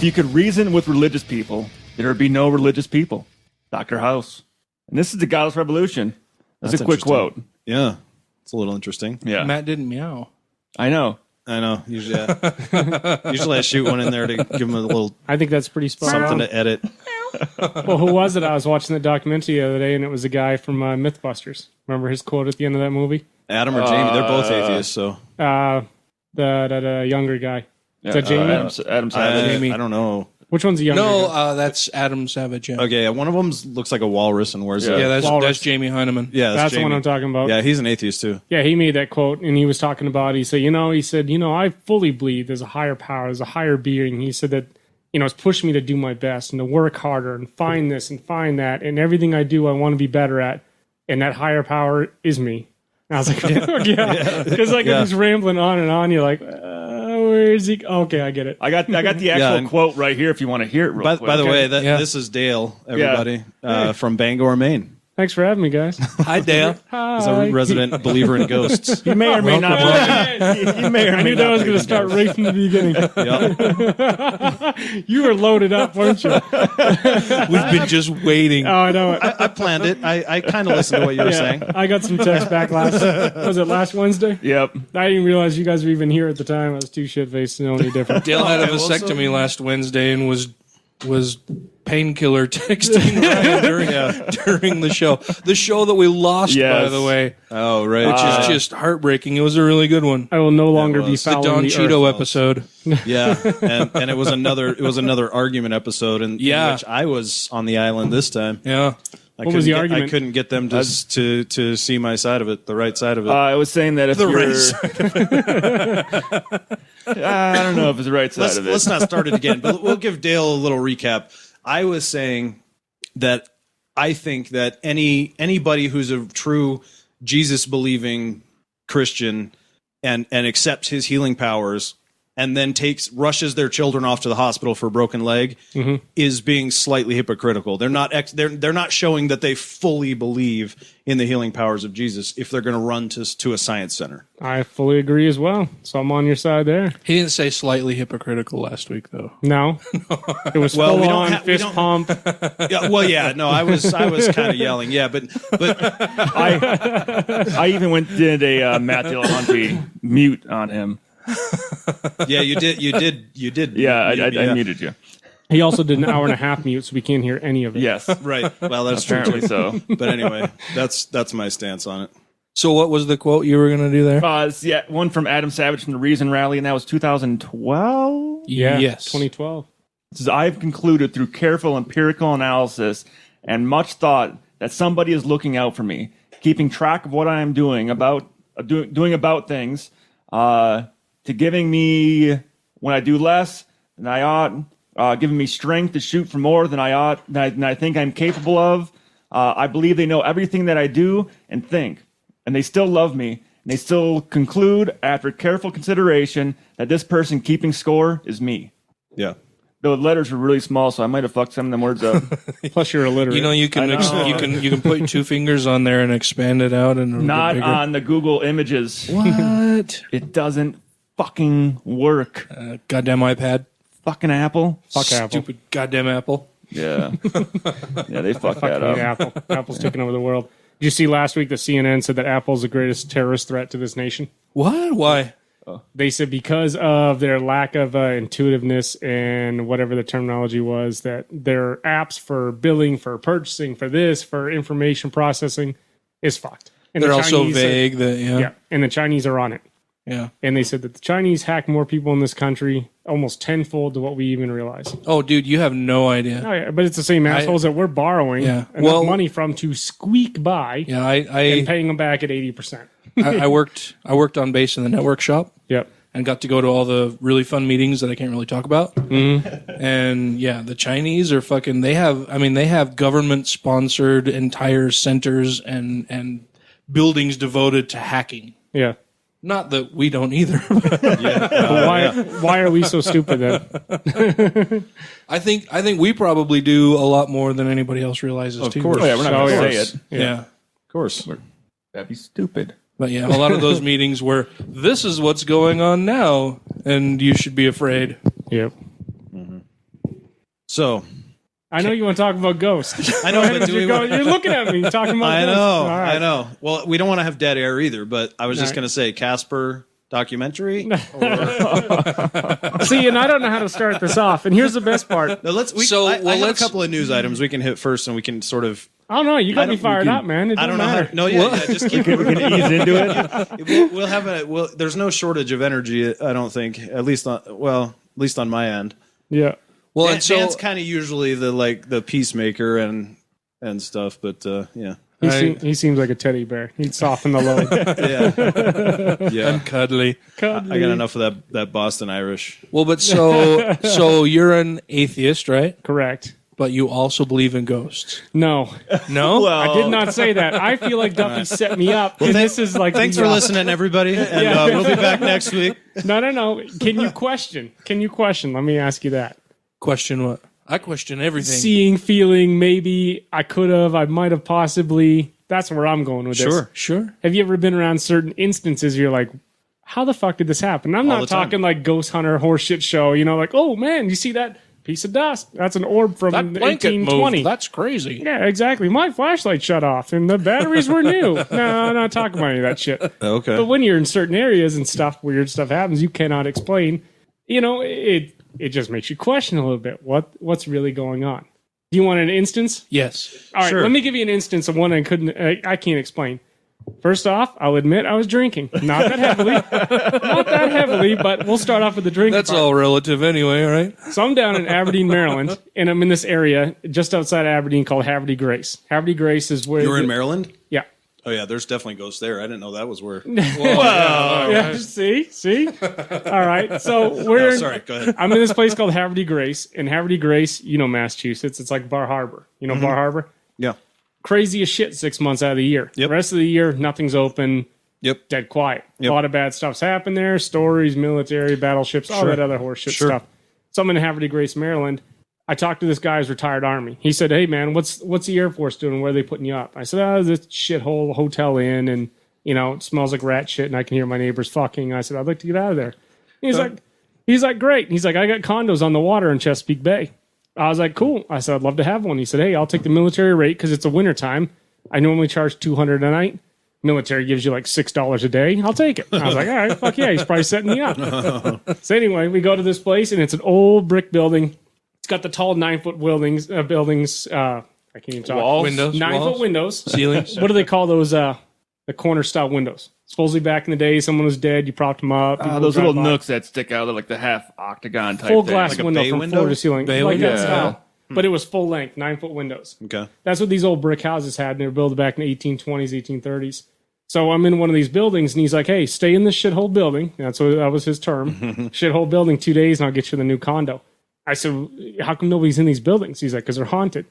If you could reason with religious people, there would be no religious people. Dr. House. And this is the Godless Rebelution. That's a quick quote. Yeah. It's a little interesting. Yeah. Matt didn't meow. I know. Usually, usually I shoot one in there to give him a little. I think that's pretty spot something on. to edit. Well, who was it? I was watching the documentary the other day, and it was a guy from Mythbusters. Remember his quote at the end of that movie? Adam or Jamie, they're both atheists. So The younger guy. Is that Jamie? Adam Savage. I don't know. Which one's the younger guy? No, that's Adam Savage. Yeah, Okay, one of them looks like a walrus and wears. that's Jamie Heineman. Yeah, That's the Jamie. one I'm talking about. Yeah, he's an atheist too. Yeah, he made that quote, and he was talking about, he said, I fully believe there's a higher power, there's a higher being. He said that, it's pushed me to do my best and to work harder and find this and find that, and everything I do, I want to be better at, and that higher power is me. And I was like, yeah, because if he's rambling on and on, you're like, where is he? Okay, I get it. I got the actual quote right here if you want to hear it real quick. By the way, this is Dale, everybody, from Bangor, Maine. Thanks for having me, guys. Hi, Dale. He's a resident believer in ghosts. You may or may not. You may or I may knew not. that was going to start right from the beginning. You were loaded up, weren't you? We've been just waiting. Oh, I know. I planned it. I kind of listened to what you were saying. I got some text back last Wednesday? Yep. I didn't realize you guys were even here at the time. I was too shit-faced to know any different. Dale had a vasectomy last Wednesday and was painkiller texting Ryan during the show. The show that we lost, by the way. Oh, right. Which is just heartbreaking. It was a really good one. I will no longer be The fouling Don the Cheeto earth. episode. Yeah, and it was another argument episode in which I was on the island this time. Yeah. What was the argument? I couldn't get them to see my side of it, the right side of it. I was saying that if The you're... right side. I don't know if it's the right side of it. Let's not start it again, but we'll give Dale a little recap. I was saying that I think that anybody who's a true Jesus-believing Christian and accepts his healing powers and then rushes their children off to the hospital for a broken leg is being slightly hypocritical. They're not showing that they fully believe in the healing powers of Jesus if they're going to run to a science center. I fully agree as well. So I'm on your side there. He didn't say slightly hypocritical last week, though. No. It was full on fist pump. Yeah, well, yeah, no, I was kind of yelling, yeah, but I even did a Matt Dillahunty mute on him. Yeah, you did. Yeah, I muted you. He also did an hour and a half mute, so we can't hear any of it. Yes, Right. Well, that's true. apparently so. But anyway, that's my stance on it. So what was the quote you were going to do there? One from Adam Savage from the Reason Rally, and that was 2012. Yeah. Yes. 2012. It says, I've concluded through careful empirical analysis and much thought that somebody is looking out for me, keeping track of what I am doing about things, to giving me when I do less than I ought, giving me strength to shoot for more than I ought, than I think I'm capable of. I believe they know everything that I do and think, and they still love me, and they still conclude after careful consideration that this person keeping score is me. Yeah. The letters were really small, so I might have fucked some of them words up. Plus, you're illiterate. You can put 2 fingers on there and expand it out and Not bigger. on the Google Images. What? It doesn't fucking work. Goddamn iPad. Fucking Apple. Fuck Apple. Stupid goddamn Apple. Yeah. Yeah, they fucked that Fucking up. Apple. Apple's taking over the world. Did you see last week that CNN said that Apple's the greatest terrorist threat to this nation? What? Why? They said because of their lack of intuitiveness and whatever the terminology was, that their apps for billing, for purchasing, for this, for information processing is fucked. And They're the also Chinese vague. yeah, and the Chinese are on it. Yeah. And they said that the Chinese hack more people in this country almost tenfold to what we even realize. Oh, dude, you have no idea. Oh, yeah, but it's the same assholes that we're borrowing enough money from to squeak by Yeah, and paying them back at 80%. I worked on base in the network shop. Yep. And got to go to all the really fun meetings that I can't really talk about. Mm-hmm. And yeah, the Chinese are fucking. They have government sponsored entire centers and buildings devoted to hacking. Yeah. Not that we don't either. Why are we so stupid then? I think we probably do a lot more than anybody else realizes too. Of course. Oh, yeah, we're not going to say it. Yeah. Of course. That'd be stupid. But yeah, a lot of those meetings where this is what's going on now, and you should be afraid. Yep. So I know you want to talk about ghosts. I know, but do we? You're looking at me talking about I ghosts. know, All right. I know. Well, we don't want to have dead air either. But I was just going to say Casper documentary. See, and I don't know how to start this off. And here's the best part. No, I have a couple of news items we can hit first, and we can sort of. I don't know. You got me fired up, man. It I don't know. matter. Just keep We can ease into it. We'll have there's no shortage of energy. I don't think. At least on my end. Yeah. Well, Dan, and so Dan's kind of usually the peacemaker and stuff, but yeah. He seems like a teddy bear. He'd soften the load. Yeah. and cuddly. I got enough of that Boston Irish. Well, but so you're an atheist, right? Correct. But you also believe in ghosts. No. No? I did not say that. I feel like Duffy set me up. And this is like Thanks for listening, everybody, and we'll be back next week. No. Can you question? Let me ask you that. Question what? I question everything. Seeing, feeling, maybe I could have, I might have possibly. That's where I'm going with this. Sure. Have you ever been around certain instances you're like, how the fuck did this happen? I'm not talking like ghost hunter horseshit show, like, oh man, you see that piece of dust? That's an orb from That blanket 1820. moved. That's crazy. Yeah, exactly. My flashlight shut off and the batteries were new. No, I'm not talking about any of that shit. Okay. But when you're in certain areas and weird stuff happens, you cannot explain. It just makes you question a little bit what's really going on. Do you want an instance? Yes. All right, Sure. let me give you an instance of one I can't explain. First off, I'll admit I was drinking. Not that heavily, but we'll start off with the drinking. That's part. all relative anyway, right? So I'm down in Aberdeen, Maryland, and I'm in this area just outside Aberdeen called Haverty Grace. Haverty Grace is where You were in Maryland? Yeah. Oh yeah, there's definitely ghosts there. I didn't know that was where. Yeah, see. All right, so we're Sorry, go ahead. I'm in this place called Haverty Grace, and Haverty Grace, Massachusetts, it's like Bar Harbor. Bar Harbor. Yeah. Crazy as shit 6 months out of the year. Yep. The rest of the year, nothing's open. Yep. Dead quiet. Yep. A lot of bad stuff's happened there. Stories, military, battleships, all Sure. that other horseshit Sure. stuff. So I'm in Haverty Grace, Maryland. I talked to this guy who's retired Army. He said, hey, man, what's the Air Force doing? Where are they putting you up? I said, this shithole hotel inn, and, it smells like rat shit, and I can hear my neighbors fucking. I said, I'd like to get out of there. He's like, great. He's like, I got condos on the water in Chesapeake Bay. I was like, cool. I said, I'd love to have one. He said, hey, I'll take the military rate because it's a wintertime. I normally charge $200 a night. Military gives you like $6 a day. I'll take it. I was like, all right, fuck yeah. He's probably setting me up. So anyway, we go to this place, and it's an old brick building. It's got the tall 9-foot buildings. I can't even talk. Walls? Windows. 9-foot windows. Ceilings. What do they call those? The corner style windows. Supposedly back in the day, someone was dead. You propped them up. people Those drive little by. nooks that stick out of like the half octagon type Full thing. glass Like a window bay from window? floor to ceiling. Bay Like window? that style. But it was full length, 9-foot windows. Okay. That's what these old brick houses had, and they were built back in the 1820s, 1830s. So I'm in one of these buildings, and he's like, hey, stay in this shithole building. That was his term. Shithole building, 2 days, and I'll get you the new condo. I said, how come nobody's in these buildings? He's like, because they're haunted.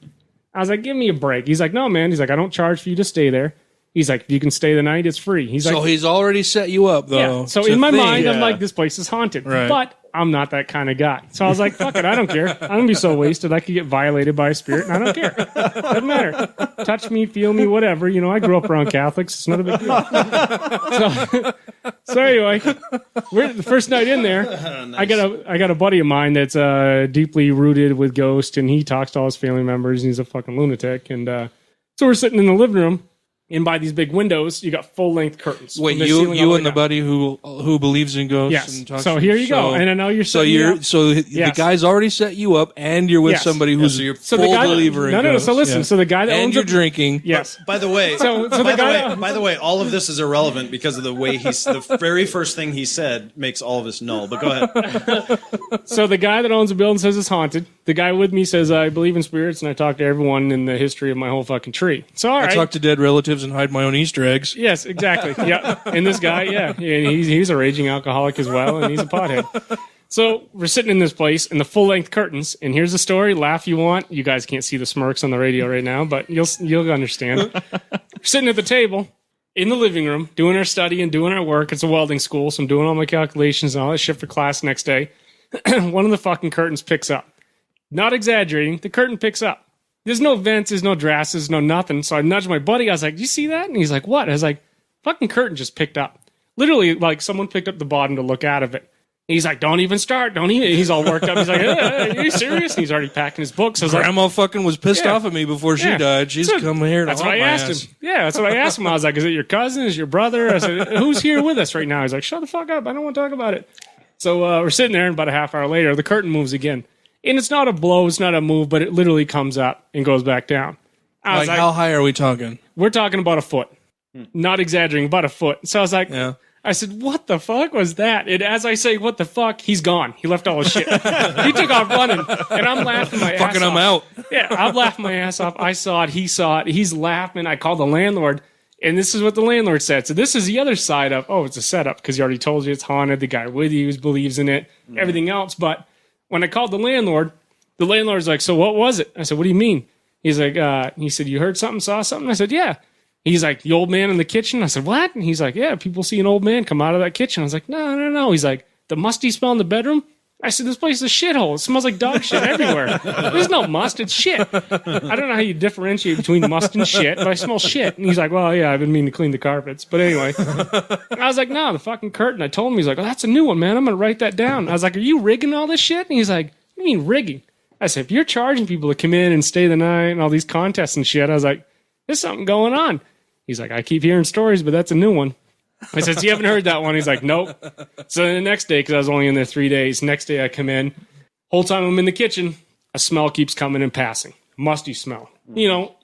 I was like, give me a break. He's like, no, man. He's like, I don't charge for you to stay there. He's like, if you can stay the night, it's free. He's So like, he's already set you up, though. yeah. So to in my think. mind, I'm Yeah. like, this place is haunted. Right. But I'm not that kind of guy. So I was like, fuck it, I don't care. I'm going to be so wasted. I could get violated by a spirit, and I don't care. Doesn't matter. Touch me, feel me, whatever. I grew up around Catholics. It's not a big deal. So anyway, we're the first night in there. Nice. I got a buddy of mine that's deeply rooted with ghosts, and he talks to all his family members, and he's a fucking lunatic. And so we're sitting in the living room. And by these big windows, you got full-length curtains. Wait, from the you ceiling all the way and the down. buddy who believes in ghosts? Yes. And talks So here you go. And I know you're So setting me up. the Yes. guy's already set you up, and you're with Yes. somebody who's so you're- a So full the guy, believer in no. ghosts. So listen. Yeah. So the guy that And owns you're a, drinking. yes. By the way, by the way, all of this is irrelevant because of the way the very first thing he said makes all of this null. But go ahead. So the guy that owns the building says it's haunted. The guy with me says I believe in spirits, and I talk to everyone in the history of my whole fucking tree. So all I right. talk to dead relatives and hide my own Easter eggs. Yes, exactly. Yeah. And this guy, yeah, he's a raging alcoholic as well, and he's a pothead. So we're sitting in this place in the full length curtains, and here's the story. Laugh you want. You guys can't see the smirks on the radio right now, but you'll understand. We're sitting at the table in the living room doing our study and doing our work. It's a welding school, so I'm doing all my calculations and all that shit for class next day. One of the fucking curtains picks up. Not exaggerating, the curtain picks up. There's no vents, there's no drafts, there's no nothing. So I nudged my buddy. I was like, "Do you see that?" And he's like, "What?" I was like, "Fucking curtain just picked up." Literally, like someone picked up the bottom to look out of it. He's like, don't even start. Don't even. He's all worked up. He's like, are you serious? And he's already packing his books. So Grandma fucking was pissed off at me before she died. She's coming here to That's what I asked him. Yeah, that's what I asked him. I was like, is it your cousin? Is it your brother? I said, who's here with us right now? He's like, shut the fuck up. I don't want to talk about it. So we're sitting there, and about a half hour later, the curtain moves again. And it's not a blow, it's not a move, but it literally comes up and goes back down. I was like, how high are we talking? We're talking about a foot. Not exaggerating, about a foot. So I was like, I said, what the fuck was that? And as I say, what the fuck, he's gone. He left all his shit. He took off running, and I'm laughing my ass off. I'm out. Yeah, I'm laughing my ass off. I saw it. He saw it. He's laughing. I called the landlord, and this is what the landlord said. So this is the other side of, it's a setup, because he already told you it's haunted. The guy with you believes in it, everything else. But when I called the landlord's like, so what was it? I said, what do you mean? He's like, he said, you heard something, saw something? I said, yeah. He's like, the old man in the kitchen? I said, what? And he's like, yeah, people see an old man come out of that kitchen. I was like, no. He's like, the musty smell in the bedroom? I said, this place is a shithole. It smells like dog shit everywhere. There's no must. It's shit. I don't know how you differentiate between must and shit, but I smell shit. And he's like, well, yeah, I've been meaning to clean the carpets. But anyway, I was like, no, the fucking curtain. I told him, he's like, oh, that's a new one, man. I'm going to write that down. I was like, are you rigging all this shit? And he's like, what do you mean rigging? I said, if you're charging people to come in and stay the night and all these contests and shit, I was like, there's something going on. He's like, I keep hearing stories, but that's a new one. I said, so you haven't heard that one? He's like, nope. So the next day, because I was only in there 3 days, next day I come in. Whole time I'm in the kitchen, a smell keeps coming and passing. Musty smell.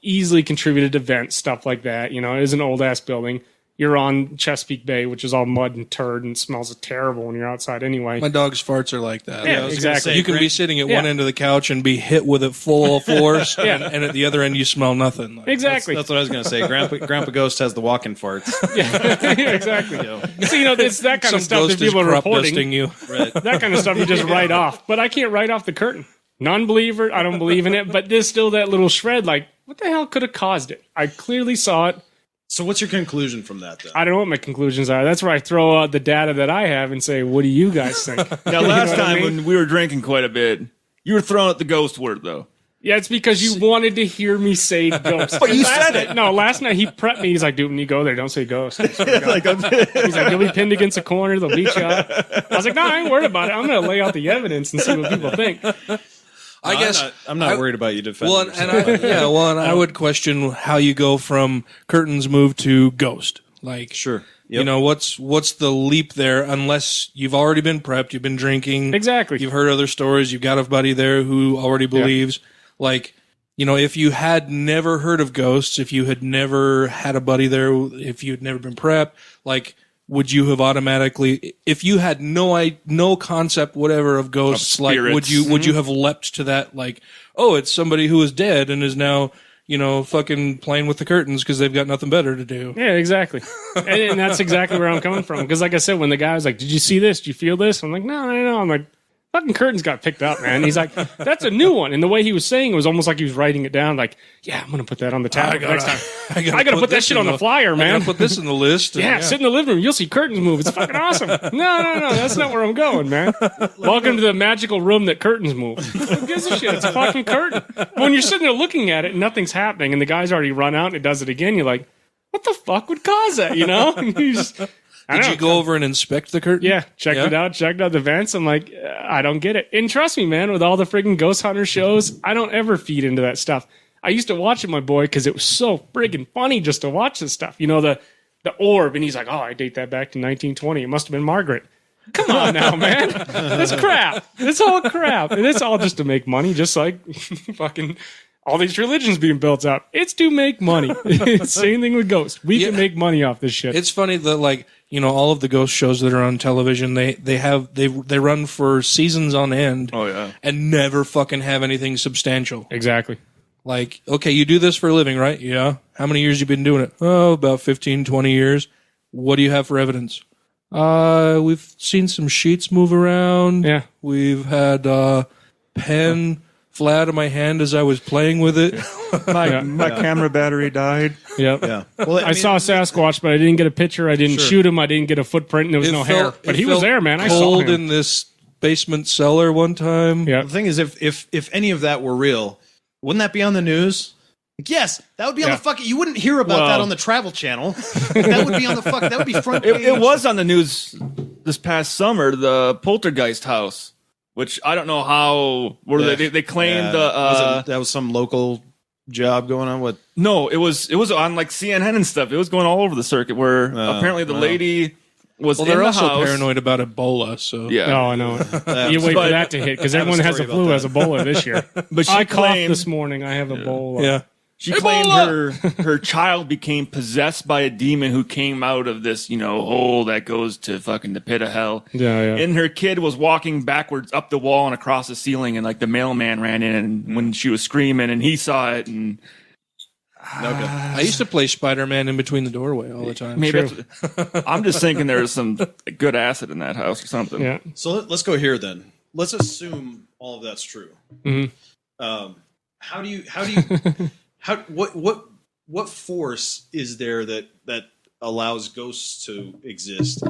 Easily contributed to vents, stuff like that. It is an old-ass building. You're on Chesapeake Bay, which is all mud and turd and smells terrible when you're outside anyway. My dog's farts are like that. Yeah, exactly. You can be sitting at one end of the couch and be hit with it full force, and at the other end you smell nothing. Exactly. That's what I was going to say. Grandpa Ghost has the walking farts. Yeah, exactly. So, it's that kind of stuff that people are reporting. You. Right. That kind of stuff you just write off. But I can't write off the curtain. Non-believer, I don't believe in it, but there's still that little shred like, what the hell could have caused it? I clearly saw it. So what's your conclusion from that, then? I don't know what my conclusions are. That's where I throw out the data that I have and say, what do you guys think? Now, last time when we were drinking quite a bit, you were throwing out the ghost word, though. Yeah, it's because you wanted to hear me say ghost. But you said it. No, last night he prepped me. He's like, dude, when you go there, don't say ghost. He's like, you'll be pinned against a corner. They'll beat you up. I was like, no, I ain't worried about it. I'm going to lay out the evidence and see what people think. I guess I'm not worried about you defending. I would question how you go from curtains move to ghost. Like, sure, yep. What's the leap there? Unless you've already been prepped, you've been drinking, exactly. You've heard other stories. You've got a buddy there who already believes. Yeah. Like, if you had never heard of ghosts, if you had never had a buddy there, if you had never been prepped, like, would you have automatically, if you had no concept whatever of ghosts, like would you have leapt to that, like, oh, it's somebody who is dead and is now fucking playing with the curtains because they've got nothing better to do? Yeah, exactly. and that's exactly where I'm coming from. Because like I said, when the guy was like, "Did you see this? Did you feel this?" I'm like, "No." I'm like, fucking curtains got picked up, man. He's like, that's a new one. And the way he was saying it was almost like he was writing it down. Like, yeah, I'm going to put that on the tablet next time. I got to put that shit on the flyer, man. I got to put this in the list. Yeah, sit in the living room. You'll see curtains move. It's fucking awesome. No. That's not where I'm going, man. Welcome to the magical room that curtains move. Who gives a shit? It's a fucking curtain. When you're sitting there looking at it and nothing's happening and the guy's already run out and it does it again, you're like, what the fuck would cause that, Did you go over and inspect the curtain? Yeah, checked it out, checked out the vents. I'm like, I don't get it. And trust me, man, with all the friggin' ghost hunter shows, I don't ever feed into that stuff. I used to watch it, my boy, because it was so friggin' funny just to watch this stuff. The orb, and he's like, oh, I date that back to 1920. It must have been Margaret. Come on now, man. That's crap. It's all crap. And it's all just to make money, just like fucking all these religions being built up. It's to make money. Same thing with ghosts. We can make money off this shit. It's funny that, like, all of the ghost shows that are on television, they run for seasons on end. Oh, yeah. And never fucking have anything substantial. Exactly. Like, okay, you do this for a living, right? Yeah. How many years you been doing it? Oh, about 15, 20 years. What do you have for evidence? We've seen some sheets move around. Yeah. We've had pen fly out of my hand as I was playing with it. My camera battery died. Yep. Yeah. Well, I saw a Sasquatch, but I didn't get a picture. I didn't shoot him. I didn't get a footprint, and there was no hair. But he was there, man. I saw cold him. in this basement cellar one time. Yeah. The thing is, if any of that were real, wouldn't that be on the news? Like, yes, that would be on the fucking. You wouldn't hear about that on the Travel Channel. That would be on the fuck. That would be front page. It was on the news this past summer, the Poltergeist house, which I don't know how. They claimed that was some local job going on with. No, it was on like CNN and stuff. It was going all over the circuit where apparently the lady was in they're the also house. paranoid about Ebola. So Yeah. Oh, I know. You wait for that to hit because everyone has the flu, has Ebola this year. But I coughed this morning. I have Ebola. yeah. She claimed her child became possessed by a demon who came out of this, hole that goes to fucking the pit of hell. Yeah. And her kid was walking backwards up the wall and across the ceiling, and like the mailman ran in, and when she was screaming, and he saw it, and I used to play Spider-Man in between the doorway all the time. maybe I'm just thinking there's some good acid in that house or something. Yeah. So let's go here then. Let's assume all of that's true. Mm-hmm. What force is there that allows ghosts to exist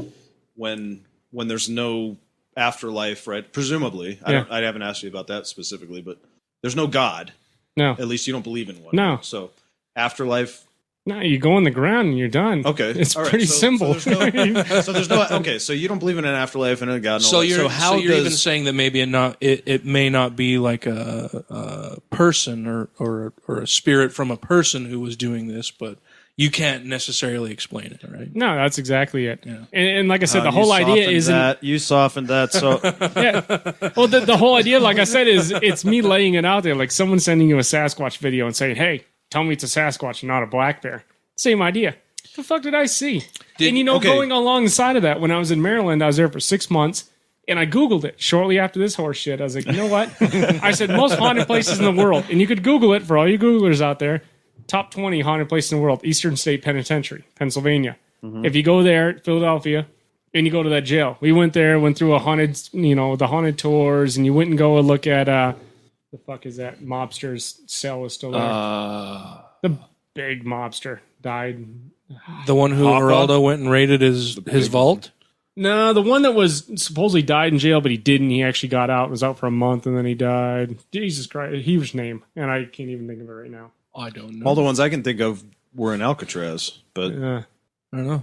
when there's no afterlife, right? Presumably, Yeah. I haven't asked you about that specifically, but there's no God. No. At least you don't believe in one. No. So afterlife. No, you go on the ground and you're done. Okay, It's all right. pretty So simple. there's no. Okay, so you don't believe in an afterlife and a God. And all So that. you're, how so you're does, even saying that maybe it may not be like a person or a spirit from a person who was doing this, but you can't necessarily explain it, right? No, that's exactly it. Yeah. And like I said, the you whole idea softened isn't. that. You softened that. So Yeah. Well, the whole idea, like I said, is it's me laying it out there, like someone sending you a Sasquatch video and saying, "Hey, tell me it's a Sasquatch and not a black bear." Same idea. The fuck did I see? Going along the side of that, when I was in Maryland, I was there for 6 months, and I Googled it shortly after this horse shit. I was like, you know what? I said, most haunted places in the world. And you could Google it for all you Googlers out there. Top 20 haunted places in the world. Eastern State Penitentiary, Pennsylvania. Mm-hmm. If you go there, Philadelphia, and you go to that jail. We went there, went through the haunted tours, and you went and go and look at, the fuck is that? Mobster's cell is still there. The big mobster died. The one who Geraldo went and raided his vault? No, the one that was supposedly died in jail, but he didn't. He actually got out, was out for a month, and then he died. Jesus Christ. Huge name, and I can't even think of it right now. I don't know. all the ones I can think of were in Alcatraz, but I don't know.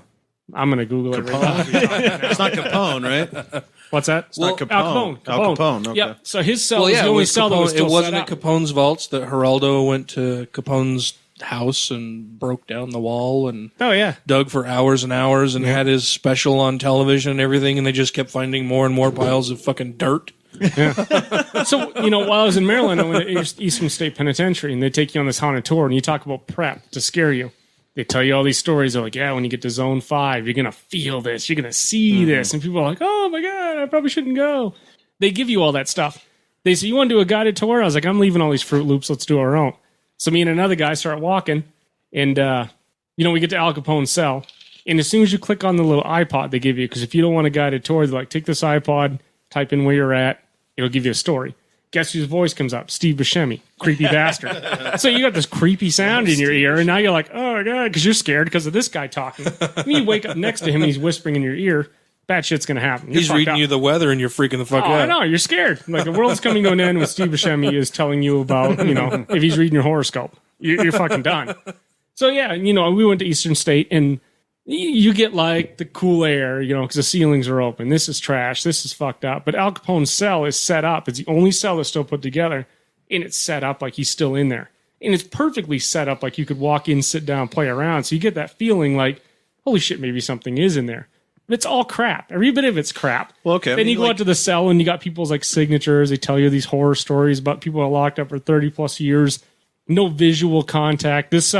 I'm going to Google it right now. it's not Capone, right? What's that? It's not Capone. Al Capone. Okay. Yep. So his cell was the only cell that was still it wasn't set at up. Capone's vaults that Geraldo went to Capone's house and broke down the wall and Oh, yeah. dug for hours and hours and had his special on television and everything, and they just kept finding more and more piles of fucking dirt. So, while I was in Maryland, I went to Eastern State Penitentiary, and they take you on this haunted tour, and you talk about prep to scare you. They tell you all these stories. They're like, yeah, when you get to zone 5, you're going to feel this. You're going to see this. And people are like, oh, my God, I probably shouldn't go. They give you all that stuff. They say, you want to do a guided tour? I was like, I'm leaving all these Fruit Loops. Let's do our own. So me and another guy start walking, and, we get to Al Capone's cell. And as soon as you click on the little iPod they give you, because if you don't want a guided tour, they're like, take this iPod, type in where you're at. It'll give you a story. Guess whose voice comes up? Steve Buscemi, creepy bastard. So you got this creepy sound in your ear, and now you're like, oh, my God, because you're scared because of this guy talking. And you wake up next to him, and he's whispering in your ear. Bad shit's going to happen. He's reading you the weather, and you're freaking the fuck out. I know, you're scared. Like, the world's coming to an end when Steve Buscemi is telling you about, if he's reading your horoscope. You're fucking done. So, yeah, we went to Eastern State, and you get, like, the cool air, because the ceilings are open. This is trash. This is fucked up. But Al Capone's cell is set up. It's the only cell that's still put together, and it's set up like he's still in there. And it's perfectly set up like you could walk in, sit down, play around. So you get that feeling like, holy shit, maybe something is in there. But it's all crap. Every bit of it's crap. Well, okay. Then you go out to the cell, and you got people's, like, signatures. They tell you these horror stories about people that are locked up for 30-plus years. No visual contact. This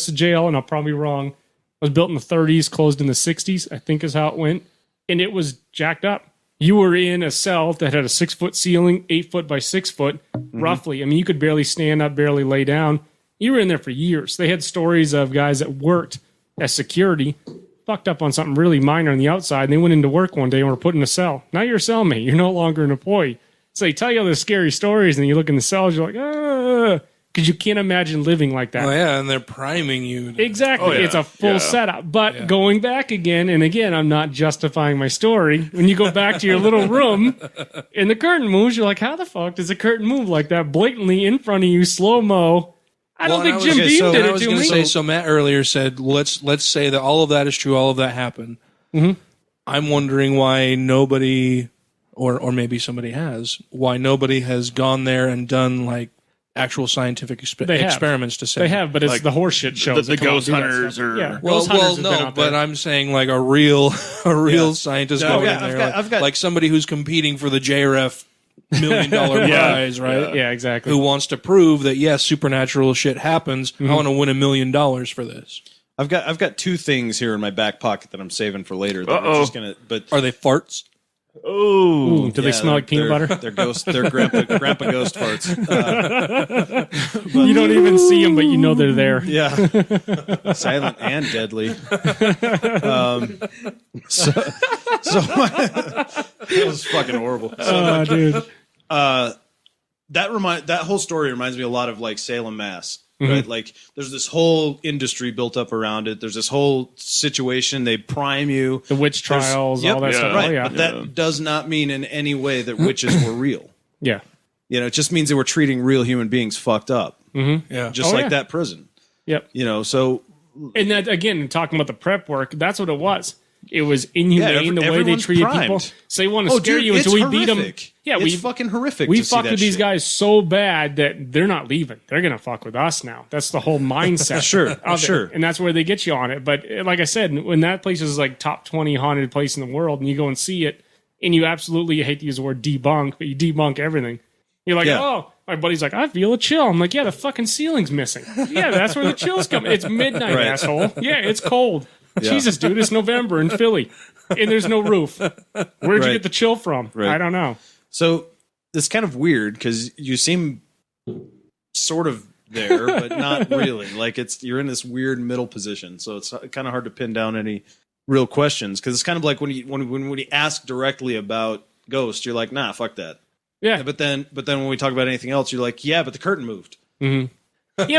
jail, and I'm probably wrong, was built in the 30s, closed in the 60s, I think is how it went. And it was jacked up. You were in a cell that had a 6-foot ceiling, 8 foot by 6 foot, roughly. I mean, you could barely stand up, barely lay down. You were in there for years. They had stories of guys that worked as security, fucked up on something really minor on the outside, and they went into work one day and were put in a cell. Now you're a cellmate. You're no longer an employee. So they tell you all these scary stories, and you look in the cells, you're like, because you can't imagine living like that. Oh, yeah, and they're priming you. Exactly. Oh, yeah. It's a full setup. But going back again, and again, I'm not justifying my story. When you go back to your little room and the curtain moves, you're like, how the fuck does the curtain move like that blatantly in front of you, slow-mo? I don't think Jim Beam did it to me. So Matt earlier said, let's say that all of that is true, all of that happened. Mm-hmm. I'm wondering why nobody, or maybe somebody has, why nobody has gone there and done like actual scientific experiments to say they have, but it's like, the horseshit shows. The that come out ghost and do that hunters stuff. or yeah. Well, Ghost hunters have been no, out but there. I'm saying like a real scientist No, going yeah, in there, I've got- like somebody who's competing for the JRF $1 million prize, right? yeah, exactly. Who wants to prove that yes, supernatural shit happens. I want to win $1 million for this. I've got 2 things here in my back pocket that I'm saving for later. That we're just gonna, but Are they farts? oh, Do they smell like peanut butter? They're ghost. They're grandpa ghost farts. You don't even see them, but you know they're there. Yeah, silent and deadly. So that was fucking horrible. So, Dude. that whole story reminds me a lot of like Salem, Mass. Right, like there's this whole industry built up around it. There's this whole situation. They prime you. The witch trials, Yep, all that yeah. stuff. Right, Oh, yeah. but that does not mean in any way that witches were real. Yeah. You know, it just means they were treating real human beings fucked up, Yeah. just Oh, like yeah. that prison. Yep. You know, so And that, again, talking about the prep work, that's what it was. It was inhumane the way they everyone's treated primed. people. So they want to scare you it's until we beat them. horrific. Yeah, it's we fucking horrific. we to see fucked that with these shit. guys so bad that they're not leaving. They're gonna fuck with us now. That's the whole mindset. Sure, of sure. it. And that's where they get you on it. But like I said, when that place is like top 20 haunted place in the world, and you go and see it, and you absolutely, I hate to use the word debunk, but you debunk everything. You're like, Yeah. oh, my buddy's like, I feel a chill. I'm like, yeah, the fucking ceiling's missing. Yeah, that's where the chills come. It's midnight, Right. asshole. Yeah, it's cold. Yeah. Jesus, dude, it's November in Philly, and there's no roof. Where'd you Right. get the chill from? Right. I don't know. So it's kind of weird because you seem sort of there, but not really. Like you're in this weird middle position, so it's kind of hard to pin down any real questions because it's kind of like when you ask directly about ghosts, you're like, nah, fuck that. Yeah. But then when we talk about anything else, you're like, yeah, but the curtain moved. Yeah,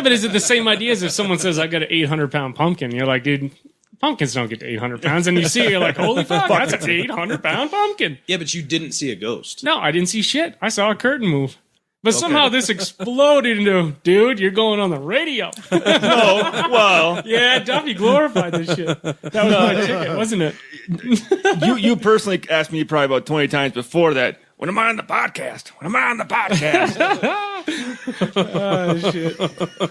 but is it the same idea as if someone says, I got an 800-pound pumpkin? You're like, dude, pumpkins don't get to 800 pounds. And you see it, you're like, holy fuck, that's an 800-pound pumpkin. Yeah, but you didn't see a ghost. No, I didn't see shit. I saw a curtain move. But somehow this exploded into, dude, you're going on the radio. no, well, Yeah, Duffy glorified this shit. That was my ticket, wasn't it? you personally asked me probably about 20 times before that. When am I on the podcast? When am I on the podcast? Oh, shit.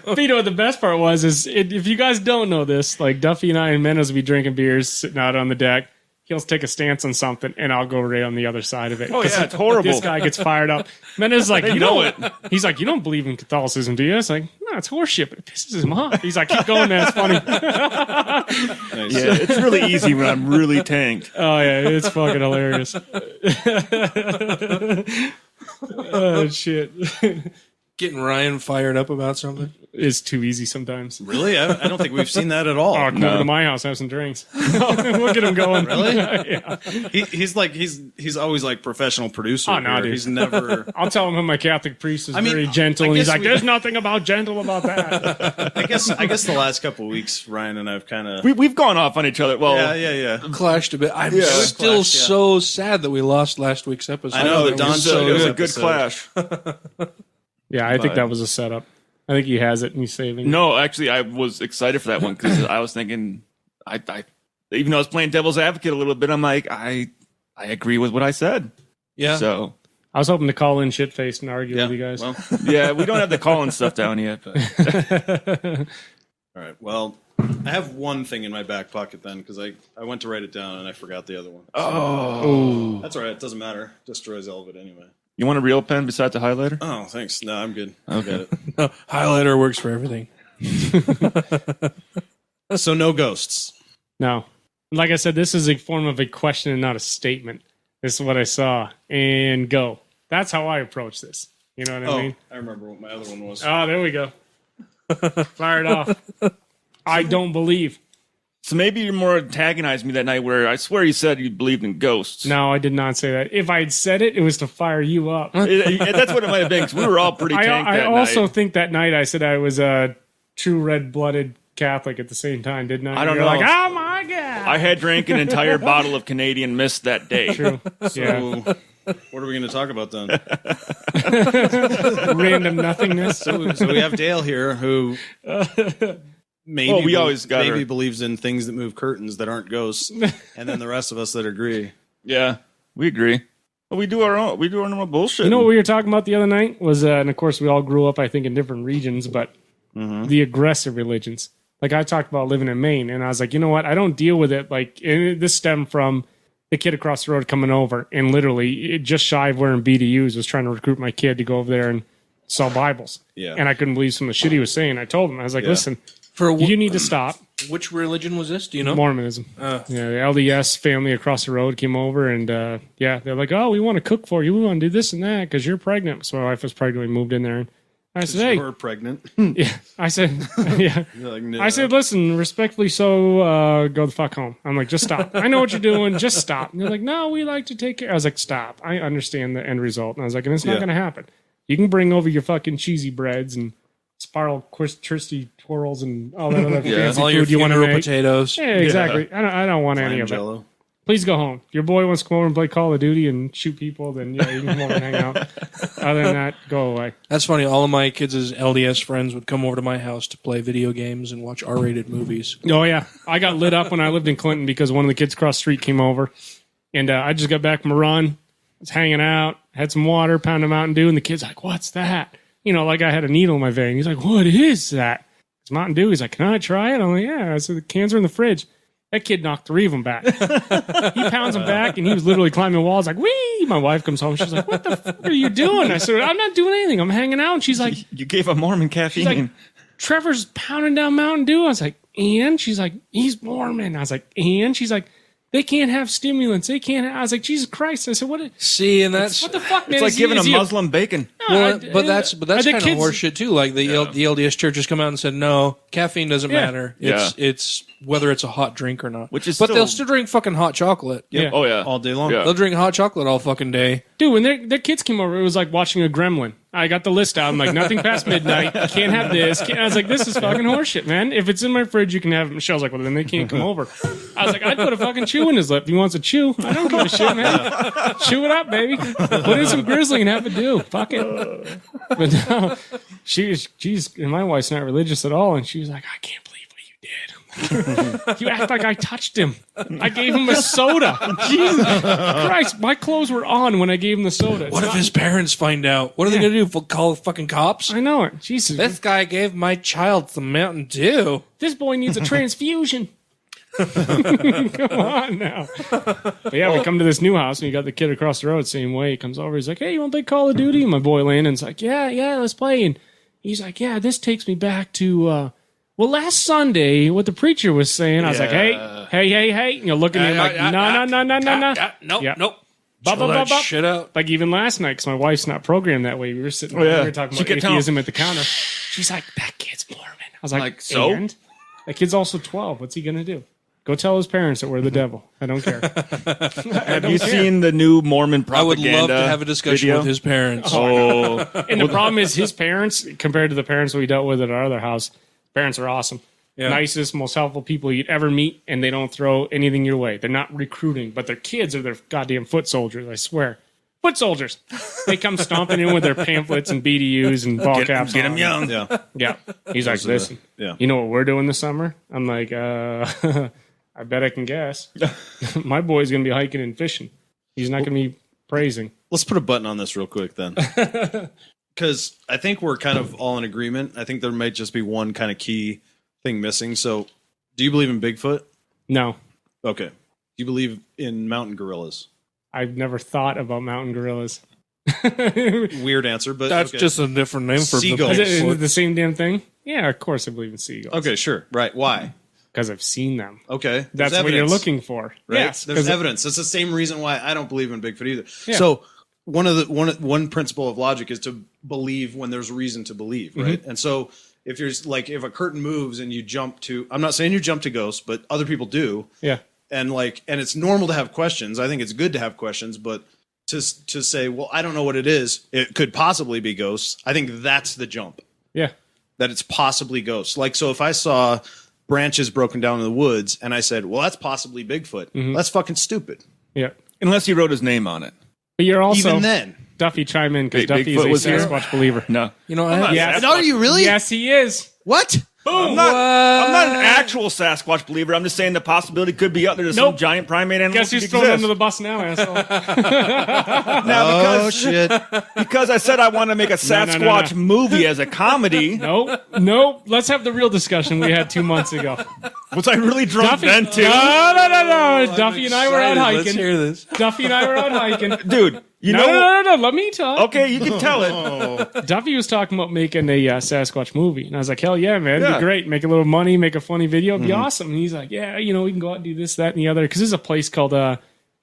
But you know what the best part was is if you guys don't know this, like Duffy and I and Menos will be drinking beers, sitting out on the deck. He'll take a stance on something, and I'll go right on the other side of it. Oh, yeah, it's horrible. This guy gets fired up. Menos is like, you know know it. He's like, you don't believe in Catholicism, do you? It's like, no, it's horseshit, but it pisses him off. He's like, keep going, man. It's funny. Nice. Yeah, it's really easy when I'm really tanked. Oh, yeah, it's fucking hilarious. Oh, shit. Getting Ryan fired up about something. It's too easy sometimes. Really? I don't think we've seen that at all. Oh, come over to my house, have some drinks. We'll get him going. Really? Yeah. He's always like professional producer. Oh, no, here. dude. He's never. I'll tell him how my Catholic priest is I mean, very gentle, I and he's guess like, we- "There's nothing about gentle about that." I guess the last couple of weeks, Ryan and I've kind of. We've gone off on each other. Well, Yeah. Clashed a bit. I'm Yeah. still Clashed, yeah. so sad that we lost last week's episode. I know, the That Don was Show it was a good good episode. clash. Yeah, I think that was a setup. I think he has it, and he's saving. it. No, actually, I was excited for that one because I was thinking, I even though I was playing devil's advocate a little bit, I'm like, I agree with what I said. Yeah. So I was hoping to call in shitfaced and argue Yeah. with you guys. Well, yeah, we don't have the call-in stuff down yet. But all right. Well, I have one thing in my back pocket then because I went to write it down and I forgot the other one. oh, That's all right. It doesn't matter. Destroys all of it anyway. you want a real pen besides the highlighter? Oh, thanks. No, I'm good. I got it. Highlighter works for everything. So no ghosts. No, like I said, this is a form of a question and not a statement. This is what I saw, and go. That's how I approach this. You know what I mean? I remember what my other one was. Oh, there we go. Fired off. I don't believe. So maybe you're more antagonizing me that night where I swear you said you believed in ghosts. No, I did not say that. If I had said it, it was to fire you up. That's what it might have been because we were all pretty tanked I that also night. think that night I said I was a true red-blooded Catholic at the same time, didn't I? I don't You're know. like, oh my God. I had drank an entire bottle of Canadian Mist that day. True. Yeah. So, what are we going to talk about then? Random nothingness. So we have Dale here who maybe Well, we always got maybe her. believes in things that move curtains that aren't ghosts, and then the rest of us that agree. Yeah, we agree. But we do our own. We do our normal bullshit. You know what we were talking about the other night was, and of course we all grew up, I think, in different regions, but the aggressive religions. Like I talked about living in Maine, and I was like, you know what? I don't deal with it. Like this stemmed from the kid across the road coming over, and literally just shy of wearing BDUs was trying to recruit my kid to go over there and sell Bibles. Yeah. And I couldn't believe some of the shit he was saying. I told him, I was like, listen, you need to stop. Which religion was this? Do you know? Mormonism. Yeah, the LDS family across the road came over, and they're like, "Oh, we want to cook for you. We want to do this and that because you're pregnant." So my wife was pregnant. We moved in there, and I said, "Hey, You're pregnant. yeah." I said, "Yeah." You're like, no. I said, "Listen, respectfully, so go the fuck home." I'm like, "Just stop. I know what you're doing. Just stop." And they're like, "No, we like to take care." I was like, "Stop. I understand the end result." And I was like, "And it's not going to happen. You can bring over your fucking cheesy breads and spiral twisty twirls and all that other fancy all your food you want to funeral make." potatoes. Yeah, exactly. I don't want any of it. Jello. Please go home. If your boy wants to come over and play Call of Duty and shoot people, then yeah, you can come over and hang out. Other than that, go away. That's funny. All of my kids' LDS friends would come over to my house to play video games and watch R-rated movies. Oh yeah, I got lit up when I lived in Clinton because one of the kids across the street came over, and I just got back from a run. Was hanging out, had some water, pounded Mountain Dew, and the kid's like, "What's that?" You know, like I had a needle in my vein. He's like, "What is that?" It's Mountain Dew. He's like, "Can I try it?" I'm like, "Yeah." I said, "The cans are in the fridge." That kid knocked 3 of them back. He pounds them back, and he was literally climbing walls like, "Wee!" My wife comes home. She's like, "What the fuck are you doing?" I said, "I'm not doing anything. I'm hanging out." And she's like, You gave a Mormon caffeine. like, "Trevor's pounding down Mountain Dew." I was like, "And?" She's like, "He's Mormon." I was like, "And?" She's like, "They can't have stimulants. They can't." I was like, "Jesus Christ!" I said, "What? See, and that's What the fuck, man?" it's like Is giving a he Muslim bacon. well, but that's kind of kids- horseshit too. Like the LDS churches come out and said, no, caffeine doesn't matter. It's whether it's a hot drink or not. Which is but still- they'll still drink fucking hot chocolate. Yeah. Oh yeah, all day long. Yeah. They'll drink hot chocolate all fucking day. Dude, when their kids came over, it was like watching a gremlin. I got the list out. I'm like, nothing past midnight. Can't have this. I was like, this is fucking horseshit, man. If it's in my fridge, you can have it. Michelle's like, well, then they can't come over. I was like, I'd put a fucking chew in his lip. He wants a chew. I don't give a shit, man. Chew it up, baby. Put in some grizzly and have it do. Fuck it. But no, and my wife's not religious at all. And she was like, I can't believe what you did. You act like I touched him. I gave him a soda. Jesus Christ, my clothes were on when I gave him the soda. What if his parents find out? What are they going to do? Call fucking cops? I know it. Jesus. This guy gave my child some Mountain Dew. This boy needs a transfusion. Come on now. But yeah, we come to this new house and you got the kid across the road same way. He comes over. He's like, hey, you want to play Call of Duty? And my boy Landon's like, yeah, let's play. And he's like, yeah, this takes me back to, last Sunday, what the preacher was saying. I was like, hey. And you're looking at him like, no. Nope. Bop, Chill bop, that bop, bop. shit out. Like even last night, because my wife's not programmed that way. We were sitting yeah. we were talking She about could tell. atheism at the counter. She's like, that kid's Mormon. I was like so? And? That kid's also 12. What's he going to do? Go tell his parents that we're the devil. I don't care. Have you seen the new Mormon I would propaganda? love to have a discussion video? with his parents. Oh, And the problem is his parents, compared to the parents we dealt with at our other house, parents are awesome. Yeah. Nicest, most helpful people you'd ever meet, and they don't throw anything your way. They're not recruiting, but their kids are their goddamn foot soldiers, I swear. Foot soldiers. They come stomping in with their pamphlets and BDUs and ball caps get on. him young. Yeah. Yeah. He's like, listen, Yeah. you know what we're doing this summer? I'm like, I bet I can guess. My boy's going to be hiking and fishing. He's not going to be praising. Let's put a button on this real quick then. Because I think we're kind of all in agreement. I think there might just be one kind of key thing missing. So, do you believe in Bigfoot? No, Okay. Do you believe in mountain gorillas? I've never thought about mountain gorillas. Weird answer, but That's okay. just a different name for Seagulls. Is it the same damn thing? Yeah, of course I believe in seagulls. Okay, sure. Right. Why? Because I've seen them. Okay. That's There's what you're evidence, looking for. right? Yes. There's 'cause evidence. That's the same reason why I don't believe in Bigfoot either. Yeah. So one principle of logic is to believe when there's reason to believe, right? And so if you're like if a curtain moves and you jump to, I'm not saying you jump to ghosts, but other people do. Yeah. And it's normal to have questions. I think it's good to have questions, but to say, well, I don't know what it is. It could possibly be ghosts. I think that's the jump. Yeah. That it's possibly ghosts. Like, so if I saw branches broken down in the woods and I said, well, that's possibly Bigfoot, that's fucking stupid. Yeah. unless he wrote his name on it. But you're also Even then. Duffy chime in because Hey, Duffy Bigfoot is was a here? Sasquatch believer. No, You know, I have, Yes. Are you really? Yes, he is. What? I'm not an actual Sasquatch believer. I'm just saying the possibility could be out there. There's some giant primate animal. Guess who's thrown under the bus now, asshole? Now, shit. because I said I want to make a Sasquatch movie as a comedy. Nope. Let's have the real discussion we had 2 months ago. Was I really drunk then, too? No. Duffy and I were out Let's hiking. hear this. Duffy and I were out hiking. Dude, No. Let me talk. Okay, you can tell it. Duffy was talking about making a Sasquatch movie. And I was like, hell yeah, man. It'd be great. Make a little money, make a funny video. It'd be awesome. And he's like, yeah, we can go out and do this, that, and the other. Because there's a place called,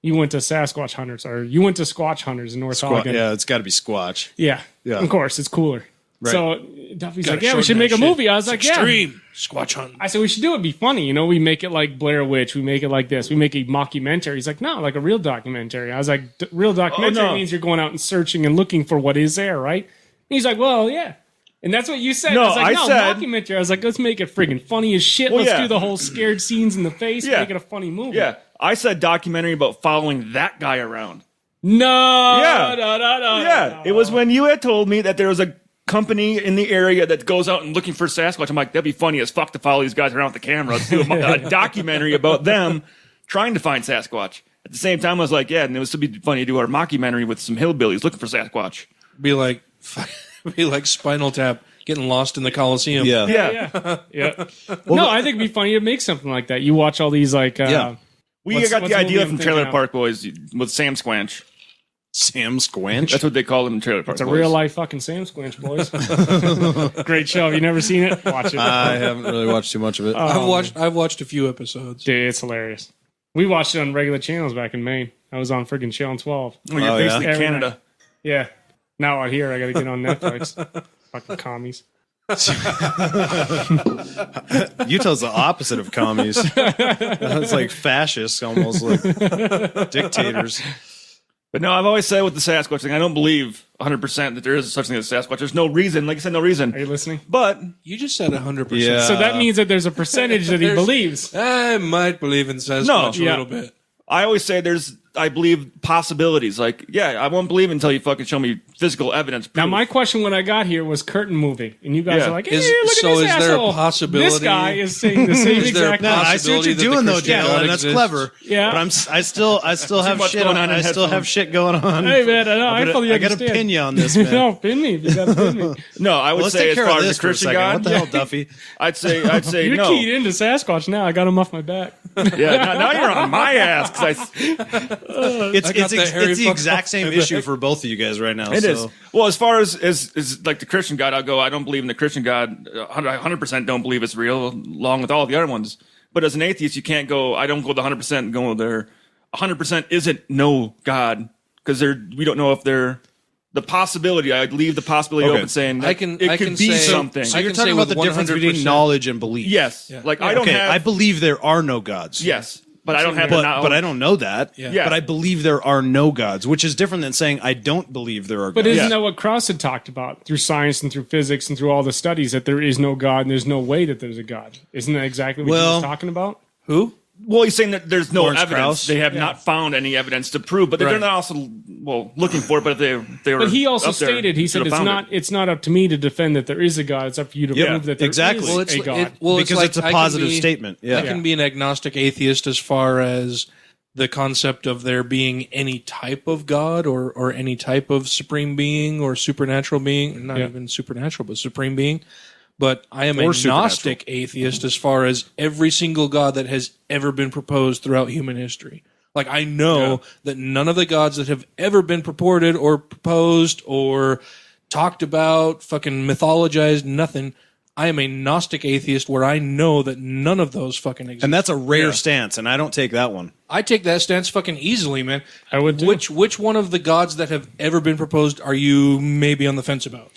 you went to Sasquatch Hunters, or you went to Squatch Hunters in North Ogden. Yeah, it's got to be Squatch. Yeah. Of course, it's cooler. Right. So Duffy's like, yeah, we should make a movie. I was like, Extreme Squatch hunt. I said, we should do it. Be funny. We make it like Blair Witch. We make it like this. We make a mockumentary. He's like, no, like a real documentary. I was like, real documentary means you're going out and searching and looking for what is there, right? And he's like, well, yeah. And that's what you said. No, I was like, I said, mockumentary. I was like, let's make it friggin' funny as shit. Let's do the whole scared scenes in the face. Make it a funny movie. Yeah, I said documentary about following that guy around. No. Yeah, it was when you had told me that there was a company in the area that goes out and looking for Sasquatch. I'm like, that'd be funny as fuck to follow these guys around with the camera. Let's do a documentary about them trying to find Sasquatch. At the same time, I was like, yeah, and it would still be funny to do our mockumentary with some hillbillies looking for Sasquatch. Be like Spinal Tap getting lost in the Coliseum. Yeah. No, I think it'd be funny to make something like that. You watch all these like. We got the idea from Trailer of? Park Boys with Sam Squanch. Sam Squanch? That's what they call him in Trailer Park It's a Boys. real life fucking Sam Squanch, boys. Great show. Have you never seen it? Watch it. I haven't really watched too much of it. I've watched a few episodes. Dude, it's hilarious. We watched it on regular channels back in Maine. I was on friggin' Channel 12. Oh, you're based in Every Canada. night. Yeah. Now out here, I got to get on Netflix. Fucking commies. Utah's the opposite of commies. It's like fascists, almost like dictators. But no, I've always said with the Sasquatch thing, I don't believe 100% that there is such thing as Sasquatch. There's no reason. Like I said, no reason. Are you listening? But You just said 100%. Yeah. So that means that there's a percentage that he believes. I might believe in Sasquatch a little bit. I always say I believe possibilities. Like, yeah, I won't believe until you fucking show me physical evidence. Now, proof. my question when I got here was curtain moving. And you guys Yeah. are like, hey, Is look at this there a asshole. possibility? This guy is saying the same Is there a exact No, I see what you're possibility that the doing though, Christian Dale, God and that's exists? clever. Yeah. But I still have much shit going on. on in I still have headphones. shit going on. Hey, man, I fully I gotta understand. pin you on this, man. No, pin me. You gotta pin me. No, I would Let's say take as care far of as this the for a Christian second. God, What the hell, Duffy? I'd say You're no. keyed into Sasquatch now. I got him off my back. Yeah, now you're on my ass. 'Cause It's the exact same issue for both of you guys right now. It so. is. Well, as far as like the Christian God, I'll go, I don't believe in the Christian God. 100% don't believe it's real, along with all the other ones. But as an atheist, you can't go, I don't go the 100% and go there. 100% isn't no God, because we don't know if they're the possibility. I'd leave the possibility open, saying that it could be something. So I you're can talking say about the with difference between 100%. knowledge and belief. Yes. Like, I don't have. I believe there are no gods. Yes. But I don't have the knowledge. But I don't know that. Yeah. But I believe there are no gods, which is different than saying I don't believe there are But gods. isn't that what Krauss had talked about through science and through physics and through all the studies, that there is no God and there's no way that there's a God? Isn't that exactly what he was talking about? Who? Well, he's saying that there's no Lawrence evidence. Krauss? They have not found any evidence to prove, but they're not also looking for it. But if they were, But he also up there, stated, he said, should've found it. it's not up to me to defend that there is a God. It's up to you to prove that there is exactly. a God. Because it's a positive statement. Yeah. I can be an agnostic atheist as far as the concept of there being any type of God or any type of supreme being or supernatural being, not even supernatural, but supreme being. But I am a Gnostic atheist as far as every single God that has ever been proposed throughout human history. Like, I know that none of the gods that have ever been purported or proposed or talked about, fucking mythologized, nothing. I am a Gnostic atheist where I know that none of those fucking exist. And that's a rare stance, and I don't take that one. I take that stance fucking easily, man. I would too. Which one of the gods that have ever been proposed are you maybe on the fence about?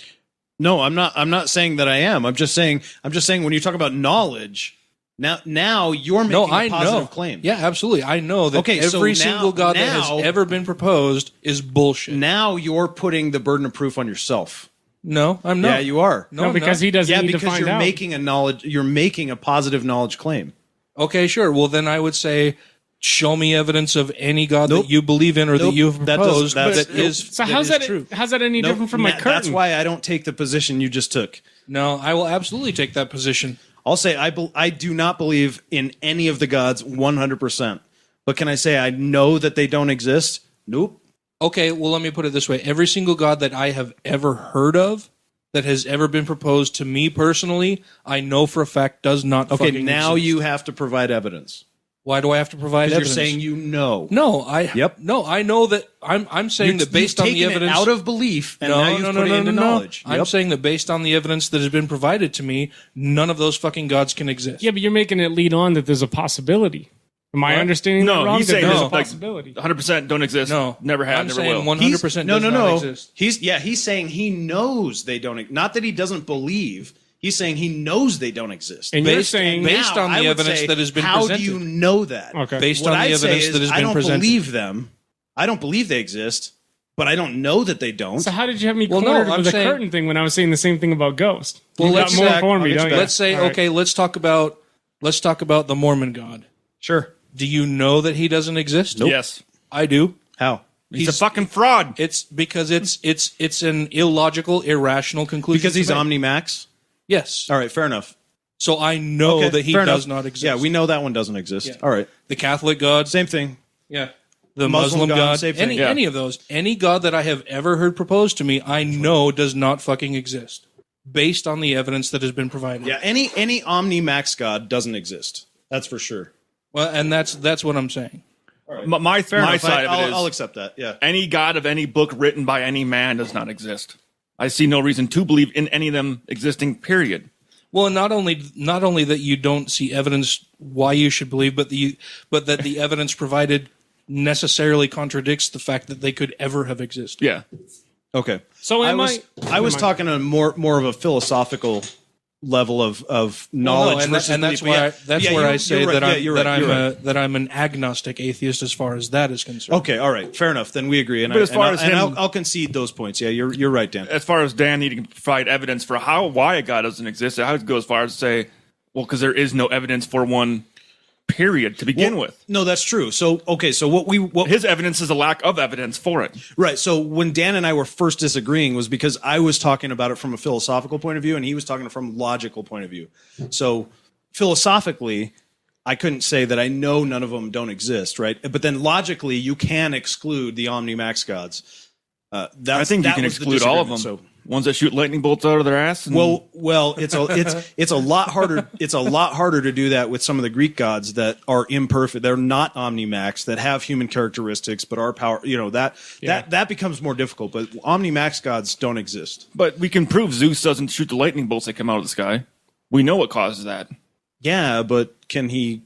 No, I'm not saying that I am. I'm just saying when you talk about knowledge, now you're making a positive claim. Yeah, absolutely. I know that every single god that has ever been proposed is bullshit. Now you're putting the burden of proof on yourself. No, I'm not. Yeah, you are. No, because he doesn't need to because find out. you're making a positive knowledge claim. Okay, sure. Well, then I would say, show me evidence of any god that you believe in or that you have proposed that is So how's that true. how's that any different from my curtain? That's why I don't take the position you just took. No, I will absolutely take that position. I'll say I do not believe in any of the gods 100%. But can I say I know that they don't exist? Nope. Okay, well, let me put it this way. Every single god that I have ever heard of that has ever been proposed to me personally, I know for a fact does not Okay, fucking now exist. you have to provide evidence. Why do I have to provide Because evidence? you're saying you know. No, Yep. No, I know that. I'm saying that based on the taken evidence it out of belief, and now you've put it into knowledge. I'm Yep. saying that based on the evidence that has been provided to me, none of those fucking gods can exist. Yeah, but you're making it lead on that there's a possibility. Am I understanding No, that wrong? he's That saying there's there's a like possibility. 100% don't exist. No, never have, I'm never saying will. 100% does not exist. He's saying he knows they don't. Not that he doesn't believe. He's saying he knows they don't exist. And you're saying based on the I would evidence say, that has been how presented. do you know that? Okay. Based What on the I'd say evidence is, that has I been don't presented. believe them. I don't believe they exist, but I don't know that they don't. So how did you have me Well, no, cornered I'm with the saying- curtain thing when I was saying the same thing about Ghost? Well, You got let's more check. for me, I'll get don't you you? back. Let's say, All right. okay, let's talk about the Mormon God. Sure. Do you know that he doesn't exist? Yes. I do. How? He's a fucking fraud. It's because it's an illogical, irrational conclusion. Because he's to make. Omnimax? Yes. All right, fair enough. So I know Okay, that he fair does enough. not exist. Yeah, we know that one doesn't exist. Yeah. All right. The Catholic God. Same thing. Yeah. The Muslim Muslim God, God. same thing. Any Yeah. any of those. Any God that I have ever heard proposed to me, I know does not fucking exist. Based on the evidence that has been provided. Yeah, any Omnimax God doesn't exist. That's for sure. Well, and that's what I'm saying. My Enough. side of it is I'll accept that. Yeah. any god of any book written by any man does not exist. I see no reason to believe in any of them existing, period. Well, not only that you don't see evidence why you should believe, but that the evidence provided necessarily contradicts the fact that they could ever have existed. Yeah. Okay. So I am was I talking on more of a philosophical level of knowledge and versus that's belief. why Yeah. Yeah, where you're- I say you're right. that Yeah, you're right. I'm an agnostic atheist as far as that is concerned. Okay, all right, fair enough. Then we agree. And But as far as him- I'll concede those points. Yeah, you're right, Dan. As far as Dan needing to provide evidence for why a god doesn't exist, I would go as far as to say, well, because there is no evidence for one, period, to begin with. No, that's true. So okay, so what His evidence is a lack of evidence for it. right? So when Dan and I were first disagreeing was because I was talking about it from a philosophical point of view, and he was talking from a logical point of view. So philosophically, I couldn't say that I know none of them don't exist, right? But then logically, you can exclude the Omnimax gods. I think you can exclude all of them. So, Ones that shoot lightning bolts out of their ass. And well, it's a lot harder. It's a lot harder to do that with some of the Greek gods that are imperfect. They're not Omnimax, that have human characteristics, but are power. You know that becomes more difficult. But Omnimax gods don't exist. But we can prove Zeus doesn't shoot the lightning bolts that come out of the sky. We know what causes that. Yeah, but can he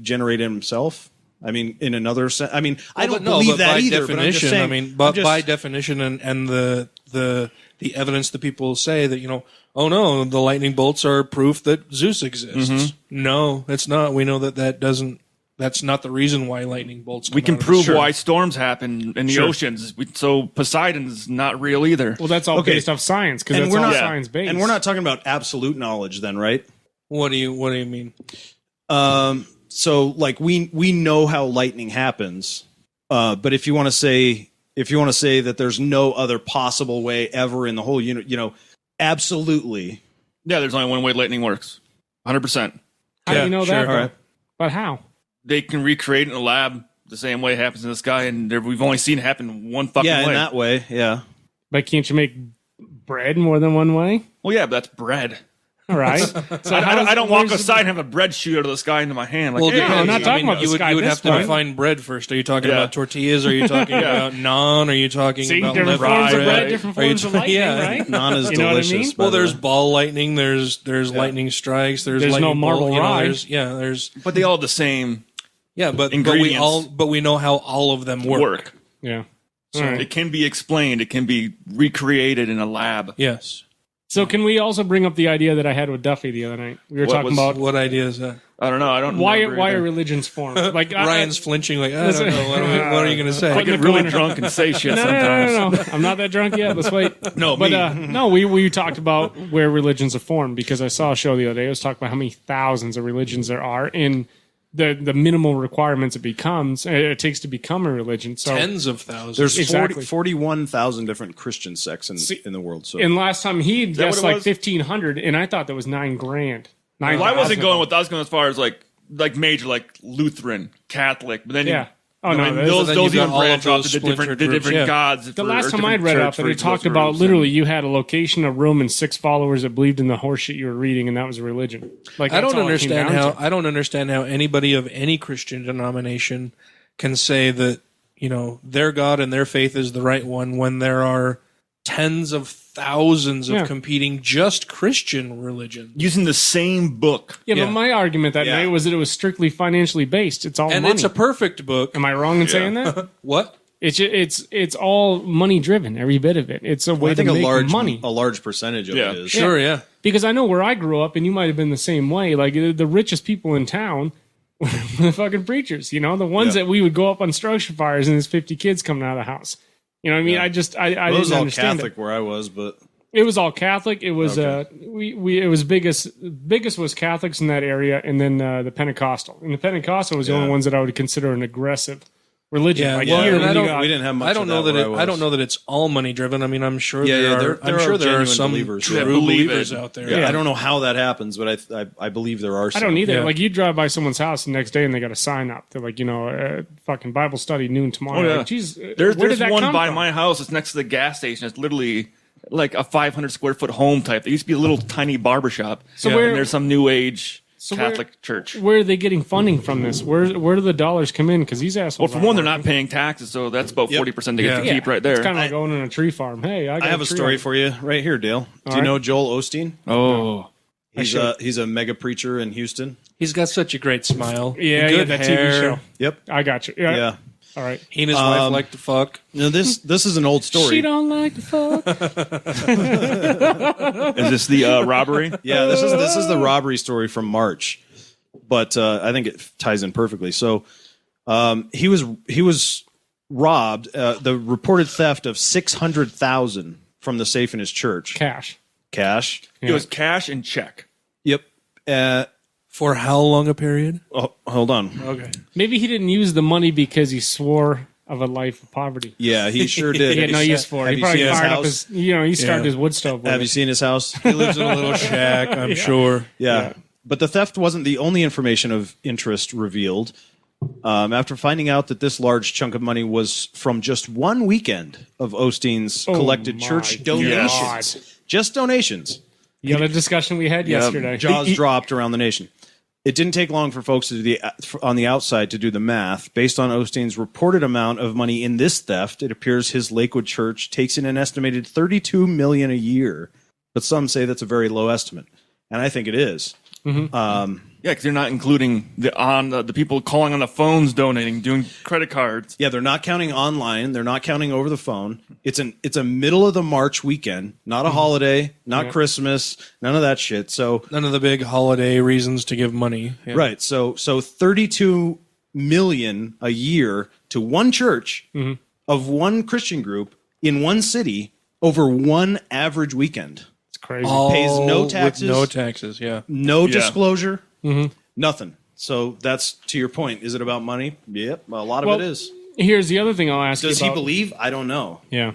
generate it himself? I mean, in another sense. I mean, I don't No, believe but that by either. But I'm just definition, saying, I mean, I'm but just- by definition, and the evidence that people say that oh no, the lightning bolts are proof that Zeus exists. Mm-hmm. No, it's not. We know that doesn't. That's not the reason why lightning bolts. Come We can out of prove the- why storms happen in the Sure. oceans. So Poseidon's not real either. Well, that's all Okay. based off science because And that's we're all not- science based. and we're not talking about absolute knowledge, then, right? What do you mean? So like we know how lightning happens, but if you want to say that there's no other possible way ever in the whole unit, absolutely. Yeah, there's only one way lightning works. 100%. How do you know that? All though? right. But how? They can recreate it in a lab the same way it happens in the sky, and we've only seen it happen one fucking Yeah, way. in that way, yeah. But can't you make bread more than one way? Well, yeah, but that's bread. All right. So I don't walk where's outside and have a bread shoot out of the sky into my hand. Like, Well, hey, depends. I'm not I talking mean, about you the would, sky you would at have this to point. define bread first. Are you talking Yeah. about tortillas? Are you talking about naan? Are you talking See, about different liver forms of bread? bread, different Are you forms of ta- lightning, yeah. right? Non is You know what I delicious. mean? by Well, the there's way. ball lightning. There's lightning strikes. There's There's no lightning marble bolt, ride. There's but they all have the same but we Ingredients. we know how all of them work. Yeah. So All right. it can be explained. It can be recreated in a lab. Yes. So can we also bring up the idea that I had with Duffy the other night? We were What talking was- about What idea is that? I don't know. I don't why remember are either. religions formed? Like Ryan's flinching. Like I Listen- don't know. What are you going to say? I get in the really corner. drunk and say shit no, sometimes. no. I'm not that drunk yet. Let's wait. No, But me. no, we talked about where religions are formed because I saw a show the other day. It was talking about how many thousands of religions there are in the minimal requirements it takes to become a religion. So Tens of thousands. There's Exactly. 41,000 different Christian sects in the world. So and last time he that guessed what it like was? 1,500, and I thought that was $9,000. Well, I wasn't going with. I was going as far as like major, like Lutheran, Catholic, but then Yeah. Oh, no, those then you've even got all of branch off those to the different splinter groups, yeah. gods. The last time I'd read up, it talked about literally you had a location, a room, and 6 followers that believed in the horseshit you were reading, and that was a religion. Like I that's don't all it came understand down how to. I don't understand how anybody of any Christian denomination can say that, you know, their God and their faith is the right one when there are tens of thousands of Yeah. competing just Christian religions. using the same book. Yeah, Yeah. but my argument that night was that it was strictly financially based. It's all And money. it's a perfect book. Am I wrong in saying that? What? It's all money driven. Every bit of it. It's a way I think to make a money. large percentage of Yeah. it is. Sure, yeah. Because I know where I grew up, and you might have been the same way. Like the richest people in town were the fucking preachers. You know, the ones that we would go up on structure fires, and there's 50 kids coming out of the house. You know what I mean? I It was didn't all understand Catholic where I was, but it was all Catholic. It was it was biggest was Catholics in that area, and then the Pentecostal. And the Pentecostal was the only ones that I would consider an aggressive religion. Yeah, Like well, here, and when I you don't- we didn't have much. I don't of know that where it, was. I don't know that it's all money driven. I mean, I'm sure Yeah, there there are are genuine some believers, believers true who believe believers it. out there. Yeah, I don't know how that happens, but I believe there are. I Some. don't either. Yeah. Like you drive by someone's house the next day and they got a sign up. They're like, fucking Bible study noon tomorrow. Oh, yeah. Like, geez, There's where did that one come by from? my house. It's next to the gas station. It's literally like a 500 square foot home type. There used to be a little tiny barber shop. So and where- there's some new age So Catholic church. Where are they getting funding from this? Where do the dollars come in? Because these Well, assholes. for one, they're not paying taxes, so that's about 40% they get to keep right there. It's kind of like owning a tree farm. Hey, I I have a story for you right here, Dale. Do you right. know Joel Osteen? Oh, He's a mega preacher in Houston. He's got such a great smile. Yeah, good that hair. TV show. Yep. I got you. Yeah. Yeah. All right. He and his wife like to fuck. Now this is an old story. She don't like to fuck. is this the robbery? Yeah, this is the robbery story from March, but I think it ties in perfectly. So he was robbed. The reported theft of $600,000 from the safe in his church. Cash. Cash. It was cash and check. Yep. For how long a period? Oh, hold on. Okay. Maybe he didn't use the money because he swore of a life of poverty. Yeah, he sure did. He had no use for it. Have He you probably seen his fired up house? his. He started his wood stove. With Have you it. seen his house? He lives in a little shack, I'm sure. Yeah. But the theft wasn't the only information of interest revealed. After finding out that this large chunk of money was from just one weekend of Osteen's collected my church God. donations, just donations, The other discussion we had yesterday. jaws dropped around the nation. It didn't take long for folks to on the outside to do the math. Based on Osteen's reported amount of money in this theft, it appears his Lakewood church takes in an estimated $32 million a year. But some say that's a very low estimate, and I think it is. Yeah, because you're not including the people calling on the phones, donating, doing credit cards. Yeah, they're not counting online. They're not counting over the phone. It's a middle of the March weekend, not a holiday, not Christmas, none of that shit. So None of the big holiday reasons to give money. Yeah. right, so 32 million a year to one church of one Christian group in one city over one average weekend. It's crazy. Pays no With taxes. no taxes, yeah. No Yeah. disclosure. Nothing. So that's to your point. Is it about money? Yep, a lot of it is. Here's the other thing I'll ask Does you he about. believe? I don't know. Yeah.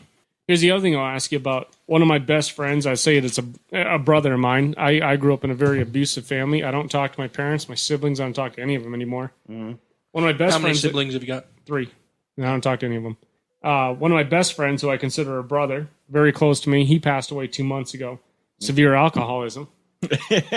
Here's the other thing I'll ask you about. One of my best friends, I say it's a brother of mine. I grew up in a very abusive family. I don't talk to my parents, my siblings. I don't talk to any of them anymore. One of my best How many friends. siblings have you got? 3. And I don't talk to any of them. One of my best friends, who I consider a brother, very close to me, he passed away 2 months ago. Severe alcoholism.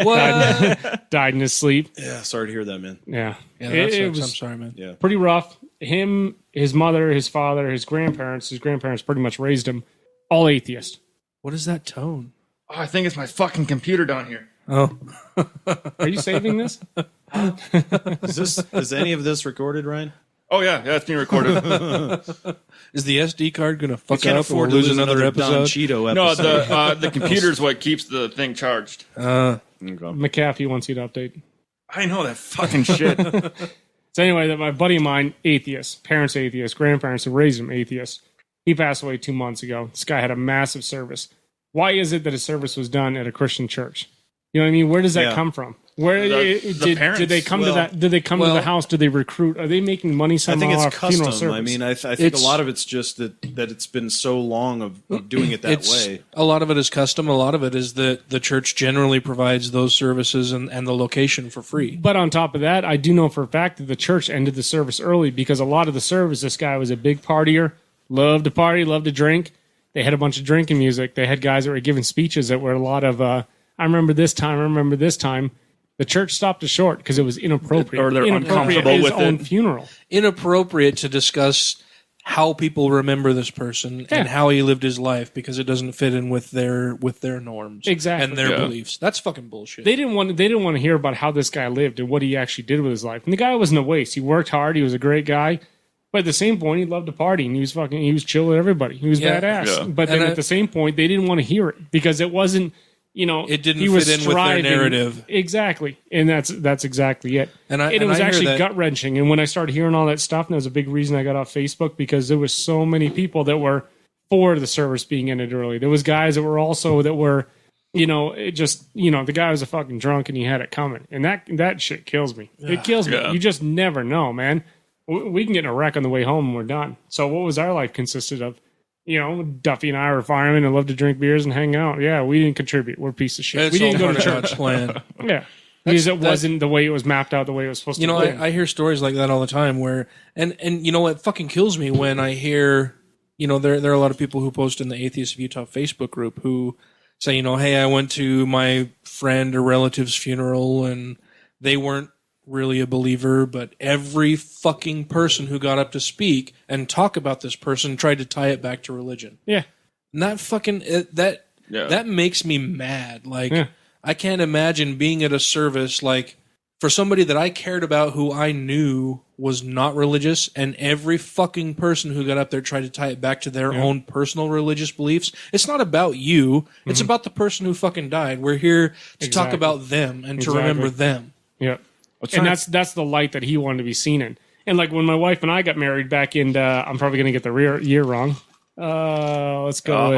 What? Died in his sleep. Yeah, sorry to hear that, man. Yeah. Yeah, It that sucks. was I'm sorry, man. Yeah. pretty rough. Him, his mother, his father, his grandparents pretty much raised him. All atheist. What is that tone? Oh, I think it's my fucking computer down here. Oh, Are you saving this? Is any of this recorded, Ryan? Oh yeah, it's being recorded. is the SD card going to We fuck can't up and afford we'll to lose another Don episode? Cheeto no, episode. the computer's what keeps the thing charged. McAfee wants you to update. I know that fucking shit. So anyway, that my buddy of mine, atheist, parents atheist, grandparents who raised him atheist. He passed away 2 months ago. This guy had a massive service. Why is it that his service was done at a Christian church? You know what I mean? Where does that come from? Where the parents. did they come to that? Did they come to the house? Did they recruit? Are they making money I somehow think it's off funeral custom. service? I mean, I think a lot of it's just that it's been so long of doing it that way. A lot of it is custom. A lot of it is that the church generally provides those services and the location for free. But on top of that, I do know for a fact that the church ended the service early because a lot of the service, this guy was a big partier, loved to party, loved to drink. They had a bunch of drinking music. They had guys that were giving speeches that were a lot of, I remember this time. The church stopped it short because it was inappropriate. Or they're inappropriate uncomfortable at his with own it. funeral. Inappropriate to discuss how people remember this person and how he lived his life because it doesn't fit in with their norms Exactly. and their beliefs. That's fucking bullshit. They didn't want to hear about how this guy lived and what he actually did with his life. And the guy wasn't a waste. He worked hard. He was a great guy. But at the same point, he loved to party and he was chill with everybody. He was badass. Yeah. But then at the same point, they didn't want to hear it because it wasn't, it didn't he was fit in with their striving. narrative. Exactly. And that's exactly it. And it was I hear actually that- gut-wrenching. And when I started hearing all that stuff, and that was a big reason I got off Facebook because there was so many people that were for the service being ended early. There was guys that were the guy was a fucking drunk and he had it coming. And that shit kills me. It kills me. Yeah. You just never know, man. We can get in a wreck on the way home and we're done. So what was our life consisted of? Duffy and I were firemen and loved to drink beers and hang out. Yeah, we didn't contribute. We're a piece of shit. It's We didn't all go to part of church. God's plan. Yeah. Because it wasn't the way it was mapped out, the way it was supposed to be. I hear stories like that all the time where, and you know what fucking kills me when I hear, there are a lot of people who post in the Atheists of Utah Facebook group who say, hey, I went to my friend or relative's funeral and they weren't really a believer, but every fucking person who got up to speak and talk about this person tried to tie it back to religion. Yeah. And that fucking, that makes me mad. Like, I can't imagine being at a service like for somebody that I cared about who I knew was not religious, and every fucking person who got up there tried to tie it back to their own personal religious beliefs. It's not about you. It's about the person who fucking died. We're here to talk about them and to remember them. Yeah. And that's the light that he wanted to be seen in. And like when my wife and I got married back in, I'm probably going to get the year wrong. Let's go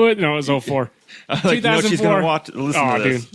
with, no, it was 04. Like, 2004. she's going to listen to this.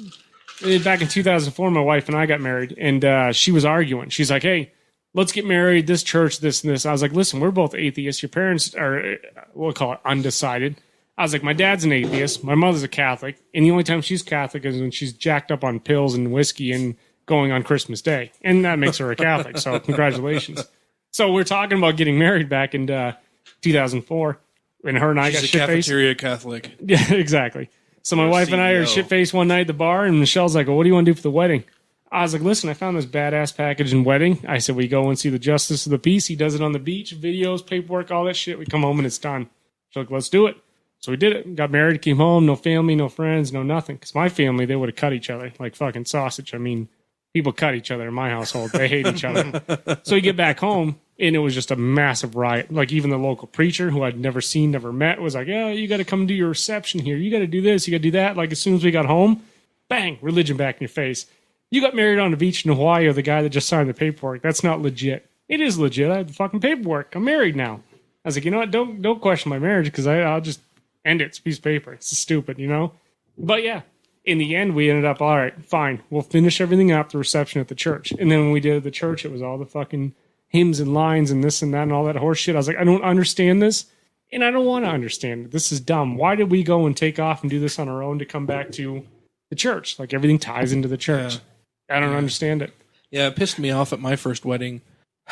Dude. Back in 2004, my wife and I got married, and she was arguing. She's like, hey, let's get married, this church, this and this. I was like, listen, we're both atheists. Your parents are, we'll call it undecided. I was like, my dad's an atheist. My mother's a Catholic. And the only time she's Catholic is when she's jacked up on pills and whiskey and going on Christmas Day. And that makes her a Catholic. So congratulations. So we're talking about getting married back in 2004. And her and I got She's a shit-faced. cafeteria Catholic. Yeah, exactly. So my wife and I are shit-faced one night at the bar. And Michelle's like, well, what do you want to do for the wedding? I was like, listen, I found this badass package in wedding. I said, we go and see the Justice of the Peace. He does it on the beach, videos, paperwork, all that shit. We come home and it's done. She's like, let's do it. So we did it. Got married, came home, no family, no friends, no nothing. Because my family, they would have cut each other like fucking sausage. I mean, people cut each other in my household. They hate each other. So we get back home, and it was just a massive riot. Like even the local preacher, who I'd never seen, never met, was like, yeah, you got to come do your reception here. You got to do this. You got to do that. Like as soon as we got home, bang, religion back in your face. You got married on the beach in Hawaii with the guy that just signed the paperwork. That's not legit. It is legit. I have the fucking paperwork. I'm married now. I was like, you know what? Don't question my marriage because I'll just end it. It's a piece of paper. It's stupid, you know? But yeah, in the end, we ended up, all right, fine. We'll finish everything up, the reception at the church. And then when we did it at the church, it was all the fucking hymns and lines and this and that and all that horse shit. I was like, I don't understand this. And I don't want to understand it. This is dumb. Why did we go and take off and do this on our own to come back to the church? Like everything ties into the church. Yeah. I don't understand it. Yeah, it pissed me off at my first wedding.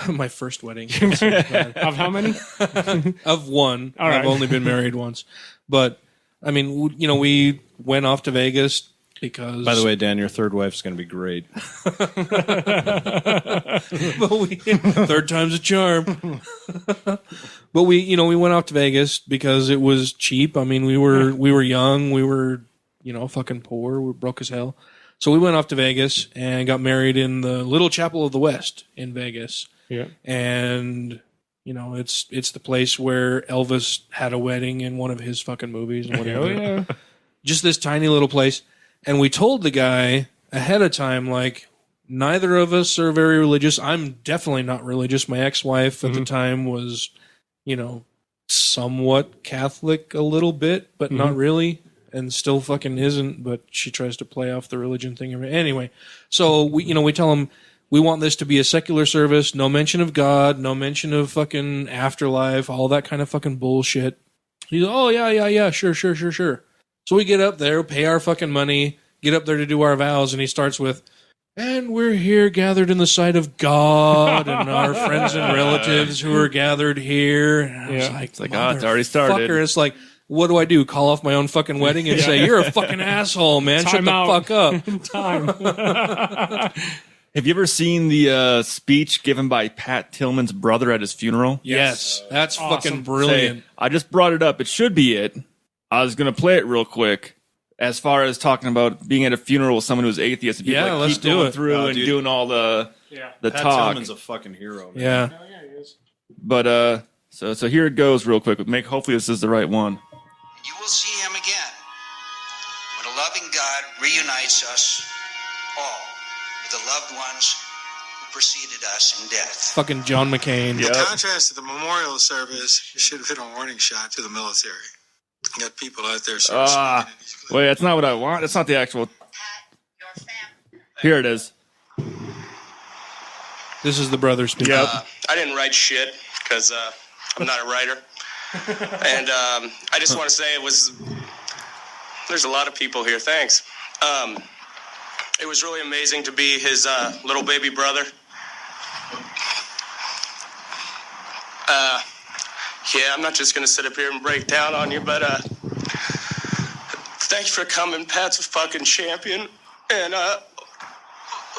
My first wedding. Of how many? Of one. All right. I've only been married once. But, I mean, you know, we went off to Vegas because... By the way, Dan, your third wife's going to be great. Third time's a charm. But we went off to Vegas because it was cheap. I mean, we were young. We were, fucking poor. We were broke as hell. So we went off to Vegas and got married in the Little Chapel of the West in Vegas. Yeah. And, it's the place where Elvis had a wedding in one of his fucking movies and whatever. Hell yeah. Just this tiny little place. And we told the guy ahead of time, like, neither of us are very religious. I'm definitely not religious. My ex-wife at the time was, somewhat Catholic a little bit, but not really. and still fucking isn't, but she tries to play off the religion thing. Anyway, so we tell him we want this to be a secular service, no mention of God, no mention of fucking afterlife, all that kind of fucking bullshit. He's oh yeah, sure. So we get up there, pay our fucking money, get up there to do our vows, and he starts with, and we're here gathered in the sight of God and our friends and relatives who are gathered here. And I was like, it's like, oh, it's already started. It's like, what do I do? Call off my own fucking wedding and say, you're a fucking asshole, man. Shut the fuck up. Time. Have you ever seen the speech given by Pat Tillman's brother at his funeral? Yes. That's Awesome. fucking brilliant. Say, I just brought it up. It should be it. I was going to play it real quick. As far as talking about being at a funeral with someone who's atheist, and people Yeah, let's keep do going it. through and dude. doing all the Pat talk. Tillman's a fucking hero, man. Yeah. But so here it goes real quick. Hopefully this is the right one. You will see him again when a loving God reunites us all with the loved ones who preceded us in death. Fucking John McCain. Yep. In contrast to the memorial service, should have been a warning shot to the military. You got people out there. Wait, that's not what I want. That's not the actual. Here it is. This is the brother speaking. Yep. I didn't write shit because I'm not a writer. And I just want to say there's a lot of people here. Thanks. It was really amazing to be his little baby brother. Yeah, I'm not just going to sit up here and break down on you, but thanks for coming. Pat's a fucking champion, and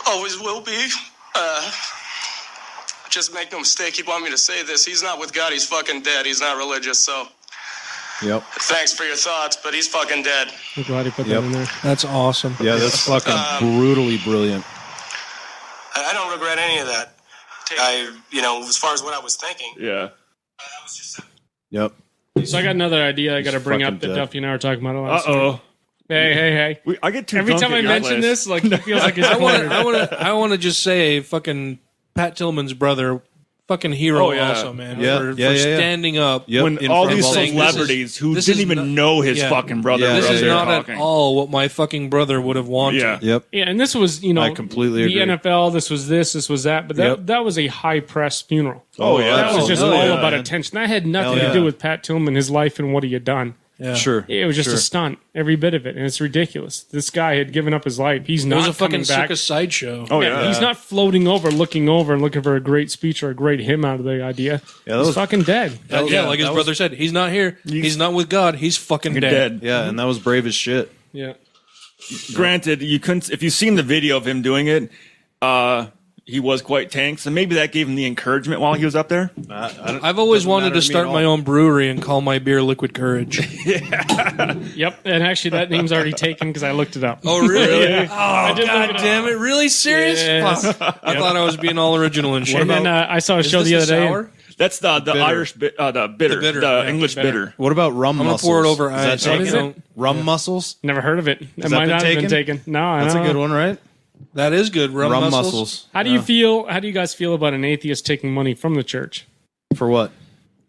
always will be. Just make no mistake, he'd want me to say this. He's not with God, he's fucking dead. He's not religious, so Yep. thanks for your thoughts, but he's fucking dead. I'm glad he put Yep. that in there. That's awesome. Yeah, that's fucking brutally brilliant. I don't regret any of that. As far as what I was thinking, Yeah. I was just. Yep. So I got another idea I got to bring up fucking that dead. Duffy and I were talking about Uh last week. oh. Hey. I get too Every drunk time at I your mention place. this, like, it feels like it's I want to just say, fucking Pat Tillman's brother, fucking hero, Oh, yeah. also, man. Yeah, for yeah. standing up. Yep. When in all front of these all saying, celebrities who this didn't is even not- know his yeah. fucking brother Yeah, was This up is there not talking. at all what my fucking brother would have wanted. Yeah. Yep. Yeah, and this was, I completely the agree. NFL, this was that, but Yep. that was a high press funeral. Oh, yeah. That was just hell all yeah, about man. attention. That had nothing Hell to do yeah. with Pat Tillman, his life, and what he had done. Yeah. Sure. It was just a stunt, every bit of it, and it's ridiculous. This guy had given up his life. He's It not was a fucking coming back. circus sideshow. Oh, yeah. He's not floating over, looking and looking for a great speech or a great hymn out of the idea. Yeah, that He's was- fucking dead. Yeah, like his brother said, he's not here. He's not with God. He's fucking You're dead. dead. Yeah, and that was brave as shit. Yeah. Granted, you couldn't. If you've seen the video of him doing it, he was quite tense, and maybe that gave him the encouragement while he was up there. I've always Doesn't wanted matter to to me start at my all. own brewery and call my beer Liquid Courage. Yep. And actually, that name's already taken because I looked it up. Oh, really? Yeah. Oh, did look God it up. damn it. Really serious? Yes. Fuck. I thought I was being all original and shit. And then I saw a Is show this the a other day. sour? That's the Irish, the bitter, bitter, the yeah, English bitter. What about rum I'm going mussels? to pour it over Is that ice. What taken? is it? Rum mussels? Never heard of it. It that might been not have been taken? taken. No, I That's a don't good know. one, right? That is good. Rum mussels. How do you feel? How do you guys feel about an atheist taking money from the church? For what?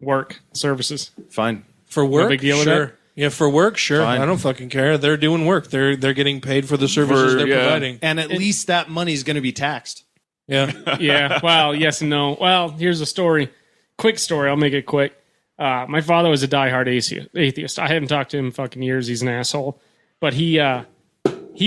Work, services. Fine. For work? big deal with sure. that? Yeah, for work, sure. Fine. I don't fucking care. They're doing work. They're getting paid for the services they're providing. And at least that money's going to be taxed. Yeah. Yeah. Well, yes and no. Well, here's a story. Quick story. I'll make it quick. My father was a diehard atheist. I haven't talked to him in fucking years. He's an asshole. But he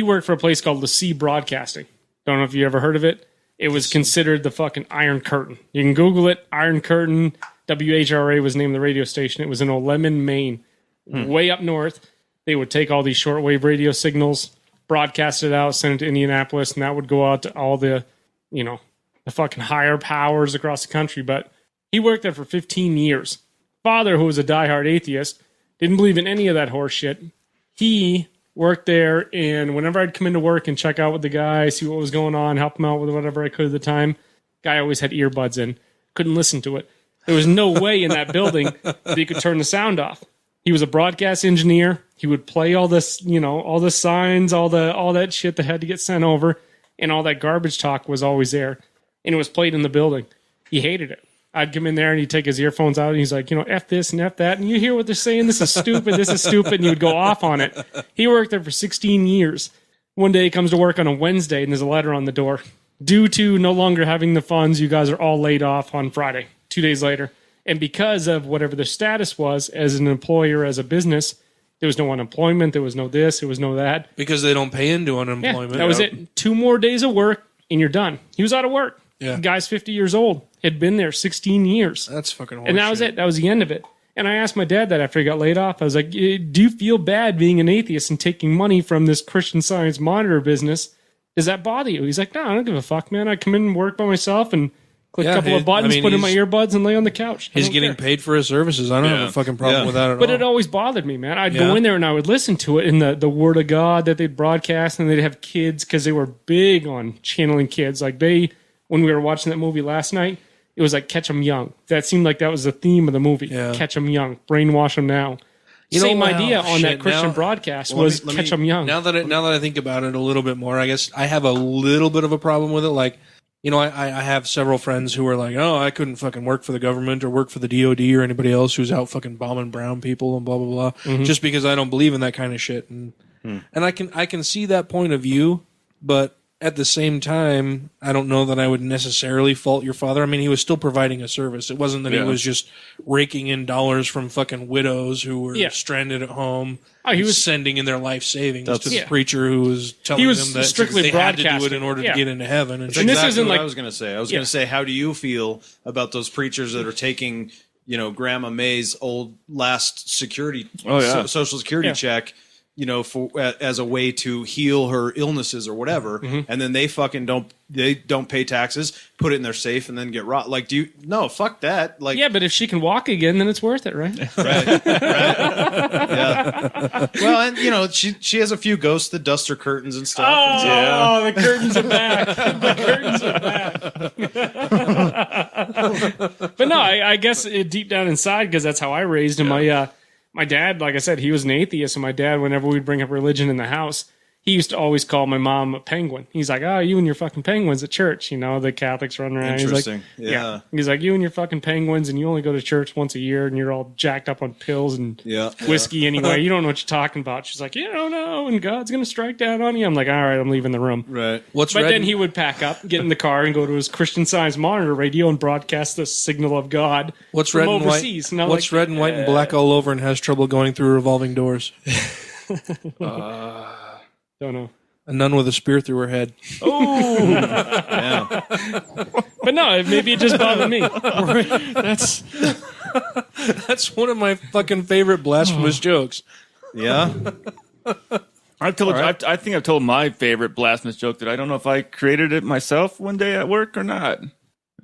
worked for a place called the Sea Broadcasting. Don't know if you ever heard of it. It was considered the fucking Iron Curtain. You can Google it. Iron Curtain. WHRA was named the radio station. It was in Oleman, Maine, way up north. They would take all these shortwave radio signals, broadcast it out, send it to Indianapolis, and that would go out to all the, the fucking higher powers across the country. But he worked there for 15 years. Father, who was a diehard atheist, didn't believe in any of that horse shit. He worked there, and whenever I'd come into work and check out with the guy, see what was going on, help him out with whatever I could at the time, guy always had earbuds in. Couldn't listen to it. There was no way in that building that he could turn the sound off. He was a broadcast engineer. He would play all this, all the signs, all that shit that had to get sent over, and all that garbage talk was always there. And it was played in the building. He hated it. I'd come in there and he'd take his earphones out and he's like, F this and F that. And you hear what they're saying. This is stupid. This is stupid. And he would go off on it. He worked there for 16 years. One day he comes to work on a Wednesday and there's a letter on the door. Due to no longer having the funds, you guys are all laid off on Friday, 2 days later. And because of whatever the status was as an employer, as a business, there was no unemployment. There was no this. There was no that. Because they don't pay into unemployment. Yeah, that was it. 2 more days of work and you're done. He was out of work. Yeah. The guy's 50 years old. Had been there 16 years. That's fucking horseshit. And that was it. That was the end of it. And I asked my dad that after he got laid off. I was like, do you feel bad being an atheist and taking money from this Christian Science monitor business? Does that bother you? He's like, no, I don't give a fuck, man. I come in and work by myself and click a couple of buttons, put in my earbuds, and lay on the couch. He's getting paid for his services. I don't have a fucking problem with that at all. But it always bothered me, man. I'd go in there and I would listen to it in the Word of God that they'd broadcast, and they'd have kids because they were big on channeling kids. Like when we were watching that movie last night, it was like Catch 'em Young. That seemed like that was the theme of the movie. Yeah. Catch 'em young, brainwash them now. Same idea on that Christian broadcast was Catch 'em Young. Now that I think about it a little bit more, I guess I have a little bit of a problem with it. Like, I have several friends who are like, oh, I couldn't fucking work for the government or work for the DOD or anybody else who's out fucking bombing brown people and blah, blah, blah, just because I don't believe in that kind of shit. And I can see that point of view, but at the same time, I don't know that I would necessarily fault your father. I mean, he was still providing a service. It wasn't that he was just raking in dollars from fucking widows who were stranded at home. Oh, he was sending in their life savings to the preacher who was telling them that strictly they had to do it in order to get into heaven. And this isn't what I was going to say. I was going to say, how do you feel about those preachers that are taking, Grandma May's old last security, social security check, for as a way to heal her illnesses or whatever, and then they fucking don't pay taxes, put it in their safe, and then get robbed. Like, no, fuck that. Like, yeah, but if she can walk again, then it's worth it, right? Right. Yeah. Well, and she has a few ghosts that dust her curtains and stuff. Oh, the curtains are back. The curtains are back. But no, I guess deep down inside, because that's how I raised him. My dad, like I said, he was an atheist, and my dad, whenever we'd bring up religion in the house, he used to always call my mom a penguin. He's like, oh, you and your fucking penguins at church. The Catholics run around. Interesting. He's like, He's like, you and your fucking penguins, and you only go to church once a year, and you're all jacked up on pills and whiskey anyway. You don't know what you're talking about. She's like, you don't know, and God's going to strike down on you. I'm like, all right, I'm leaving the room. Right. Then he would pack up, get in the car, and go to his Christian Science monitor radio and broadcast the signal of God. What's red and overseas. white? What's red and white and black all over and has trouble going through revolving doors? Don't know. A nun with a spear through her head. Oh, yeah. But no, maybe it just bothered me. That's one of my fucking favorite blasphemous jokes. Yeah. I think I've told my favorite blasphemous joke that I don't know if I created it myself one day at work or not.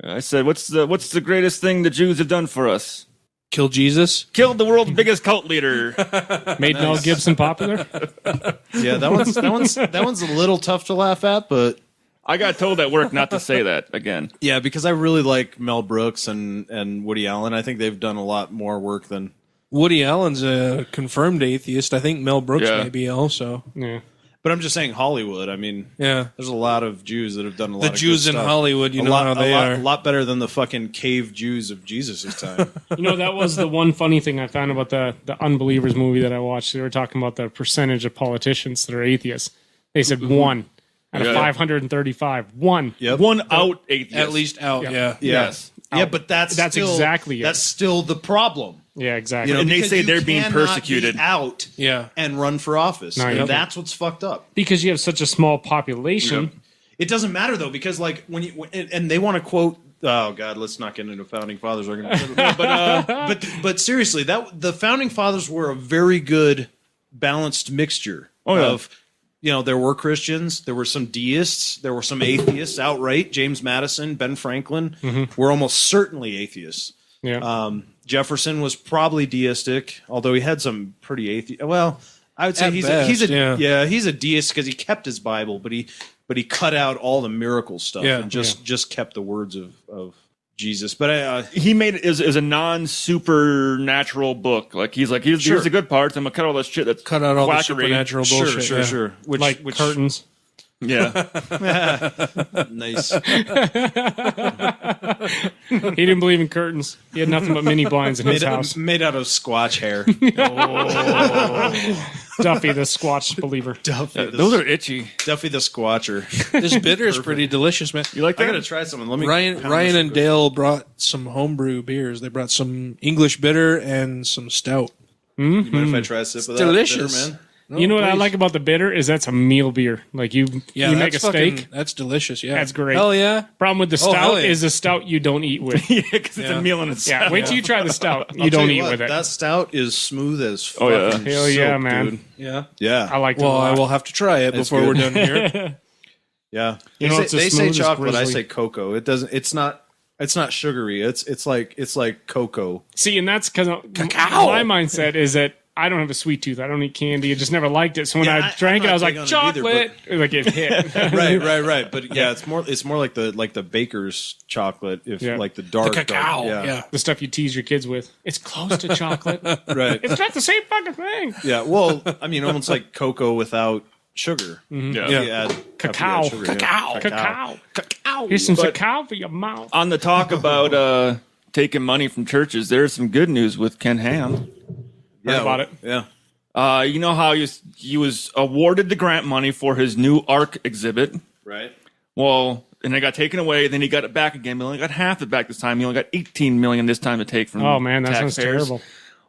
I said, "What's the greatest thing the Jews have done for us? Kill Jesus? Killed the world's biggest cult leader." Made Mel Gibson popular. Yeah, that one's a little tough to laugh at, but I got told at work not to say that again. Yeah, because I really like Mel Brooks and Woody Allen. I think they've done a lot more work than Woody Allen's a confirmed atheist. I think Mel Brooks may be also. Yeah. But I'm just saying Hollywood. I mean, there's a lot of Jews that have done a lot of good Jews in stuff. Hollywood, how they are. A lot better than the fucking cave Jews of Jesus' time. That was the one funny thing I found about the Unbelievers movie that I watched. They were talking about the percentage of politicians that are atheists. They said 1 out of 535. 1. Yep. One out atheist. At least out, yeah. Yes. Yeah, but that's still, exactly it. That's still the problem. Yeah, exactly. And they say they're being persecuted. Be out and run for office. No, and that's what's fucked up. Because you have such a small population. Yep. It doesn't matter though, because like and they want to quote. Oh God, let's not get into founding fathers. But seriously, the founding fathers were a very good balanced mixture of. There were Christians, there were some deists, there were some atheists outright. James Madison, Ben Franklin were almost certainly atheists. Yeah. Jefferson was probably deistic, although he had some pretty atheist. Well, I would say he's a deist because he kept his Bible, but he cut out all the miracle stuff and just kept the words of Jesus. But he made it as a non-supernatural book. Like he's here's the good parts. I'm gonna cut all this shit that's cut out all quackery. the supernatural bullshit. Sure. Which curtains. Yeah. Nice. He didn't believe in curtains. He had nothing but mini blinds in his house. Made out of Squatch hair. Duffy, the Squatch believer. Those are itchy. Duffy the Squatcher. This bitter is pretty delicious, man. You like I that? gotta try some. Let me. Ryan and Dale brought some homebrew beers. They brought some English bitter and some stout. You mind if I try a sip of that? Delicious. Bitter, man? No, You know what I please. like about the bitter is that's a meal beer. Like you make a steak. That's delicious. Yeah, That's great. Hell yeah. Problem with the Oh, hell stout yeah. is the stout you don't eat with. Yeah, because it's a meal in itself. Yeah, wait till you try the stout. You I'll tell don't you eat what, with it. That stout is smooth as fucking Oh, yeah. Hell yeah, silk, man. dude. Yeah. Yeah. I like it Well, a lot. I will have to try it It's before good. we're done here. Yeah. You know, They it's say, as they say smooth as chocolate. I grizzly. say cocoa. It doesn't. It's not sugary. It's like cocoa. See, and that's because Cacao. my mindset is that I don't have a sweet tooth. I don't eat candy. I just never liked it. So when Yeah, I drank I'm it, I was not like big on it either, chocolate. Like it hit. right. But yeah, it's more like the baker's chocolate. If Yeah. like the dark Cacao. dark- Yeah. The stuff you tease your kids with. It's close to chocolate. Right. It's not the same fucking thing. Yeah. Well, I mean, almost like cocoa without sugar. Yeah. You add Cacao. sugar, yeah. Cacao. Here's some cacao for your mouth. On the talk about taking money from churches, there's some good news with Ken Ham. Yeah. about it. Yeah. You know how he was awarded the grant money for his new Ark exhibit. Right. Well, and it got taken away. Then he got it back again. But he only got half it back this time. He only got $18 million this time to take from. Oh man, that sounds taxpayers. terrible.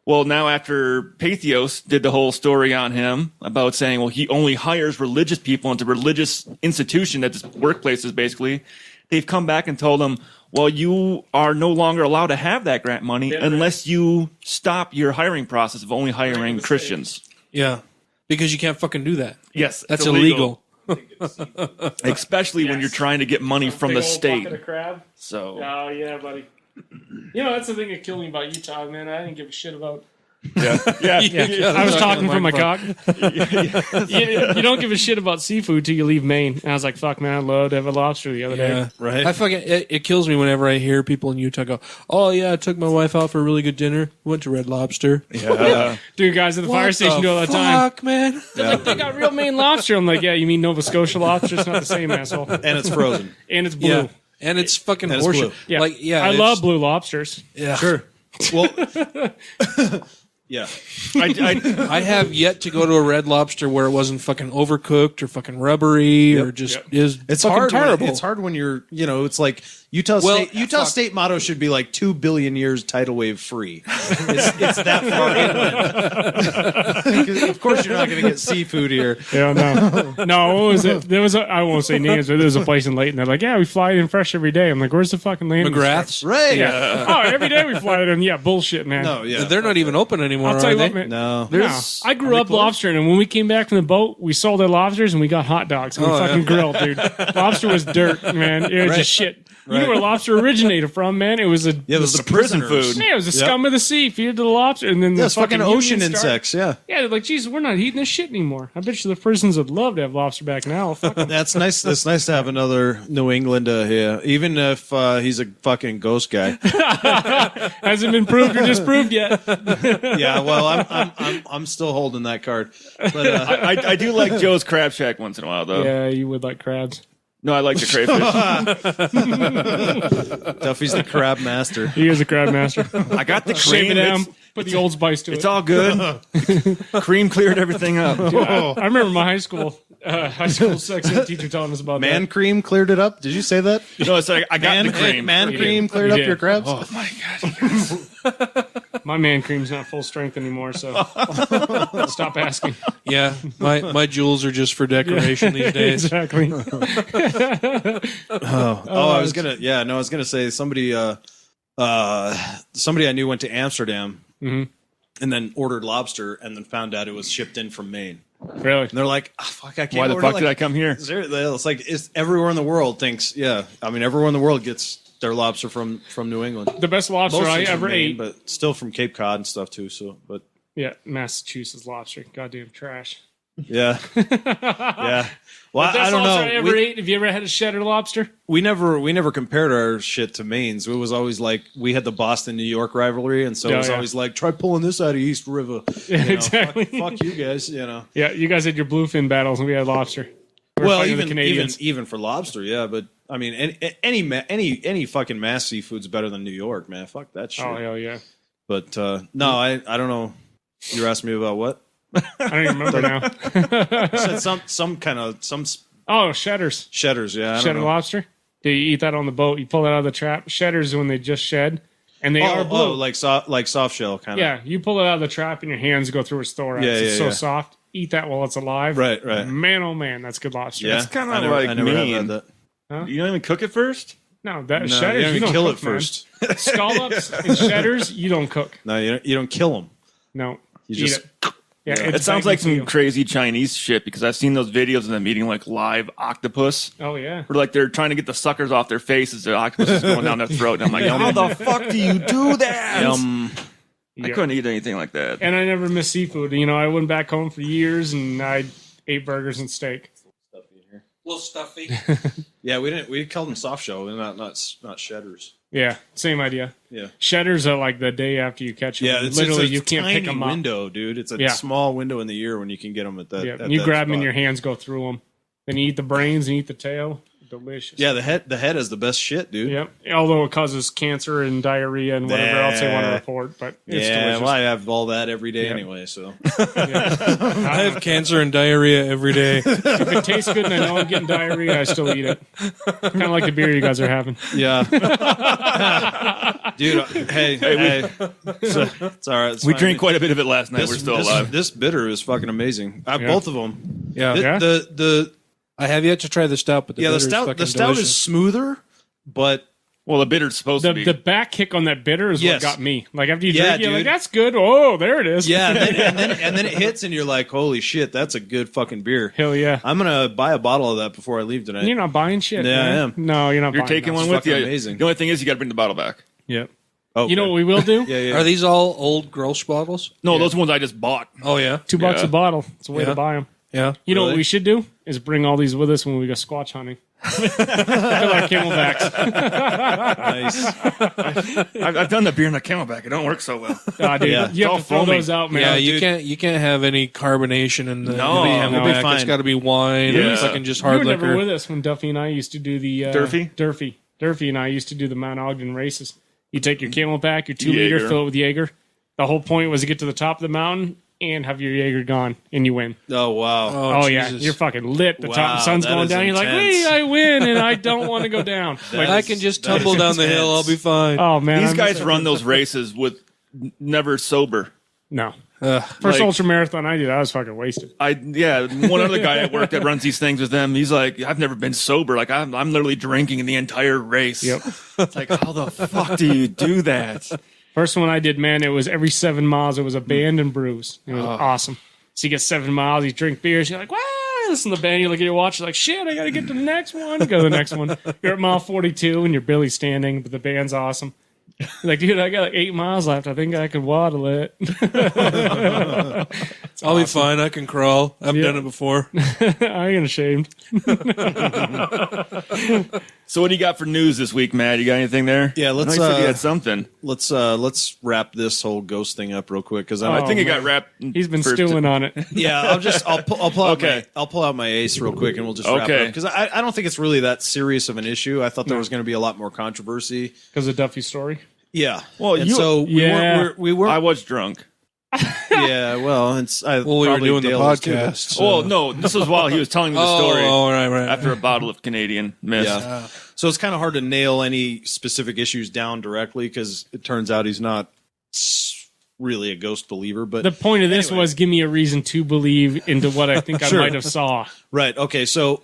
Well, now after Pathos did the whole story on him about saying, well, he only hires religious people into religious institution at this workplace is basically, they've come back and told him, well, you are no longer allowed to have that grant money unless you stop your hiring process of only hiring Christians. Yeah. Because you can't fucking do that. Yes, it's That's illegal. Especially when you're trying to get money from the state. Crab. So Oh yeah, buddy. You know that's the thing that killed me about Utah, man. I didn't give a shit about. yeah. I was talking from my cock. You don't give a shit about seafood till you leave Maine. And I was like, fuck, man, I'd love to have a lobster the other day. Yeah. Right. I fucking it kills me whenever I hear people in Utah go, "Oh yeah, I took my wife out for a really good dinner. Went to Red Lobster." Dude, guys at the fire What station the do all the time. fuck, man. They're like, they got real Maine lobster. I'm like, yeah, you mean Nova Scotia lobster? It's not the same, asshole. And it's frozen. And it's blue. Yeah. And it's fucking And it's horseshit. blue. Yeah. Like, yeah, I it's- love blue lobsters. Yeah. Sure. Well. Yeah. I have yet to go to a Red Lobster where it wasn't fucking overcooked or fucking rubbery or just is It's fucking hard. terrible. It's hard when you're, it's like Utah Well, State. Utah fuck. State motto should be like 2 billion years tidal wave free. It's that far inland. Of course, you're not going to get seafood here. Yeah, no. What was it? There was I won't say names, but there was a place in Layton. They're like, yeah, we fly it in fresh every day. I'm like, where's the fucking land? McGrath's. Right. Yeah. Oh, every day we fly it in. Yeah, bullshit, man. No. Yeah. They're not even open anymore. I'll tell are you they? what, man. No. No. I grew up lobstering, and when we came back from the boat, we sold our lobsters and we got hot dogs and we fucking grilled, dude. Lobster was dirt, man. It was just shit. You know where lobster originated from, man? It was It was the prison prisoners. food. Yeah, it was the scum of the sea. Feed it to the lobster, and then the That's fucking ocean union started- insects. Yeah. Yeah, they're like, Jesus, we're not eating this shit anymore. I bet you the prisons would love to have lobster back now. Fuck 'em. That's nice. That's nice to have another New Englander here, even if he's a fucking ghost guy. Hasn't been proved or disproved yet. Yeah. Well, I'm still holding that card. But I do like Joe's Crab Shack once in a while, though. Yeah, you would like crabs. No, I like the crayfish. Duffy's the crab master. He is a crab master. I got the Shave cream. it down, put the Old Spice to it. It's all good. Cream cleared everything up. I remember my high school sex ed teacher telling us about Man that. cream cleared it up. Did you say that? No, it's like I got the cream. Man You cream did. cleared You up did. your crabs. Oh my god! My man cream's not full strength anymore, so stop asking. Yeah, my jewels are just for decoration these days. Exactly. I was gonna say somebody I knew went to Amsterdam and then ordered lobster and then found out it was shipped in from Maine. Really? And they're like, oh, fuck, I can't. Why the order, fuck like, did I come here? It's like it's everywhere in the world thinks. Yeah, I mean everyone in the world gets their lobster from New England. The best lobster Mostly I from ever Maine, ate. but still from Cape Cod and stuff too. So, but Yeah, Massachusetts lobster. Goddamn trash. yeah, yeah. Well, Best I don't lobster I know. ever ate. Have you ever had a cheddar lobster? We never compared our shit to Maine's. It was always like we had the Boston New York rivalry, and so it was always like try pulling this out of East River. Yeah, You know, exactly. Fuck you guys. You know. Yeah, you guys had your bluefin battles and we had lobster. We were Well, fighting the even Canadians. even for lobster, yeah. But I mean, any fucking mass seafood's better than New York, man. Fuck that shit. Oh hell yeah. But no, I don't know. You're asking me about what? I don't even remember now. I said some kind of Oh, shedders. shedders. Yeah, I don't Shed know. lobster. Do you eat that on the boat? You pull it out of the trap. Shedders when they just shed, and they are blue. like soft shell kind of. Yeah, you pull it out of the trap, and your hands go through its thorax. Yeah, It's yeah, so yeah. soft. Eat that while it's alive. Right, right. Man, oh man, that's good lobster. Yeah, It's kinda I never- like I never have mean. had that. You don't even cook it first? No, that No, shedders you don't kill cook, it first. Man. Scallops and shedders you don't cook. No, you don't kill them. No, You eat just it. Yeah, It sounds like some baggy too. crazy Chinese shit because I've seen those videos of them eating like live octopus. Oh yeah. Where like they're trying to get the suckers off their faces. The octopus is going down their throat. And I'm like, how the fuck do you do that? I Yeah. couldn't eat anything like that. And I never missed seafood. You know, I went back home for years, and I ate burgers and steak. A little stuffy. Yeah, we called them soft shell, and not shedders. Yeah, same idea. Yeah. Shedders are like the day after you catch them. Yeah, it's literally it's a you can't tiny pick them up. window, dude. It's a Yeah. small window in the year when you can get them at that. Yeah, at you that grab them in spot. your hands, go through them. Then you eat the brains and eat the tail. Delicious. Yeah, the head is the best shit, dude. Yep. Although it causes cancer and diarrhea and whatever else they want to report, but it's Yeah, delicious. well, I have all that every day Yeah. anyway. So I have cancer and diarrhea every day. If it tastes good and I know I'm getting diarrhea, I still eat it. Kind of like the beer you guys are having. yeah, dude. Hey, it's all right. It's We fine. drank quite a bit of it last night. We're still alive. This bitter is fucking amazing. Both of them. Yeah. Yeah. The I have yet to try the stout, but the the bitter is stout fucking is delicious. smoother, but Well, the bitter's supposed to be. The back kick on that bitter is Yes. what got me. Like after you Yeah, drink, you're like, dude. that's good. Oh, there it is. yeah, and then it hits, and you're like, holy shit, that's a good fucking beer. Hell yeah. I'm gonna buy a bottle of that before I leave tonight. You're not buying shit. Yeah, man. I am. No, you're not You're buying taking nothing. one with you. fucking amazing. The only thing is, you got to bring the bottle back. Yep. Okay. You know what we will do? Yeah, yeah. Are these all old Grolsch bottles? No, those ones I just bought. Oh yeah, $2 Yeah. a bottle. It's a way Yeah. to buy them. yeah. You know what Really? we should do is bring all these with us when we go squatch hunting. Fill our camelbacks. Nice. I've done the beer in the camelback. It don't work so well. Ah, dude, Yeah. you It's all have to throw foamy. those out, man. Yeah, dude. you can't have any carbonation in the No, in the it'll be Camelback. fine. It's got to be wine Yeah. or fucking just You hard were never liquor. with us when Duffy and I used to do the Durfee and I used to do the Mount Ogden races. You take your camelback, your 2 liter, Jaeger. fill it with Jaeger. The whole point was to get to the top of the mountain and have your Jaeger gone, and you win. Oh wow. Oh, yeah, Jesus. you're fucking lit. The Wow, top, the sun's that going is down. You're like, intense. wait, I win, and I don't want to go down. Like, I can just tumble down the hill. I'll be fine. oh man, These I'm guys just- run those races with never sober. No, Ugh. first Like- ultra marathon I did, I was fucking wasted. One other guy at work that runs these things with them. He's like, I've never been sober. Like I'm literally drinking in the entire race. Yep. It's like, how the fuck do you do that? First one I did, man, it was every 7 miles. It was a band and brews. It was awesome. So you get 7 miles, you drink beers, you're like, wow, listen to the band, you look at your watch, you're like, shit, I got to get to the next one. You go to the next one. You're at mile 42 and you're Billy standing, but the band's awesome. You're like, dude, I got like 8 miles left. I think I could waddle it. I'll be fine. I can crawl. I've Yeah. done it before. I ain't ashamed. So what do you got for news this week, Matt? You got anything there? Yeah, let's, I know you said you had something. Let's wrap this whole ghost thing up real quick because I think it man. got wrapped. He's been first. stewing on it. yeah, I'll pull out Okay. I'll pull out my ace real quick and we'll just wrap it Okay. up because I don't think it's really that serious of an issue. I thought there was going to be a lot more controversy. Because of Duffy's story. Yeah. Well, and you- so Yeah. we weren't. I was drunk. Yeah. Well, it's Well, we were probably doing the Dale was too, but- podcast. so- Oh no, this was while he was telling me the Oh, story right. after a bottle of Canadian Mist. Yeah. So it's kind of hard to nail any specific issues down directly because it turns out he's not really a ghost believer. But The point of this Anyway. was give me a reason to believe into what I think Sure. I might have saw. right. Okay. So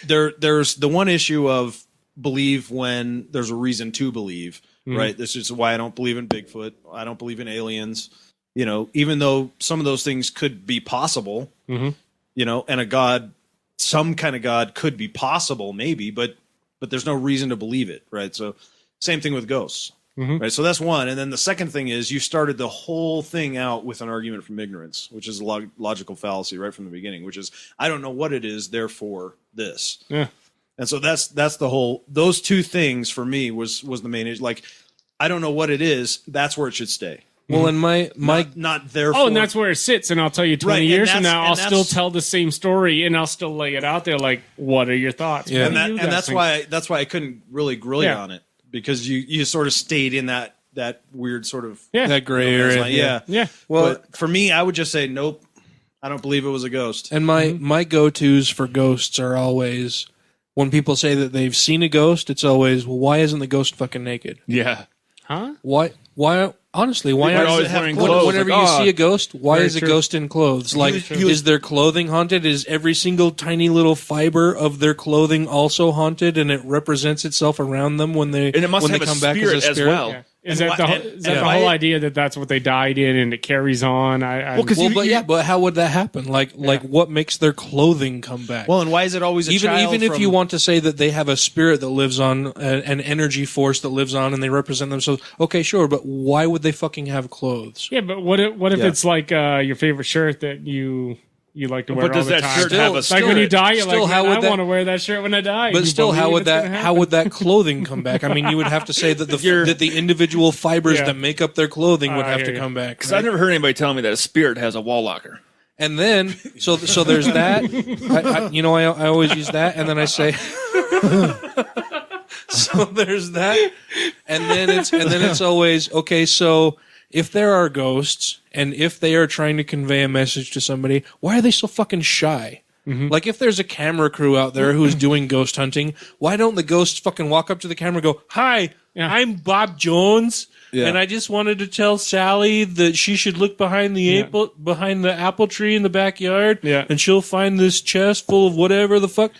there's the one issue of believe when there's a reason to believe. Right. This is why I don't believe in Bigfoot. I don't believe in aliens. You know, even though some of those things could be possible, you know, and a God, some kind of God could be possible, maybe, but there's no reason to believe it, right? So, same thing with ghosts, right? So that's one, and then the second thing is you started the whole thing out with an argument from ignorance, which is a logical fallacy right from the beginning, which is I don't know what it is, therefore this. Yeah. And so that's the whole. Those two things for me was the main issue. Like, I don't know what it is. That's where it should stay. Well, and my not therefore. Oh, and that's where it sits. And I'll tell you 20 Right, and years from that's- now, and I'll that's- still tell the same story and I'll still lay it out there like, what are your thoughts? Yeah. What do you guys that's think? why I couldn't really grill you Yeah. on it, because you sort of stayed in that weird sort of Yeah. that gray area. yeah. Yeah. Well, but for me, I would just say nope. I don't believe it was a ghost. And my go-tos for ghosts are always when people say that they've seen a ghost. It's always, well, why isn't the ghost fucking naked? Yeah. Huh? Why? Honestly, why They're aren't always they wearing clothes. whenever Like, you see a ghost, why Very is a true. ghost in clothes? Like, is their clothing haunted? Is every single tiny little fiber of their clothing also haunted, and it represents itself around them when they And it must when have they a come back spirit as a as spirit? well. Yeah. Is And that why- the, and- is that yeah. the whole idea that that's what they died in and it carries on? But how would that happen? Like what makes their clothing come back? Well, and why is it always a child even if from- you want to say that they have a spirit that lives on, an energy force that lives on, and they represent themselves, okay, sure, but why would they fucking have clothes? Yeah, but what if Yeah. it's like your favorite shirt that you like to wear But all does the that time? shirt have a It's like when you die, you're Still, like, how man, would I that- want to wear that shirt when I die. But You still, how believe would it's gonna how happen? would that clothing come back? I mean, you would have to say that that the individual fibers Yeah. that make up their clothing would I have hear to you. come back. Because I've never heard anybody tell me that a spirit has a wall locker. And then, so there's that. I always use that, and then I say, so there's that, and then it's always okay. So if there are ghosts, and if they are trying to convey a message to somebody, why are they so fucking shy? Like, if there's a camera crew out there who's doing ghost hunting, why don't the ghosts fucking walk up to the camera and go, "Hi, I'm Bob Jones, and I just wanted to tell Sally that she should look behind the apple tree in the backyard, and she'll find this chest full of whatever the fuck."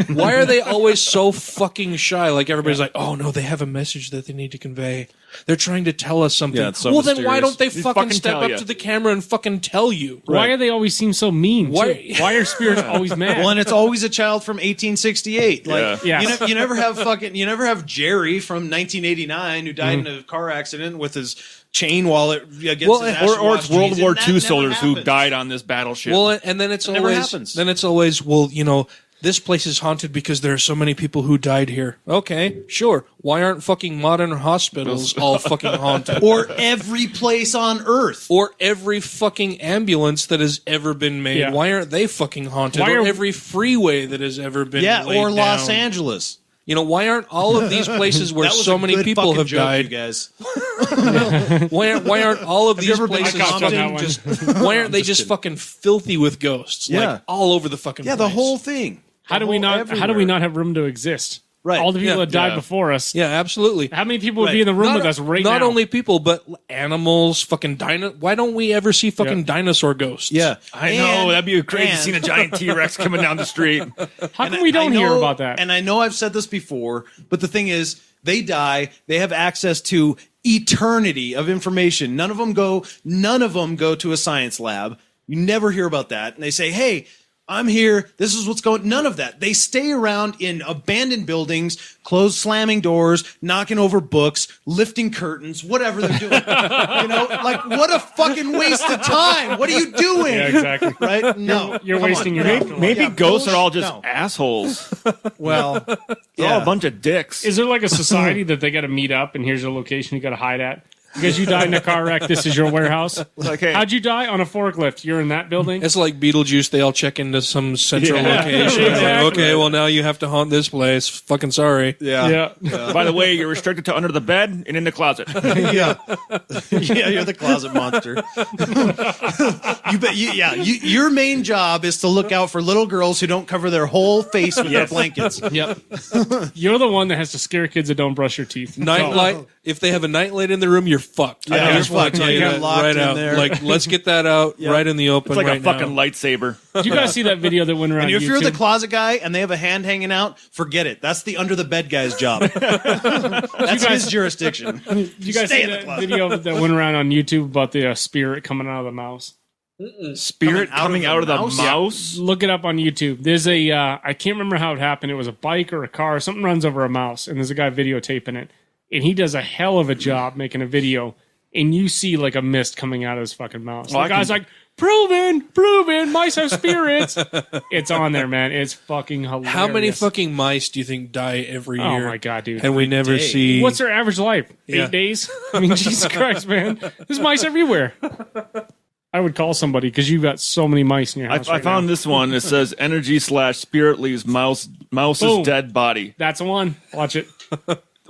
Why are they always so fucking shy? Like, everybody's like, "Oh no, they have a message that they need to convey. They're trying to tell us something." Yeah, it's so well, then why mysterious. don't they They fucking fucking step tell up ya. to the camera and fucking tell you? Why do they always seem so mean? Why- too? Why are spirits always mad? Well, and it's always a child from 1868. Like, Yeah. you never have Jerry from 1989 who died in a car accident with his chain wallet against his Or it's World War II soldiers who died. died on this battleship. Well, and then it's It never always happens. well, this place is haunted because there are so many people who died here. Okay, sure. Why aren't fucking modern hospitals all fucking haunted? Or every place on Earth. Or every fucking ambulance that has ever been made. Yeah. Why aren't they fucking haunted? Why Or are- every freeway that has ever been laid or Los down. Angeles. Why aren't all of these places where That was so a many good people fucking have joke, died? You guys. Why aren't all of these ever been to places Compton? fucking just? Why aren't they just fucking filthy with ghosts? Yeah. Like, all over the fucking Yeah, place. the whole thing. How do we not have room to exist? Right. All the people Yeah. that died Yeah. before us. Yeah, absolutely. How many people would be in the room with us right now? Not only people, but animals, fucking Why don't we ever see fucking dinosaur ghosts? Yeah. I know, that'd be crazy and- seeing a giant T-Rex coming down the street. How come we don't I hear know- about that? And I know I've said this before, but the thing is, they die. They have access to eternity of information. None of them go to a science lab. You never hear about that. And they say, "Hey, I'm here. This is what's going." None of that. They stay around in abandoned buildings, slamming doors, knocking over books, lifting curtains, whatever they're doing. Like, what a fucking waste of time. What are you doing? Yeah, exactly. Right? No, You're Come wasting on. your No. afterlife. Maybe Yeah, ghosts are all bullshit. just No. assholes. Well, They're all a bunch of dicks. Is there like a society that they got to meet up and here's your location you got to hide at? Because you died in a car wreck, this is your warehouse. Like, hey, How'd you die? On a forklift. You're in that building? It's like Beetlejuice. They all check into some central Yeah. location. Like, Exactly. okay, well, now you have to haunt this place. Fucking sorry. yeah. by the way, you're restricted to under the bed and in the closet. Yeah, you're the closet monster. Your main job is to look out for little girls who don't cover their whole face with their blankets. Yep. You're the one that has to scare kids that don't brush your teeth. Nightlight. If they have a nightlight in the room, you're fucked. Yeah, I you're just want fucked. to tell you You're that locked right in out. there. Like, let's get that out right in the open. It's like right a fucking now. lightsaber. Did you guys see that video that went around And if YouTube? you're the closet guy and they have a hand hanging out, forget it. That's the under the bed guy's job. That's his jurisdiction. Did you guys Stay see in the that closet. video that went around on YouTube about the spirit coming out of the mouse? Spirit coming out of the mouse? Look it up on YouTube. There's a I can't remember how it happened. It was a bike or a car. Something runs over a mouse, and there's a guy videotaping it, and he does a hell of a job making a video. And you see like a mist coming out of his fucking mouse. Well, The guy's like, proven, mice have spirits. It's on there, man. It's fucking hilarious. How many fucking mice do you think die every year? Oh my god, dude! And we never see. What's their average life? Yeah. 8 days? I mean, Jesus Christ, man! There's mice everywhere. I would call somebody because you've got so many mice in your house. I found this one. It says energy/spirit leaves mouse's Boom. dead body. That's the one. Watch it.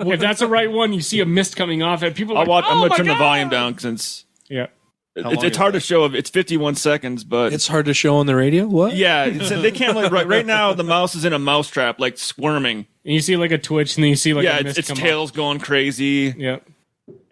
If that's the right one, you see a mist coming off it. People are like, I'm going to my turn the God." volume down since Yeah. it's hard to show. It's 51 seconds, but It's hard to show on the radio. What? yeah, they can't like right now. The mouse is in a mousetrap, like squirming. And you see like a twitch, and then you see like Yeah, a mist its come tail's going crazy, off. Yep.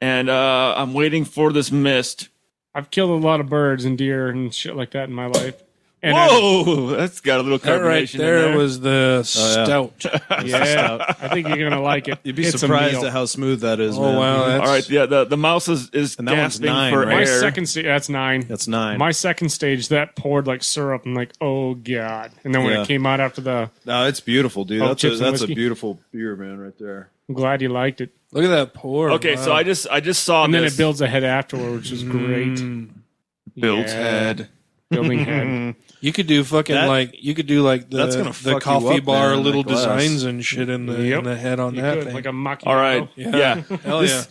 and I'm waiting for this mist. I've killed a lot of birds and deer and shit like that in my life. And Whoa, that's got a little That right carbonation there in there. was the stout. yeah, I think you're gonna like it. You'd be It's a surprised meal. at how smooth that is. Oh man. wow! That's, All right, yeah, the mouse is And that one's gasping 9, for right? My air. second stage, that's 9. That's 9. My second stage, that poured like syrup. I'm like, oh god. And then when Yeah. it came out after the, No, it's beautiful, dude. Oh, That's chips and a whiskey? beautiful beer, man, right there. I'm glad you liked it. look at that pour. Okay, wow. so I just saw And then this it builds a head afterward, which is great. built Yeah. head. Building head. You could do fucking That- the that's gonna fuck you coffee up, bar man, little that glass. designs and shit in the head on You that could, thing. like a macchiato. All right, yeah. Hell this,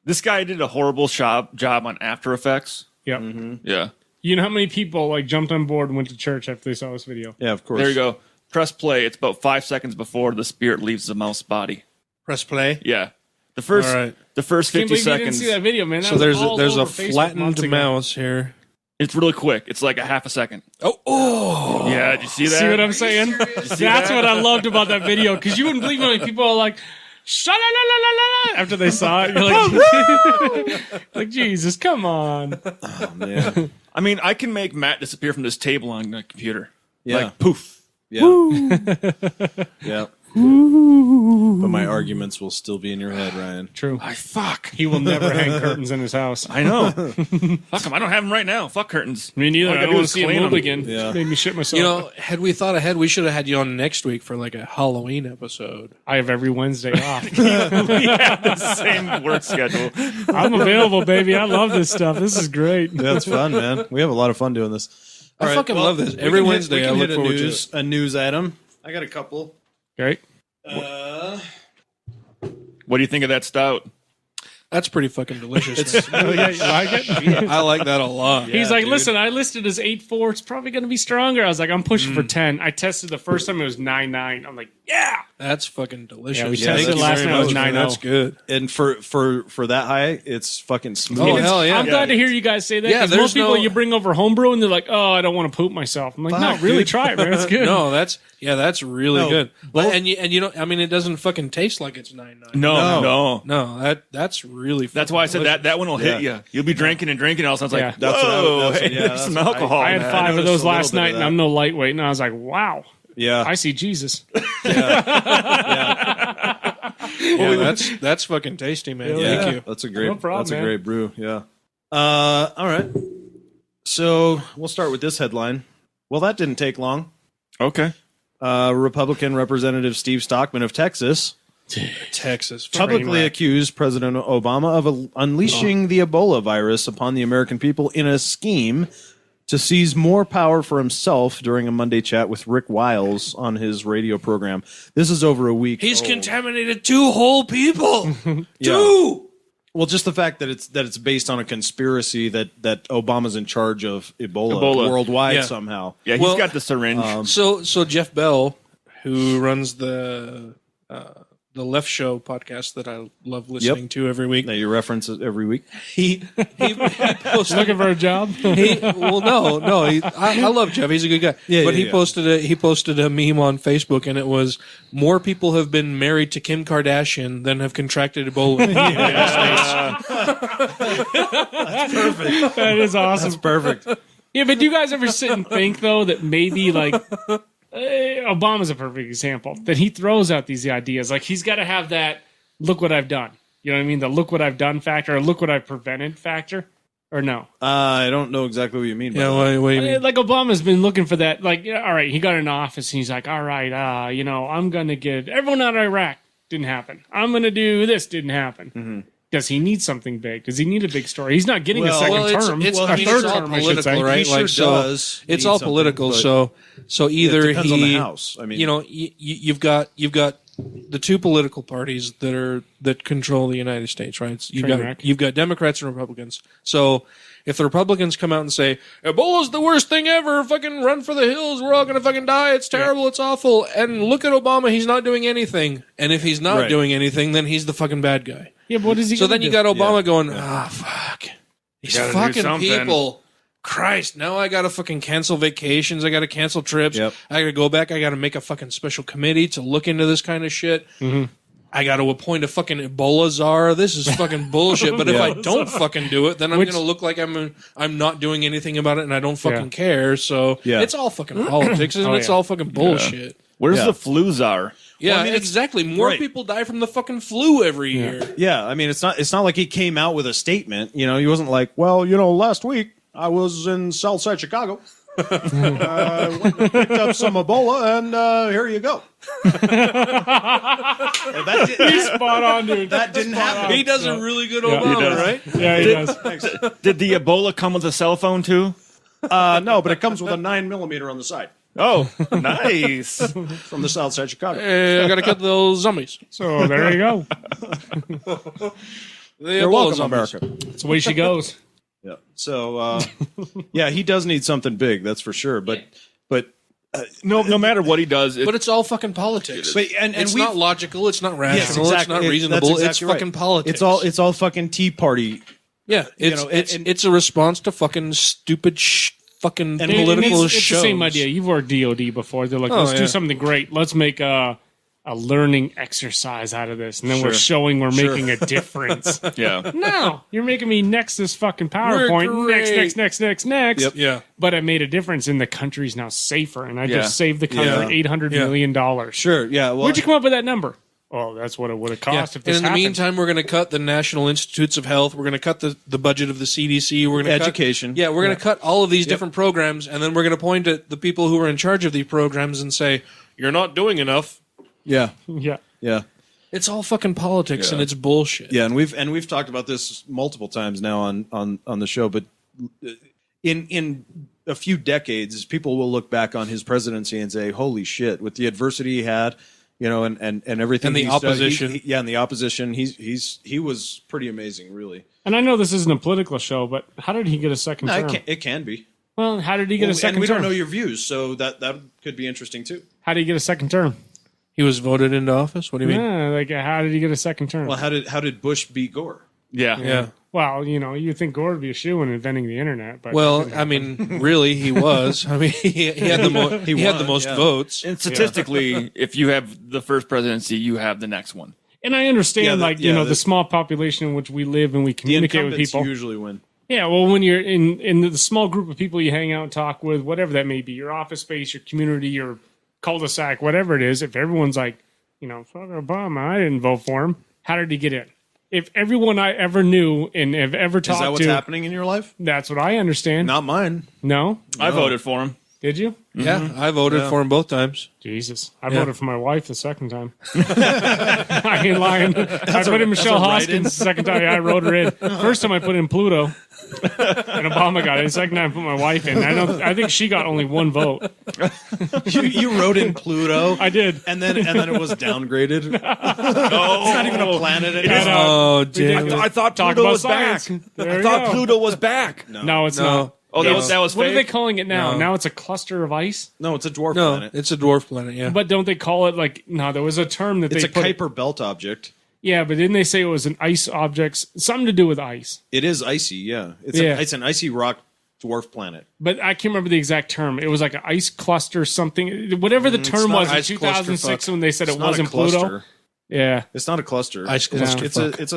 This guy did a horrible job on After Effects. Yep. Yeah, You know how many people like jumped on board and went to church after they saw this video? Yeah, of course. there you go. Press play. It's about 5 seconds before the spirit leaves the mouse body. Press play. Yeah, the first All right. the first Can't 50 believe you didn't seconds. see that video, man. That So was there's all a over Facebook months flattened ago. mouse here. It's really quick. It's like a half a second. Oh, Yeah, did you see that? See what I'm saying? That's what I loved about that video because you wouldn't believe how many people are like, "Sha-la-la-la-la-la," after they saw it. You're like, like Jesus, come on. Oh, man. I mean, I can make Matt disappear from this table on the computer. Yeah. Like poof. Yeah. Yeah. But my arguments will still be in your head, Ryan. True. Fuck. He will never hang curtains in his house. I know. Fuck him. I don't have them right now. Fuck curtains. Me neither. All I I gotta don't do want to is see him clean move 'em. again. Yeah. Made me shit myself. you know, had we thought ahead, we should have had you on next week for like a Halloween episode. I have every Wednesday off. We have the same work schedule. I'm available, baby. I love this stuff. This is great. Yeah, it's fun, man. We have a lot of fun doing this. I fucking love this. Every Wednesday, I look forward to it. a news item. I got a couple. Great. What do you think of that stout? That's pretty fucking delicious. man. Oh, yeah, you like it? I like that a lot. He's like, dude. listen, I listed as 8.4. It's probably going to be stronger. I was like, I'm pushing for 10. I tested the first time it was 9.9. I'm like, yeah. That's fucking delicious. Yeah, we Thank tested you last very night, it was much, man. 9.0. That's good. And for that high, it's fucking smooth. Oh, And it's- hell yeah. I'm glad to hear you guys say that. Yeah, Because there's most people no- you bring over homebrew and they're like, oh, I don't want to poop myself. I'm like, no, Fuck, really dude. try it, man. It's good. No, that's really No, good. both- And you don't. I mean, it doesn't fucking taste like it's 9.9. No. No, that's really. That's why I said that one will hit you. You'll be drinking and drinking. All of a sudden, it's like, Yeah. That's what I- whoa, that's what- hey, yeah, there's some that's what alcohol. I had man. 5 of noticed those a little last bit of night, and that. I'm no lightweight. And I was like, wow, Yeah. I see Jesus. Yeah, that's fucking tasty, man. Yeah, Thank you. That's a great. No problem, that's a man. great brew. Yeah. All right. So we'll start with this headline. Well, that didn't take long. Okay. Republican Representative Steve Stockman of Texas Texas. publicly accused President Obama of unleashing the Ebola virus upon the American people in a scheme to seize more power for himself during a Monday chat with Rick Wiles on his radio program. This is over a week. He's old. contaminated 2 whole people. Yeah. 2. Well, just the fact that it's based on a conspiracy that Obama's in charge of Ebola. Worldwide Yeah. somehow. Yeah, he's Well, got the syringe. So Jeff Bell, who runs the Left Show podcast that I love listening to every week, That you reference it every week. he posted. Looking for a job? I love Jeff. He's a good guy. Yeah, but yeah, he posted a meme on Facebook, and it was more people have been married to Kim Kardashian than have contracted Ebola. in the United States. Perfect. That is awesome. That's perfect. Yeah, but do you guys ever sit and think, though, that maybe, like, Obama's a perfect example, that he throws out these ideas. Like, he's got to have that, look what I've done. You know what I mean? The look what I've done factor, or look what I've prevented factor, or no? I don't know exactly what you mean by Yeah, that. what do you mean? Like, Obama's been looking for that. Like, yeah, all right, he got in office, and he's like, all right, I'm going to get everyone out of Iraq. Didn't happen. I'm going to do this. Didn't happen. Does he need something big? Does he need a big story? He's not getting a Well, second Well, term. it's, a I mean, third it's all term, I should say. political, right? He sure so does it's need all something, political. but So either it depends he, on the House. I mean, you know, you've got the two political parties that control the United States, right? You've got Democrats and Republicans. So if the Republicans come out and say Ebola's the worst thing ever, fucking run for the hills, we're all gonna fucking die, it's terrible, it's awful, and look at Obama, he's not doing anything. And if he's not doing anything, then he's the fucking bad guy. Yeah, but what is he? So then you got Obama Yeah. going, fuck, these gotta do fucking something. people. Christ, now I gotta fucking cancel vacations. I gotta cancel trips. Yep. I gotta go back. I gotta make a fucking special committee to look into this kind of shit. Mm-hmm. I gotta appoint a fucking Ebola czar. This is fucking bullshit. But if I don't fucking do it, then I'm gonna look like I'm not doing anything about it, and I don't fucking care. So it's all fucking politics, and it's all fucking bullshit. Where's the flu czar? Yeah, Well, I mean, exactly. More people die from the fucking flu every year. yeah. I mean, it's not like he came out with a statement. You know, he wasn't like, well, you know, last week I was in Southside Chicago. Went and picked up some Ebola, and here you go. He's spot on, dude. That didn't happen. He does a really good Yeah. Obama, He does. right? Yeah, he does. Did the Ebola come with a cell phone too? No, but it comes with a 9mm on the side Oh, nice. from the Southside Chicago. Hey, I gotta cut those zombies. So there you go. You're welcome, America. That's the way she goes. Yeah. So, yeah, he does need something big, that's for sure. But No matter what he does, But it's all fucking politics. and It's we've- not logical. It's not rational. Yes, exactly. It's not That's reasonable. exactly It's right. fucking politics. It's all fucking Tea Party. yeah. It's know, and- it's a response to fucking stupid fucking And political it's shows. the same idea. You've worked DOD before. They're like, let's yeah. do something great. Let's make a learning exercise out of this, and then we're showing we're making a difference. yeah. No, you're making me next this fucking PowerPoint. great. Next. Yep. Yeah. But it made a difference, and the country's now safer. And I Yeah. just saved the country $800 million. Sure, yeah. Well, Where'd you come up with that number? Oh, that's what it would have cost if And this in the happened. meantime, we're going to cut the National Institutes of Health. We're going to cut the budget of the CDC. We're going to Education. Yeah, we're going to cut all of these different programs, and then we're going to point at the people who are in charge of these programs and say, "You're not doing enough." yeah, yeah. yeah. It's all fucking politics, and it's bullshit. Yeah, and we've talked about this multiple times now on the show, but in a few decades, people will look back on his presidency and say, "Holy shit!" With the adversity he had, you know, and everything, And the he's done, opposition. and the opposition. He was pretty amazing, really. And I know this isn't a political show, but how did he get a second No, term? it can be. Well, how did he get a second and we term? don't know your views, so that could be interesting too. How did he get a second term? He was voted into office. What do you mean? Yeah, like how did he get a second term? Well, how did Bush beat Gore? Yeah. Yeah. Well, you know, you think Gore would be a shoe in inventing the internet, but Well, I mean, really, he was. I mean, he had the had the won, most yeah. votes. And statistically, if you have the first presidency, you have the next one. and I understand, Yeah, the small population in which we live and we The communicate with incumbents people. usually win. Yeah, well, when you're in the small group of people you hang out and talk with, whatever that may be, your office space, your community, your cul-de-sac, whatever it is, if everyone's like, fuck Obama, I didn't vote for him, how did he get in? If everyone I ever knew and have ever talked Is that to, what's happening in your life? that's what I understand. Not mine. No? I voted for him. Did you? Yeah, I voted for him both times. Jesus. I voted for my wife the second time. I ain't lying. I put in Michelle Hoskins the second time. Yeah, I wrote her in. First time I put in Pluto. And Obama got it. The second time I put my wife in. I think she got only one vote. You wrote in Pluto. I did. And then it was downgraded. It's Oh, not even a planet anymore. Oh, damn. I thought Talk Pluto about was science. back. There I you thought go. Pluto was back. No, it's No. not. Oh, that was What are fake? they calling it now? No. Now it's a cluster of ice. No, it's a dwarf No, planet. it's a dwarf planet. Yeah, But don't they call it no, there was a term that It's they a put. Kuiper belt object. Yeah, but didn't they say it was an ice object? Something to do with ice. It is icy, yeah. Yeah. It's an icy rock dwarf planet. But I can't remember the exact term. It was like an ice cluster something. Whatever the term not was in ice 2006 when they said It's it not a wasn't Pluto. cluster. Yeah. It's not a cluster. Ice cluster. It's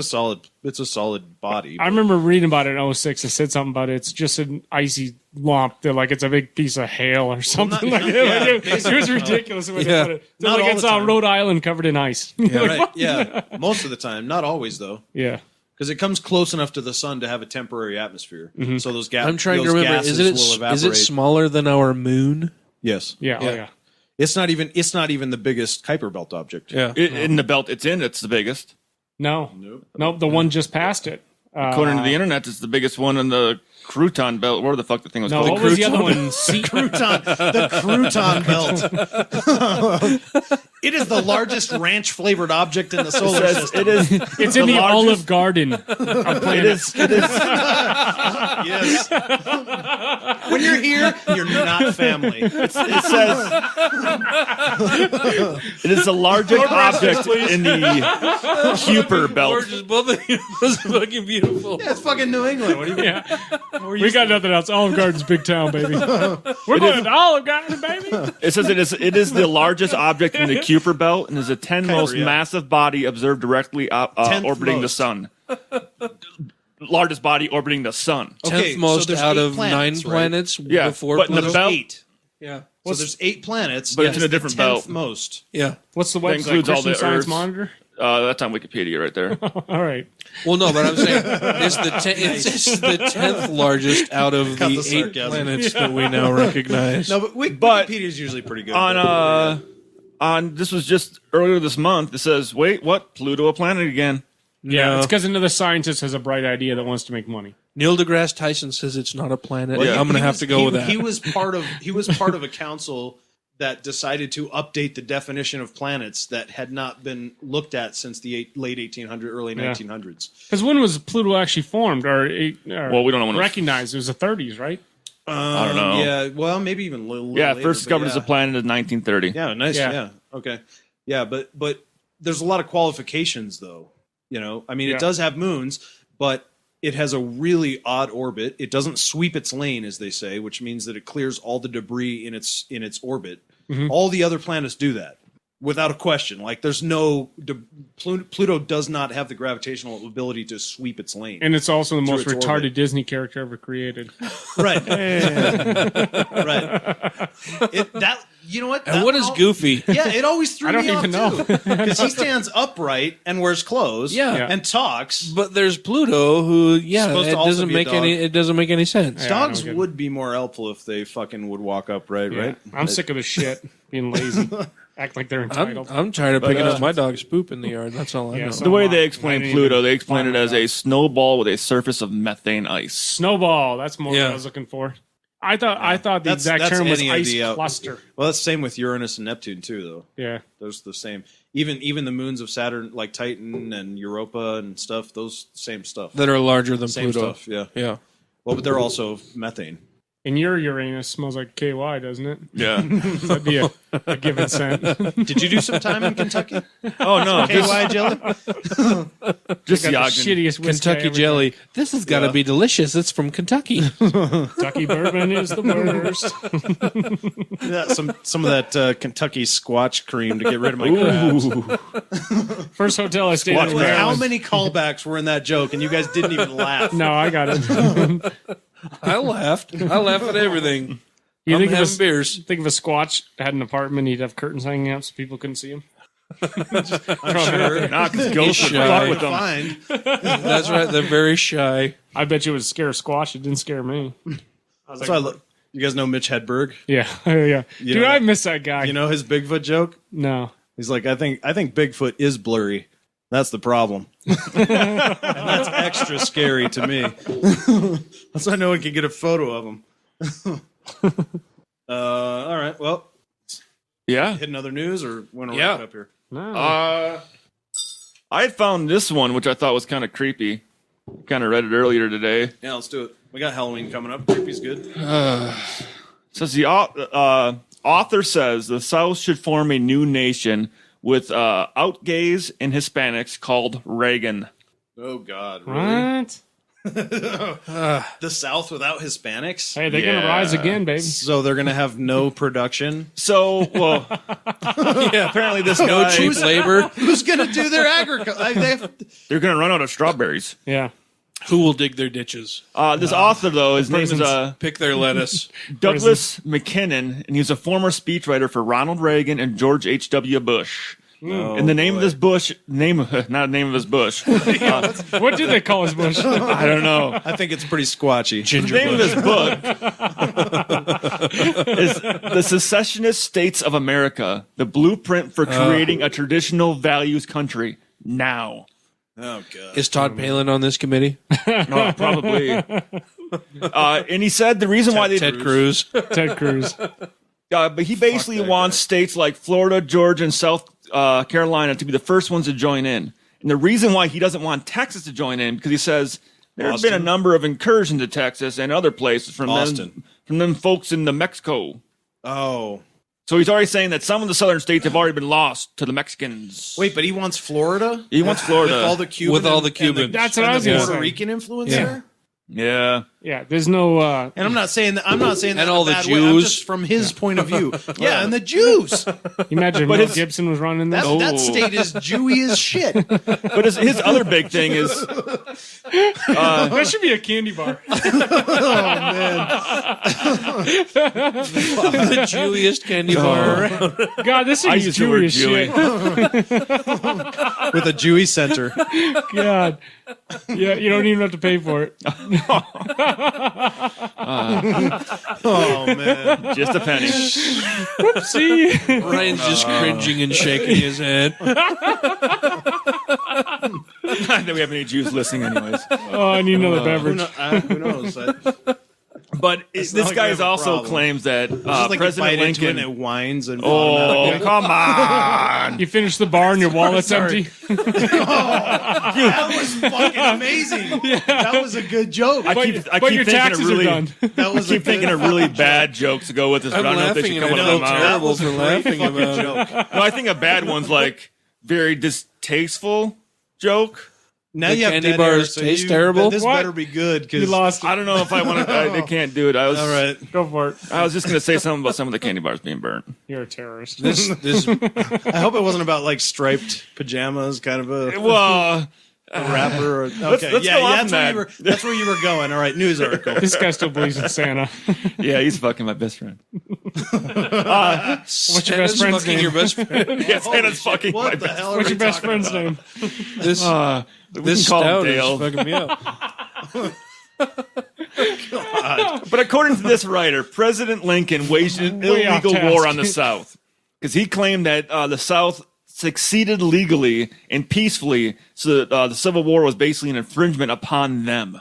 a solid body. I remember reading about it in 06 and said something about it. It's just an icy lump. They're like it's a big piece of hail or something not- like that. yeah, It was ridiculous when Yeah. they put it. So Not like all it's the time. Rhode Island covered in ice. Right, yeah. Most of the time. Not always though. Yeah. Because it comes close enough to the sun to have a temporary atmosphere. Mm-hmm. So those I'm trying to remember. gases will evaporate. Is it smaller than our moon? Yes. Yeah. Yeah. Oh, yeah. It's not even the biggest Kuiper belt object. Yeah. In the belt it's in, it's the biggest. No. Nope. The one just passed it. According to the internet, it's the biggest one in the crouton belt. Where the fuck the thing was No, called? what was the other one? The crouton belt. It is the largest ranch-flavored object in the solar system. It is. It's in the Olive Garden of planets. It is. Yes. When you're here, you're not family. It says it is the largest object in the Kuiper belt. Gorgeous, both of you. Was fucking beautiful. Yeah, it's fucking New England. What do you We got nothing else. Olive Garden's big town, baby. We're going to Olive Garden, baby. It says it is the largest object in the Kuiper belt and is the 10th most massive body observed directly orbiting the sun. Largest body orbiting the sun. 10th most there's out 8 of planets, 9 right? planets Yeah, before but in the Pluto. belt- 8. Yeah. So there's 8 planets, But it's in a different 10th belt. most. Yeah. What's the That website? includes all Christian the Science Earths. Monitor? That's on Wikipedia right there. All right. Well, no, but I'm saying it's it's the 10th largest out of Cut the the 8 sarcasm. planets that we now recognize. No, but Wikipedia is usually pretty good. on this was just earlier this month. It says, wait, what? Pluto a planet again? Yeah, No. it's because another scientist has a bright idea that wants to make money. Neil deGrasse Tyson says it's not a planet. Well, I'm going to have to go with that. He was part of a council that decided to update the definition of planets that had not been looked at since the late 1800s, early 1900s. Because when was Pluto actually formed or Well, we don't know when it was- recognized? It was the 30s, right? I don't know. Yeah, well, maybe even a little Yeah, later, first but discovered as yeah. a planet in 1930. Yeah, nice. Yeah. Yeah. Okay. Yeah, but there's a lot of qualifications, though. You know, I mean, Yeah. it does have moons, but it has a really odd orbit. It doesn't sweep its lane, as they say, which means that it clears all the debris in its orbit. Mm-hmm. All the other planets do that without a question. Like, there's no Pluto does not have the gravitational ability to sweep its lane. And it's also the most its retarded orbit. Disney character ever created. Right. Right. You know what? And what is Goofy? Yeah, it always threw I don't me even off know. too. Because he stands upright and wears clothes, Yeah. and talks. But there's Pluto, who, Supposed it to also doesn't be a make dog. it doesn't make any sense. Yeah, Dogs I don't get it. would be more helpful if they fucking would walk upright, Yeah. right? I'm sick of this shit. Being lazy. Act like they're entitled. I'm tired of picking up my dog's poop in the yard. That's all I Yeah, know. so- The way they I explain didn't Pluto, even they explain it find as it a snowball with a surface of methane ice. Snowball. That's more what Yeah. I was looking for. I thought the That's- exact that's term was any of ice the, cluster. Well, that's the same with Uranus and Neptune too, though. Yeah. Those the same. Even the moons of Saturn, like Titan and Europa and stuff. Those same stuff. That are larger than Same Pluto. stuff. Yeah. Yeah. Well, but they're also methane. And your Uranus smells like KY, doesn't it? Yeah. That'd be a given scent. Did you do some time in Kentucky? Oh no, KY jelly. just the Got the Ogden. shittiest whiskey Kentucky ever jelly. This has got to be delicious. It's from Kentucky. drank. Kentucky bourbon is the worst. Yeah, some of that Kentucky Squatch cream to get rid of my crabs. First hotel I stayed at. in How Maryland. many callbacks were in that joke, and you guys didn't even laugh? No, I got it. I laughed. I laugh at everything. You I'm think having of beers. think of a Squatch had an apartment, he'd have curtains hanging out so people couldn't see him. I'm sure. Nah, 'cause ghosts would shy. fuck with them. Fine. That's right. They're very shy. I bet you it would scare a Squatch. It didn't scare me. I was That's why you guys know Mitch Hedberg. yeah, yeah. Dude, know I that- miss that guy. You know his Bigfoot joke? No. He's like, I think Bigfoot is blurry. That's the problem. And that's extra scary to me. That's why no one can get a photo of him. All right. Well, Yeah. hit another news or want to Yeah. wrap it up here? No. I had found this one, which I thought was kind of creepy. Kind of read it earlier today. Yeah, let's do it. We got Halloween coming up. Creepy's good. It says the author says the South should form a new nation with outgays and Hispanics called Reagan. Oh, God. Really? What? The South without Hispanics? Hey, they're gonna Yeah. rise again, baby. So they're going to have no production? So, well, yeah, apparently this guy, Cheap labor. Who's going to do their agriculture? they're going to run out of strawberries. Yeah. Who will dig their ditches? This author, though, his name is Pick their lettuce. Douglas McKinnon, and he's a former speechwriter for Ronald Reagan and George H.W. Bush. And the name of this bush, not name of his bush. What do they call his bush? I don't know. I think it's pretty squatchy. The name of this book is The Secessionist States of America, the blueprint for creating a traditional values country now. Oh god. Is Todd Palin on this committee? Oh, probably. And he said the reason why they Ted Cruz. Ted Cruz. but he basically wants states like Florida, Georgia, and South Carolina to be the first ones to join in. And the reason why he doesn't want Texas to join in because he says there have been a number of incursions to Texas and other places from them folks in New Mexico. Oh. So he's already saying that some of the southern states have already been lost to the Mexicans. Wait, but he wants Florida? He wants Florida. With all the Cuban With all the Cubans. That's what I was going to Puerto say. Rican influence there? Yeah. Yeah, there's no. And I'm not saying that. And in all a the bad way. I'm Jews. just from his point of view. Yeah, and the Jews. Imagine But Mel his- Gibson was running this. That state is Jewy as shit. But his other big thing is That should be a candy bar. The Jewiest candy bar around. God, this I is use the word Jewish shit. With a Jewy center. God. Yeah, you don't even have to pay for it. Oh, man. just a penny. Whoopsie. Ryan's just cringing and shaking his head. Not that we have any Jews listening, anyways. Oh, I need another beverage. Who knows? But It's this not like guy we have a also problem. claims that Just like you President bite into it Lincoln. and it whines and Oh, come on! You finish the bar and your wallet's empty. that was fucking amazing. That was a good joke. I But keep your thinking of taxes really, are done. That was I keep thinking of really bad jokes to go with this. But I'm I don't know if they laughing should and I come feel with them out. terrible for laughing about it. No, I think a bad one's like very distasteful joke. Now The you have candy dead bars air, so taste terrible? This What? better be good You because lost it. I don't know if I want to. They can't do it. I was. all right. Go for it. I was just going to say something about some of the candy bars being burnt. You're a terrorist. This I hope it wasn't about like striped pajamas, kind of a Well, rapper. Or, okay, let's go off that's on that's where you were going. All right, news article. This guy still believes in Santa. yeah, he's fucking my best friend. What's your best friend's fucking name? your best friend. Yeah, Santa's fucking my What the best. hell? Are What's we your best talking friend's about? name? This We this can call him stout is Dale. fucking me up. But according to this writer, President Lincoln waged an Way off illegal task. war on the South because he claimed that the South succeeded legally and peacefully, so that the Civil War was basically an infringement upon them.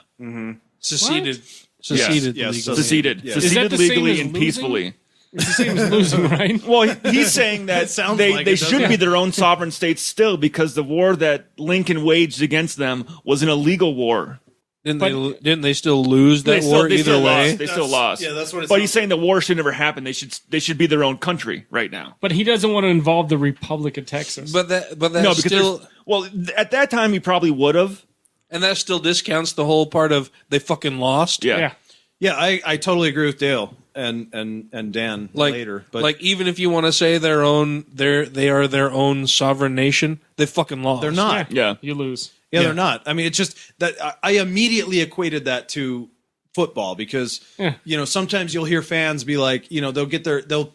Seceded. Yes. Seceded. Yes, legally. Seceded, Yeah. Is that seceded the same legally as and losing? peacefully. It's the same as losing, right? Well, he's saying that sounds they, like they it, doesn't should be it? their own sovereign states still because the war that Lincoln waged against them was an illegal war. Didn't they still lose that They war they either way? Lost. They still lost. Yeah, that's what it But he's sounds saying the war should never happen. They should be their own country right now. But he doesn't want to involve the Republic of Texas. But that No, because still at that time he probably would have. and that still discounts the whole part of they fucking lost. Yeah. yeah. Yeah, I totally agree with Dale and Dan Like later. But like even if you want to say they are their own sovereign nation, they fucking lost. they're not. Yeah. You lose. Yeah, they're not. I mean, it's just that I immediately equated that to football because sometimes you'll hear fans be like, they'll get they'll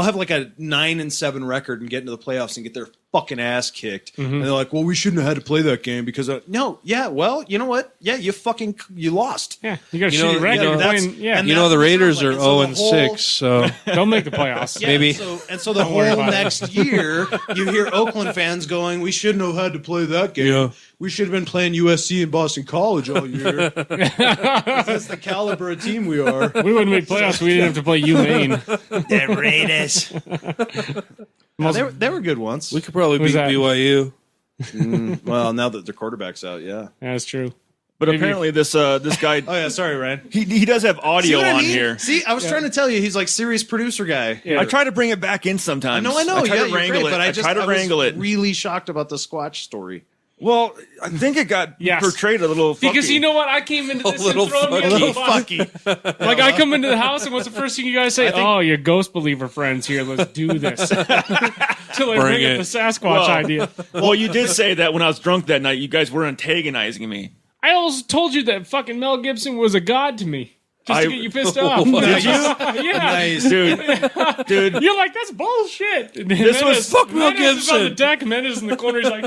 have like a 9-7 record and get into the playoffs and get their fucking ass kicked, and they're like, well, we shouldn't have had to play that game because no, yeah, well, you know what? Yeah, you lost. Yeah. You got a You know- shitty record. you know, playing, yeah. and You know the that's what it Raiders sounds are like. And so the 0-6, so Don't make the playoffs. Yeah, Maybe. So the worry whole about it. next year, you hear Oakland fans going, "We shouldn't have had to play that game. Yeah. We should have been playing USC and Boston College all year. That's the caliber of team we are." We wouldn't make playoffs. We didn't have to play UMaine. The Raiders. They were good once. we could probably Who's beat that? BYU. Well, now that their quarterback's out, yeah. That's true. But apparently this guy Oh yeah, sorry, Ryan. he does have See audio what I on mean? here. See, I was trying to tell you, he's like serious producer guy. Yeah. I try to bring it back in sometimes. I know. I try yeah, to you're wrangle great, it. but I try to was wrangle it. really shocked about the Squatch story. Well, I think it got Yes. portrayed a little Because funky. you know what? I came into this little and throwing me fucky. under A the little bus. fucky. Like I come into the house and what's the first thing you guys say? Oh, your ghost believer friends here. Let's do this. Till I bring it. up the Sasquatch idea. Well, you did say that when I was drunk that night. You guys were antagonizing me. I also told you that fucking Mel Gibson was a god to me. Just to get you pissed off. Did you? Yeah. Nice. Dude. You're like, that's bullshit. And This was- Menace- fuck Mel Menace is on the Gibson. deck. Menace in the corner. He's like,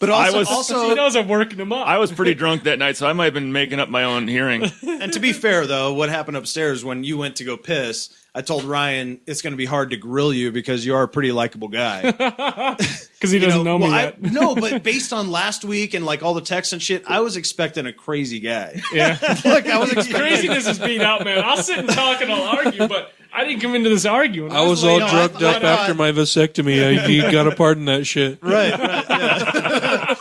But he also, knows I'm working him up. I was pretty drunk that night, so I might have been making up my own hearing. and to be fair though, what happened upstairs when you went to go piss, I told Ryan it's going to be hard to grill you because you are a pretty likable guy. Because he doesn't know me yet. No, but based on last week and like all the texts and shit, I was expecting a crazy guy. Yeah. Like I was expecting. Craziness is being out, man. I'll sit and talk and I'll argue, but I didn't come into this arguing. I was all drugged up thought- after my vasectomy. You got to pardon that shit. Right. Yeah.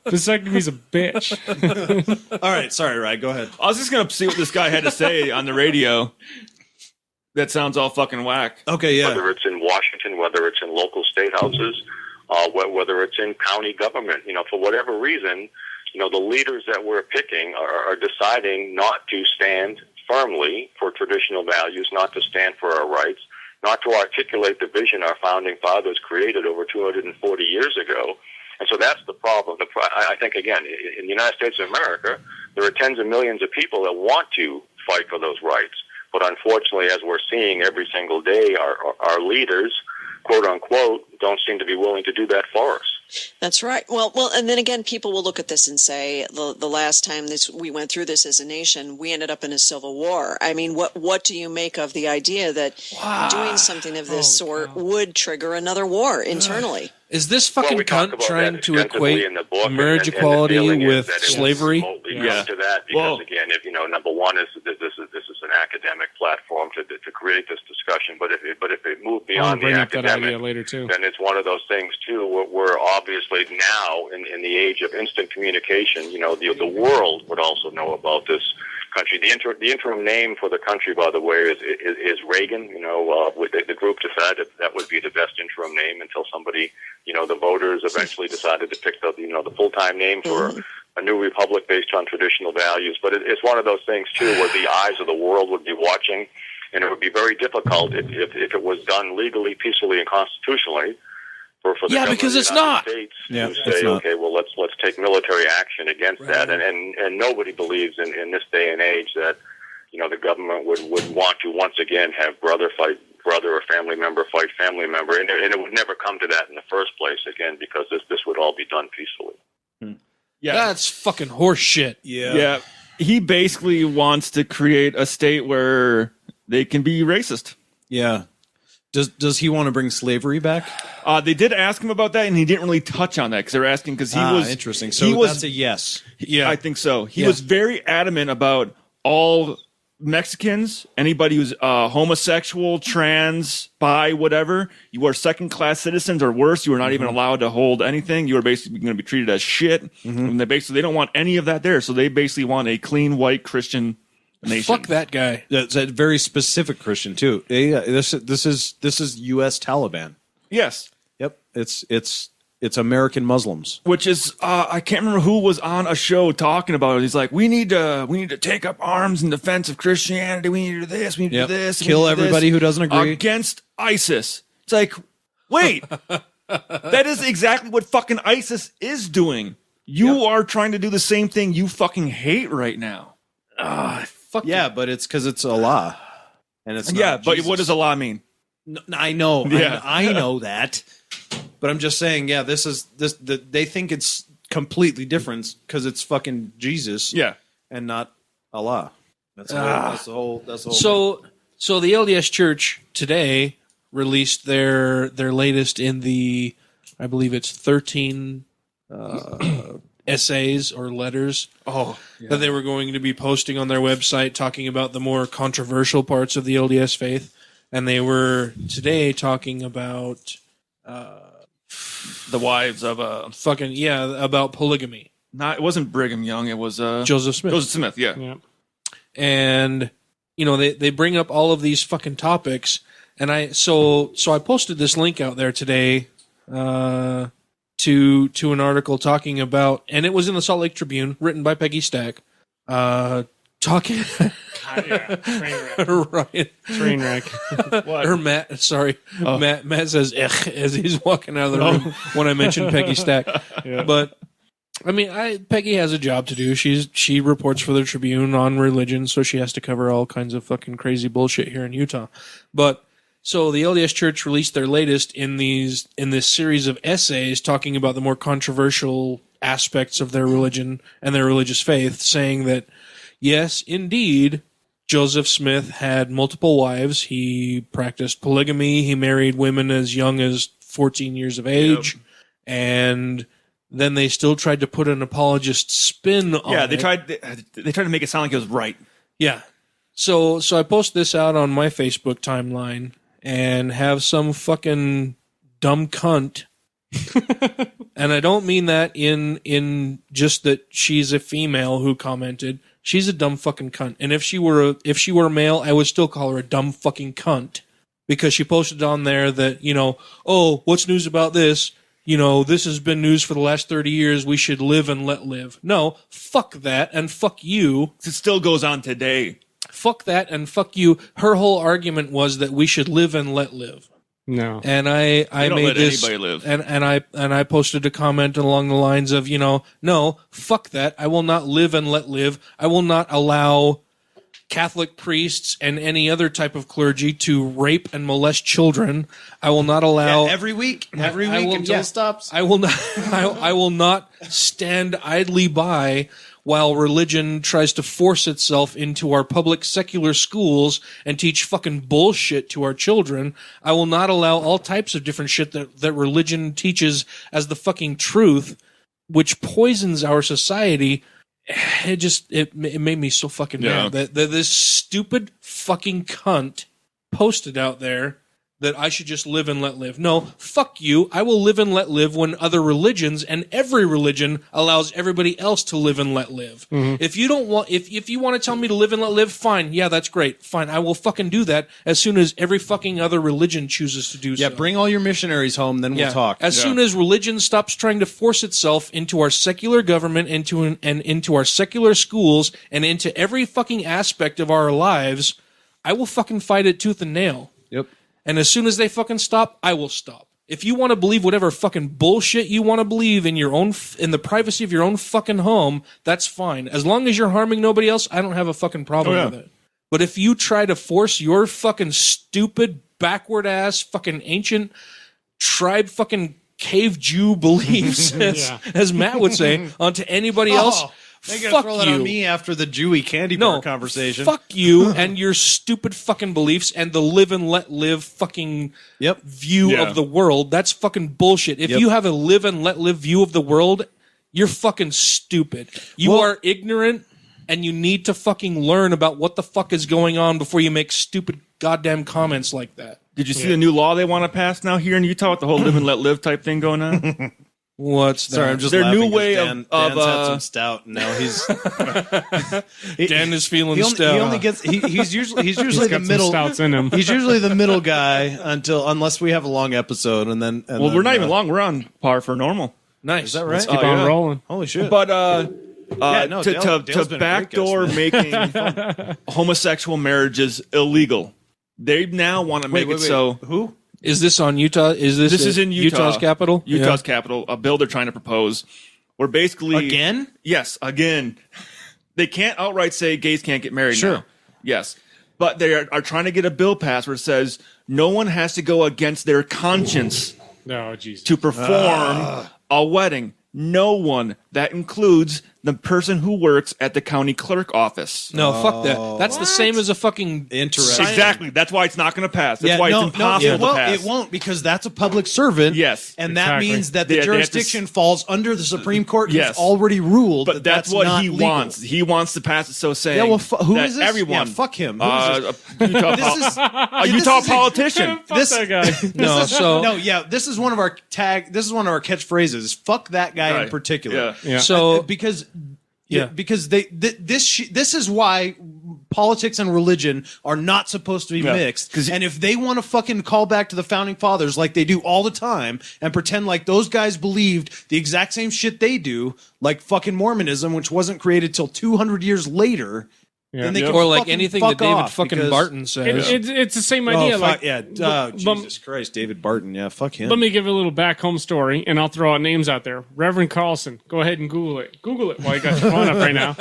Vasectomy's a bitch. All right. Sorry, Ryan. Go ahead. I was just going to see what this guy had to say on the radio. That sounds all fucking whack. Okay. Yeah. Whether it's in Washington, whether it's in local state houses, whether it's in county government, for whatever reason, the leaders that we're picking are deciding not to stand firmly for traditional values, not to stand for our rights, not to articulate the vision our founding fathers created over 240 years ago. And so that's the problem. I think, again, in the United States of America, there are tens of millions of people that want to fight for those rights. But unfortunately, as we're seeing every single day, our leaders, quote unquote, don't seem to be willing to do that for us. That's right. Well, and then again, people will look at this and say, the last time we went through this as a nation, we ended up in a civil war. I mean, what do you make of the idea that doing something of this sort would trigger another war internally? Is this fucking cunt trying to equate in the book, marriage and equality the feeling with is that it slavery? will remotely come to that because, again, if number one is this is an academic platform to create this discussion, but if it moved beyond the bring up that academic, idea later too. then it's one of those things too. We're obviously now in the age of instant communication. The world would also know about this country. The interim name for the country, by the way, is Reagan. The group decided that would be the best interim name until somebody, the voters eventually decided to pick the full-time name for a new republic based on traditional values. But it's one of those things too, where the eyes of the world would be watching, and it would be very difficult if it was done legally, peacefully, and constitutionally. For the government because of it's the United not. States Yeah, to it's say, not. okay, well, let's take military action against that, and nobody believes in this day and age that the government would want to once again have brother fight brother or family member fight family member, and it would never come to that in the first place again because this would all be done peacefully. Yeah, That's fucking horse shit. yeah. He basically wants to create a state where they can be racist. Yeah. Does he want to bring slavery back? They did ask him about that, and he didn't really touch on that because they're asking because he was interesting. So he was, that's a yes. Yeah, I think so. He was very adamant about all Mexicans, anybody who's homosexual, trans, bi, whatever. You are second-class citizens or worse. You are not even allowed to hold anything. You are basically going to be treated as shit. And they don't want any of that there. So they basically want a clean white Christian nation. Fuck that guy. That's a very specific Christian too. Yeah, this is U.S. Taliban. Yes. Yep, it's American Muslims. Which is I can't remember who was on a show talking about it. He's like, we need to take up arms in defense of Christianity. We need to do this. We need to do this. we Kill need to do everybody this who doesn't agree against ISIS. It's like, wait, that is exactly what fucking ISIS is doing. You are trying to do the same thing you fucking hate right now. Yeah, but it's because it's Allah, and it's not but Jesus. what does Allah mean? No, I know, Yeah. I know that, but I'm just saying. Yeah, they think it's completely different because it's fucking Jesus. Yeah. and not Allah. That's the whole. So the LDS Church today released their latest in the, I believe it's 13 essays or letters that they were going to be posting on their website talking about the more controversial parts of the LDS faith. And they were today talking about The wives of about polygamy. it wasn't Brigham Young. It was Joseph Smith. Joseph Smith. Yeah. And they bring up all of these fucking topics, and I posted this link out there today to an article talking about, and it was in the Salt Lake Tribune, written by Peggy Stack, talking Ryan Train wreck. or Matt. Sorry, Matt says "ech" as he's walking out of the room when I mentioned Peggy Stack, but. I mean, Peggy has a job to do. She reports for the Tribune on religion, so she has to cover all kinds of fucking crazy bullshit here in Utah. But So the LDS Church released their latest in this series of essays talking about the more controversial aspects of their religion and their religious faith, saying that, yes, indeed, Joseph Smith had multiple wives. He practiced polygamy. He married women as young as 14 years of age. Yep. And then they still tried to put an apologist spin on it. Yeah, they tried to make it sound like it was right. Yeah. So I post this out on my Facebook timeline and have some fucking dumb cunt. And I don't mean that in just that she's a female who commented. She's a dumb fucking cunt. And if she were a male, I would still call her a dumb fucking cunt, because she posted on there that, oh, what's news about this? This has been news for the last 30 years. We should live and let live. No, fuck that and fuck you. It still goes on today. Fuck that and fuck you. Her whole argument was that we should live and let live. No. And I don't made let this anybody live. and I posted a comment along the lines of, no, fuck that. I will not live and let live. I will not allow Catholic priests and any other type of clergy to rape and molest children. I will not allow every week until it stops. I will not I will not stand idly by while religion tries to force itself into our public secular schools and teach fucking bullshit to our children. I will not allow all types of different shit that religion teaches as the fucking truth, which poisons our society. It made me so fucking mad that this stupid fucking cunt posted out there that I should just live and let live. No, fuck you. I will live and let live when other religions and every religion allows everybody else to live and let live. Mm-hmm. If you don't want, if you want to tell me to live and let live, fine. Yeah, that's great. Fine. I will fucking do that as soon as every fucking other religion chooses to do so. Yeah, bring all your missionaries home, then we'll talk. As soon as religion stops trying to force itself into our secular government, into our secular schools, and into every fucking aspect of our lives, I will fucking fight it tooth and nail. Yep. And as soon as they fucking stop, I will stop. If you want to believe whatever fucking bullshit you want to believe in in the privacy of your own fucking home, that's fine. As long as you're harming nobody else, I don't have a fucking problem with it. But if you try to force your fucking stupid, backward ass, fucking ancient tribe fucking cave Jew beliefs, as Matt would say, onto anybody else, they gotta throw that on me after the Jewy candy bar conversation. Fuck you and your stupid fucking beliefs and the live and let live fucking view of the world. That's fucking bullshit. If you have a live and let live view of the world, you're fucking stupid. You are ignorant, and you need to fucking learn about what the fuck is going on before you make stupid goddamn comments like that. Did you see the new law they want to pass now here in Utah with the whole live and let live type thing going on? What's that? Sorry, I'm just their laughing new way Dan's had some stout, and now he's Dan is feeling stout. He only gets he's usually the middle stouts in him. He's usually the middle guy unless we have a long episode, and then we're not even long. We're on par for normal. Nice. Is that right? Let's keep on rolling. Holy shit! But Dale's to backdoor making homosexual marriages illegal, they now want to make it so. Who? Is this on Utah? This is in Utah. Utah's capital? Utah's capital. A bill they're trying to propose. Where basically again? Yes, again. They can't outright say gays can't get married now. Yes. But they are trying to get a bill passed where it says no one has to go against their conscience to perform a wedding. No one. That includes the person who works at the county clerk office. No, fuck that. That's the same as a fucking... Interesting. Exactly. That's why it's not going to pass. That's why it's impossible to pass. It won't, because that's a public servant. Yes. And that means that the jurisdiction falls under the Supreme Court has already ruled but that's what he wants. He wants to pass it so saying who is this? Everyone. Yeah, fuck him. Who is this? A Utah politician. This that guy. This is one of our catchphrases. Fuck that guy in particular. Yeah. So because this is why politics and religion are not supposed to be mixed. And if they want to fucking call back to the founding fathers like they do all the time and pretend like those guys believed the exact same shit they do, like fucking Mormonism, which wasn't created till 200 years later. Then they can or like anything that David fucking Barton says. It's the same idea. Jesus Christ, David Barton. Yeah, fuck him. Let me give a little back home story, and I'll throw out names out there. Reverend Carlson. Go ahead and Google it. Google it while you got your phone up right now.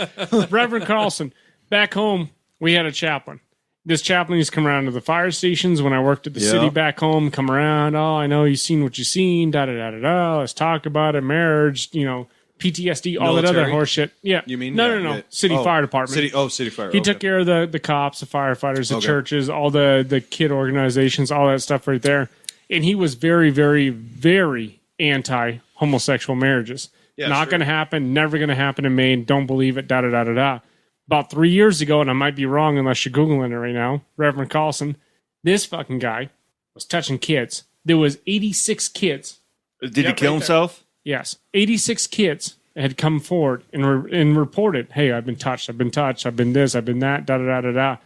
Reverend Carlson. Back home, we had a chaplain. this chaplain used to come around to the fire stations when I worked at the city back home, come around. Oh, I know you've seen what you've seen. Da da da da da. Let's talk about it. Marriage, PTSD, all that other horse shit. Yeah. You mean? No. Yeah. City fire department. City fire. He took care of the cops, the firefighters, the churches, all the kid organizations, all that stuff right there. And he was very, very, very anti-homosexual marriages. Yeah, Not going to happen. Never going to happen in Maine. Don't believe it. Da da da da da. About 3 years ago, and I might be wrong unless you're Googling it right now, Reverend Carlson, this fucking guy was touching kids. There was 86 kids. Did he kill himself? Yes. 86 kids had come forward and reported, hey, I've been touched, I've been this, I've been that, da da da da da.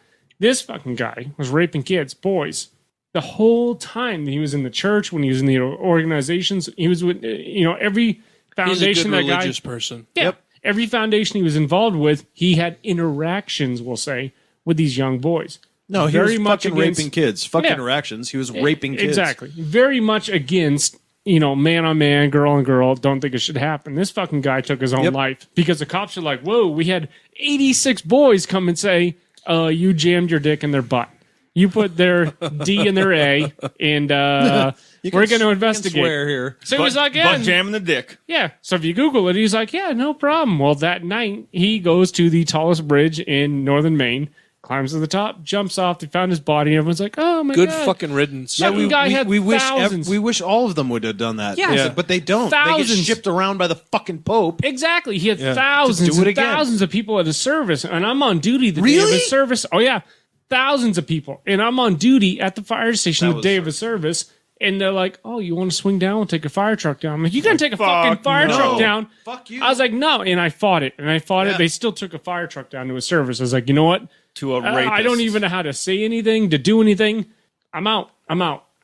This fucking guy was raping kids, boys. The whole time that he was in the church, when he was in the organizations, he was with, every foundation. He's a good that religious guy, person. Yeah. Yep. Every foundation he was involved with, he had interactions, we'll say, with these young boys. No, he very was much fucking against, raping kids. Fuck interactions. He was raping kids. Exactly. Very much against, man on man, girl on girl. Don't think it should happen. This fucking guy took his own life because the cops are like, whoa, we had 86 boys come and say, you jammed your dick in their butt. You put their D in their A, and we're going to investigate. Swear here. So he was like, yeah. Butt jamming the dick. Yeah. So if you Google it, he's like, yeah, no problem. Well, that night, he goes to the tallest bridge in northern Maine, climbs to the top, jumps off. They found his body. And everyone's like, oh, my Good God. fucking riddance. Yeah, we wish all of them would have done that. Yeah. But they don't. Thousands. They get shipped around by the fucking Pope. Exactly. He had thousands do it and again. thousands of people at his service. And I'm on duty the day of his service. Oh, yeah. Thousands of people. And I'm on duty at the fire station the day of his service. And they're like, oh, you want to swing down? We'll take a fire truck down. I'm like, you got to take a fucking fire truck down? Fuck you. I was like, no. And I fought it. They still took a fire truck down to his service. I was like, you know what? To a rapist. I don't even know how to say anything, to do anything. I'm out.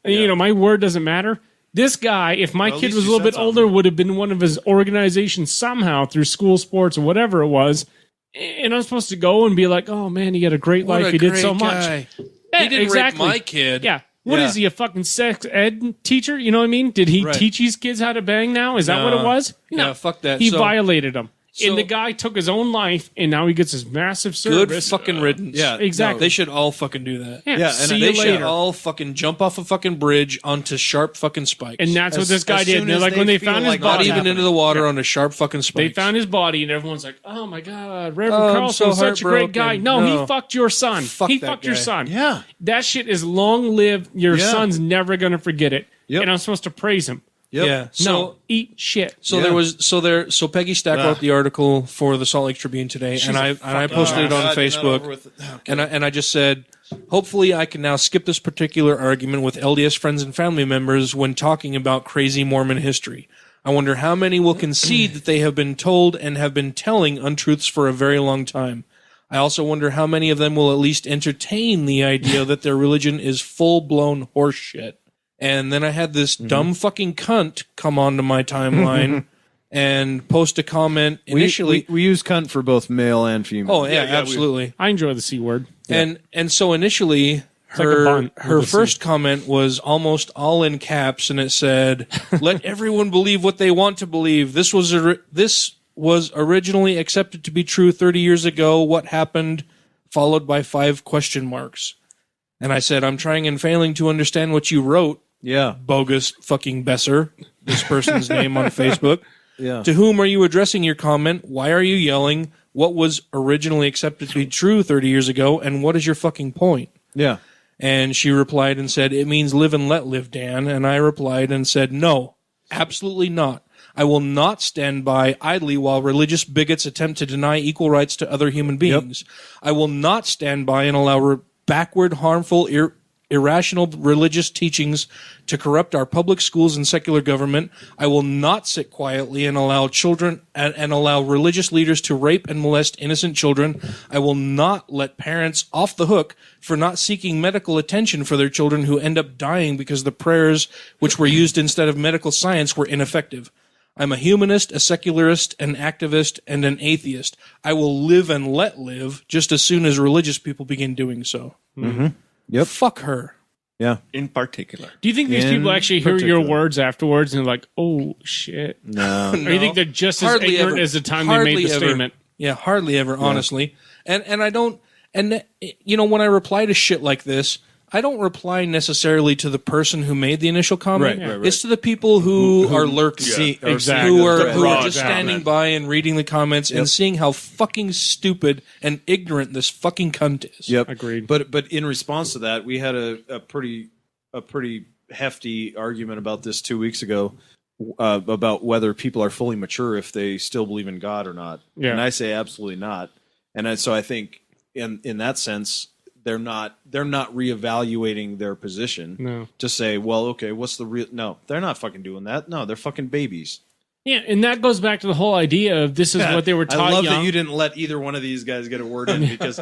Yeah. My word doesn't matter. This guy, if my kid was a little bit older, would have been one of his organizations somehow through school sports or whatever it was. And I'm supposed to go and be like, oh, man, he had a great life. He did so much. Yeah, he didn't rape my kid. Yeah. What is he, a fucking sex ed teacher? You know what I mean? Did he teach these kids how to bang now? Is that what it was? No. Yeah, fuck that. He violated them. And the guy took his own life, and now he gets his massive service. Good fucking riddance. Yeah, exactly. No, they should all fucking do that. Yeah, and they should all fucking jump off a fucking bridge onto sharp fucking spikes. And that's what this guy did. And they're like, when they found his body, not even into the water on a sharp fucking spike. They found his body, and everyone's like, "Oh my God, Reverend Carlson was such a great guy." No, he fucked your son. He fucked your son. Yeah, that shit is long lived. Your son's never gonna forget it. And I'm supposed to praise him. Yep. Yeah. So, no, eat shit. So so Peggy Stack wrote the article for the Salt Lake Tribune today, and I posted it on Facebook, and I just said, hopefully I can now skip this particular argument with LDS friends and family members when talking about crazy Mormon history. I wonder how many will concede that they have been told and have been telling untruths for a very long time. I also wonder how many of them will at least entertain the idea that their religion is full-blown horseshit. And then I had this dumb fucking cunt come onto my timeline and post a comment. Initially, we use cunt for both male and female. Oh yeah, absolutely. I enjoy the C word. And so initially, her first comment was almost all in caps, and it said, "Let everyone believe what they want to believe. This was originally accepted to be true 30 years ago. What happened?" Followed by 5 question marks. And I said, "I'm trying and failing to understand what you wrote." Yeah. Bogus fucking Besser, this person's name on Facebook. Yeah. To whom are you addressing your comment? Why are you yelling? What was originally accepted to be true 30 years ago? And what is your fucking point? Yeah. And she replied and said, "It means live and let live, Dan." And I replied and said, "No, absolutely not. I will not stand by idly while religious bigots attempt to deny equal rights to other human beings. I will not stand by and allow backward, harmful, irrational religious teachings to corrupt our public schools and secular government. I will not sit quietly and allow children and allow religious leaders to rape and molest innocent children. I will not let parents off the hook for not seeking medical attention for their children who end up dying because the prayers which were used instead of medical science were ineffective. I'm a humanist, a secularist, an activist, and an atheist. I will live and let live just as soon as religious people begin doing so." Mm-hmm. Yep. Fuck her. Yeah. In particular. Do you think these people actually hear your words afterwards and they're like, "Oh shit"? No. Or you think they're just as ignorant as the time they made the statement? Yeah, hardly ever, honestly. And I don't. And, you know, when I reply to shit like this, I don't reply necessarily to the person who made the initial comment. Right. It's to the people who are lurking, exactly. who are Raw just comment. standing by and reading the comments and seeing how fucking stupid and ignorant this fucking cunt is. Yep, Agreed. But in response to that, we had a pretty hefty argument about this 2 weeks ago about whether people are fully mature if they still believe in God or not. Yeah. And I say absolutely not. And so I think in that sense, they're not reevaluating their position. No. To say, well, okay, what's the real? No, they're not fucking doing that. No, they're fucking babies. Yeah, and that goes back to the whole idea of this is what they were taught. I love young. that you didn't let either one of these guys get a word in because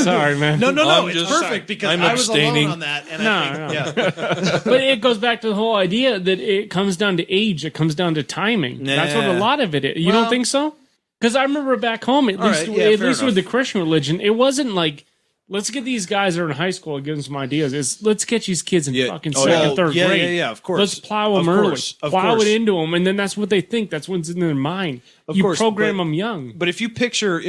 Sorry, man. no, I'm it's just- perfect because I'm I was abstaining. alone on that. And No, I think, But it goes back to the whole idea that it comes down to age. It comes down to timing. That's what a Nah. lot of it is. You Well- don't think so? Because I remember back home, at least, right, yeah, at fair least with enough. the Christian religion, it wasn't like, let's get these guys that are in high school and give them some ideas. It's let's get these kids in fucking second, third grade. Yeah, of course. Let's plow Of them early. course, of Plow course. it into them, and then that's what they think. That's what's in their mind. You course, program but- them young. But if you picture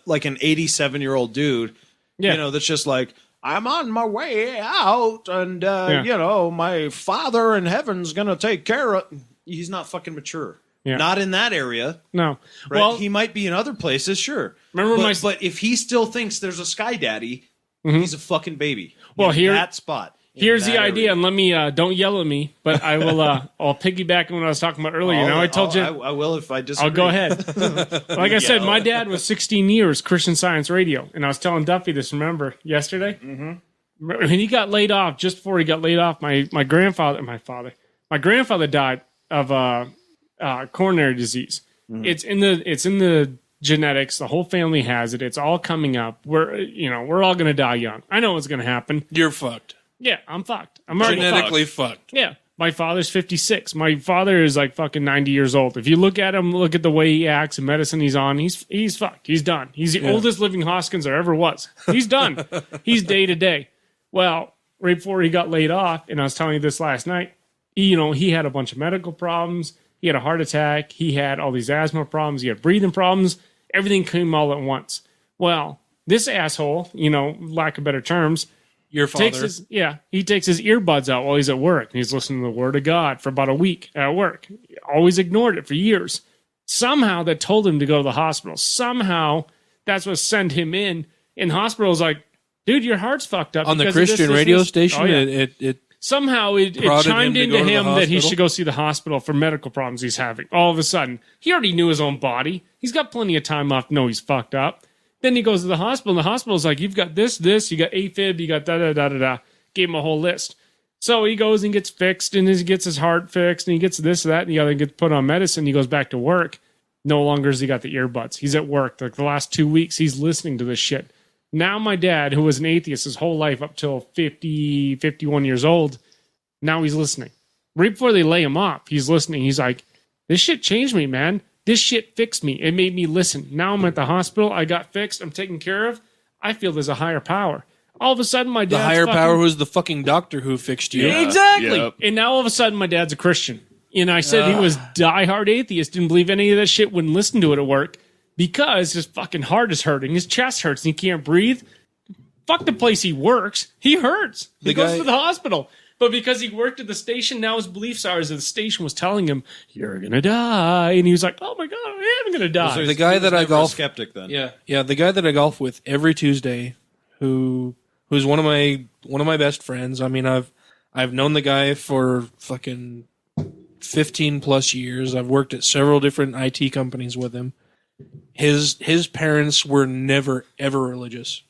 like an 87-year-old dude, Yeah. you know, that's just like, I'm on my way out, and Yeah. you know, my father in heaven's gonna take care of. He's not fucking mature. Yeah. Not in that area. No. Right? Well, He might be in other places, sure. Remember but if he still thinks there's a sky daddy, he's a fucking baby. Well, in here- that spot. in here's that the idea, area. and let me don't yell at me, but I will. I'll piggyback on what I was talking about earlier. I told you. I will if I disagree. I'll go ahead. Like I said, my dad was 16 years Christian Science Radio, and I was telling Duffy this. Remember yesterday? Mm-hmm. When he got laid off, just before he got laid off, my grandfather died of coronary disease. Mm-hmm. It's in the genetics. The whole family has it. It's all coming up. We're all gonna die young. I know what's gonna happen. You're fucked. Yeah, I'm fucked. I'm already fucked. Genetically fucked. Yeah. My father's 56. My father is like fucking 90 years old. If you look at him, look at the way he acts and medicine he's on, he's fucked. He's done. He's the oldest living Hoskins there ever was. He's done. He's day to day. Well, right before he got laid off, and I was telling you this last night, he had a bunch of medical problems. He had a heart attack. He had all these asthma problems. He had breathing problems. Everything came all at once. Well, this asshole, lack of better terms, Your father. he takes his earbuds out while he's at work, and he's listening to the Word of God for about a week at work. Always ignored it for years. Somehow that told him to go to the hospital. Somehow that's what sent him in. And hospital's like, dude, your heart's fucked up. On the because of Christian this, radio this. station, Oh, yeah. it Somehow it prodded chimed him to into go to the him that he hospital? should go see the hospital for medical problems he's having. All of a sudden, he already knew his own body. He's got plenty of time off to know he's fucked up. Then he goes to the hospital, and the hospital's like, you've got this, you got AFib, you got da-da-da-da-da. Gave him a whole list. So he goes and gets fixed, and he gets his heart fixed, and he gets this, that, and the other, and gets put on medicine. He goes back to work. No longer has he got the earbuds. He's at work. Like the last 2 weeks, he's listening to this shit. Now my dad, who was an atheist his whole life up till 50, 51 years old, now he's listening. Right before they lay him off, he's listening. He's like, this shit changed me, man. This shit fixed me. It made me listen. Now I'm at the hospital. I got fixed. I'm taken care of. I feel there's a higher power. All of a sudden, my dad's the higher power was the fucking doctor who fixed you. Exactly. Yep. And now all of a sudden, my dad's a Christian. And I said he was diehard atheist, didn't believe any of that shit, wouldn't listen to it at work because his fucking heart is hurting, his chest hurts, and he can't breathe. Fuck the place he works. He hurts. He goes to the hospital. But because he worked at the station, now his beliefs are is that the station was telling him, you're going to die. And he was like, oh my God, I am going to die. The guy that I golf skeptic then. Yeah, the guy that I golf with every Tuesday, who's one of my best friends. I mean, I've known the guy for fucking 15 plus years. I've worked at several different IT companies with him. His parents were never ever religious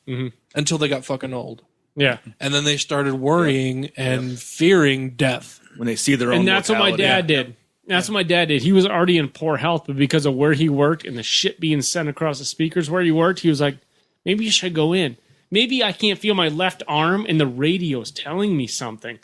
until they got fucking old. Yeah. And then they started worrying and fearing death. When they see their own And that's what my mortality. dad did. That's what my dad did. He was already in poor health, but because of where he worked and the shit being sent across the speakers where he worked, he was like, maybe you should go in. Maybe I can't feel my left arm and the radio's telling me something.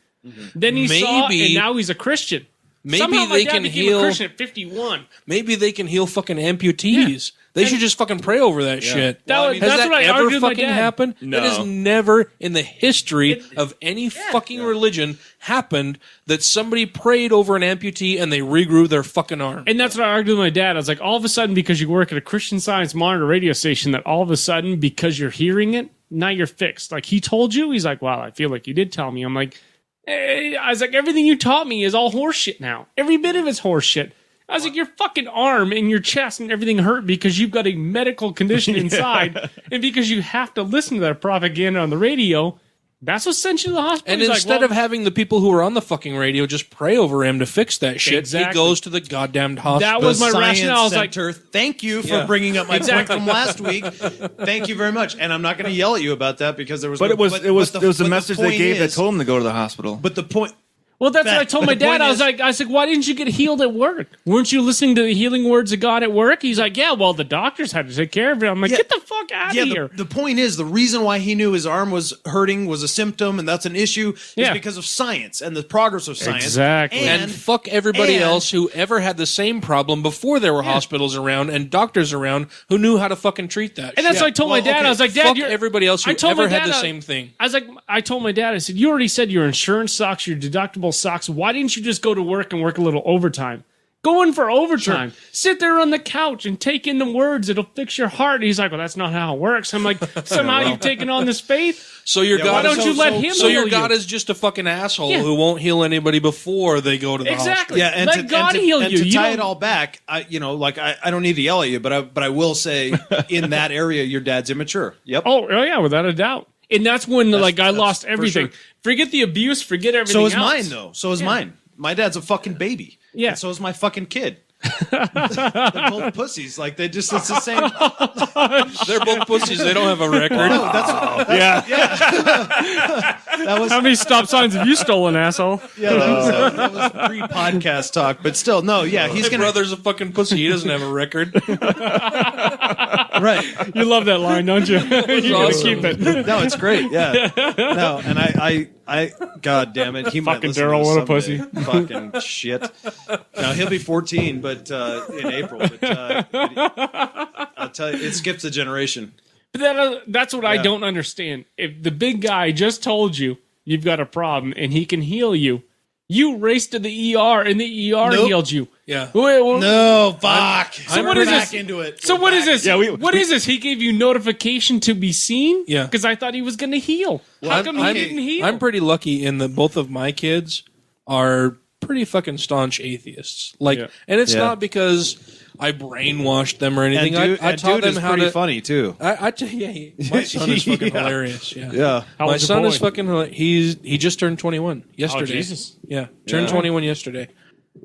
Then he saw, Maybe- and now he's a Christian. Maybe Somehow my they dad can became heal. a Christian at 51. Maybe they can heal fucking amputees. They should just fucking pray over that shit. That's Has that what I ever argued with my fucking dad. happened? No. That has never in the history of any fucking religion happened that somebody prayed over an amputee and they regrew their fucking arm. And that's what I argued with my dad. I was like, all of a sudden, because you work at a Christian Science monitor radio station, that all of a sudden, because you're hearing it, now you're fixed. Like, he told you? He's like, well, I feel like you did tell me. I'm like, I was like, everything you taught me is all horseshit now. Every bit of it's horseshit. I was like, your fucking arm and your chest and everything hurt because you've got a medical condition inside, and because you have to listen to that propaganda on the radio. That's what sent you to the hospital. And He's instead of having the people who are on the fucking radio just pray over him to fix that shit, Exactly. he goes to the goddamned hospital. That was my Science rationale. I was like, Center. Thank you for bringing up my point from last week. Thank you very much. And I'm not going to yell at you about that because there was. But it was the but message the they point gave that is- told him to go to the hospital. But the point. well, that's what I told my the dad. point I is- was like, why didn't you get healed at work? Weren't you listening to the healing words of God at work? He's like, yeah, well, the doctors had to take care of it. I'm like, Yeah. get the fuck out Yeah, of here. the point is, the reason why he knew his arm was hurting was a symptom, and that's an issue, is Yeah. because of science and the progress of science. Exactly. And fuck everybody and- else who ever had the same problem before there were hospitals around and doctors around who knew how to fucking treat that And that's shit. what I told my Well, dad. okay, I was like, Dad, Fuck you're everybody else who I told ever my had dad, the same thing. I was like, I told my dad, I said, you already said your insurance sucks, your deductible sucks. Why didn't you just go to work and work a little overtime? Go in for overtime. Sit there on the couch and take in the words. It'll fix your heart. He's like, well, that's not how it works. I'm like, somehow you've taken on this faith. So your God why is, don't you let him So your heal God you? is just a fucking asshole Yeah. who won't heal anybody before they go to the Exactly. Yeah, and Let God heal and you. to You tie don't- it all back, I don't need to yell at you, but I will say, in that area, your dad's immature. Yep. Oh yeah, without a doubt. And that's when I that's lost for everything. sure. Forget the abuse. Forget everything. So is else. mine, though. So is mine. My dad's a fucking baby. Yeah. And so is my fucking kid. They're both pussies. Like it's the same. They're both pussies. They don't have a record. No, that was How many stop signs have you stolen, asshole? that was pre-podcast talk, but still, no. Yeah, he's My gonna brother's a fucking pussy. He doesn't have a record. right. You love that line, don't you? You're gonna awesome. keep it. No, it's great. Yeah. No, and I God damn it, he might Fucking listen to Daryl, this what a someday. Fucking shit. Now he'll be 14, but in April. But I'll tell you, it skips a generation. But that's what I don't understand. If the big guy just told you you've got a problem and he can heal you, you raced to the ER and the ER Nope. healed you. Yeah. No, fuck. So We're what is back this? into it. So We're what is back this? into What is this? He gave you notification to be seen? Yeah. Because I thought he was going to heal. How come he didn't heal? I'm pretty lucky in that both of my kids are pretty fucking staunch atheists. Like, Yeah. and it's Yeah. not because I brainwashed them or anything. And I taught dude them is how pretty to. funny too. My son is fucking Yeah. hilarious. Yeah. Yeah. How My old's your son boy? is fucking. He just turned 21 yesterday. Jesus. Yeah, turned 21 yesterday,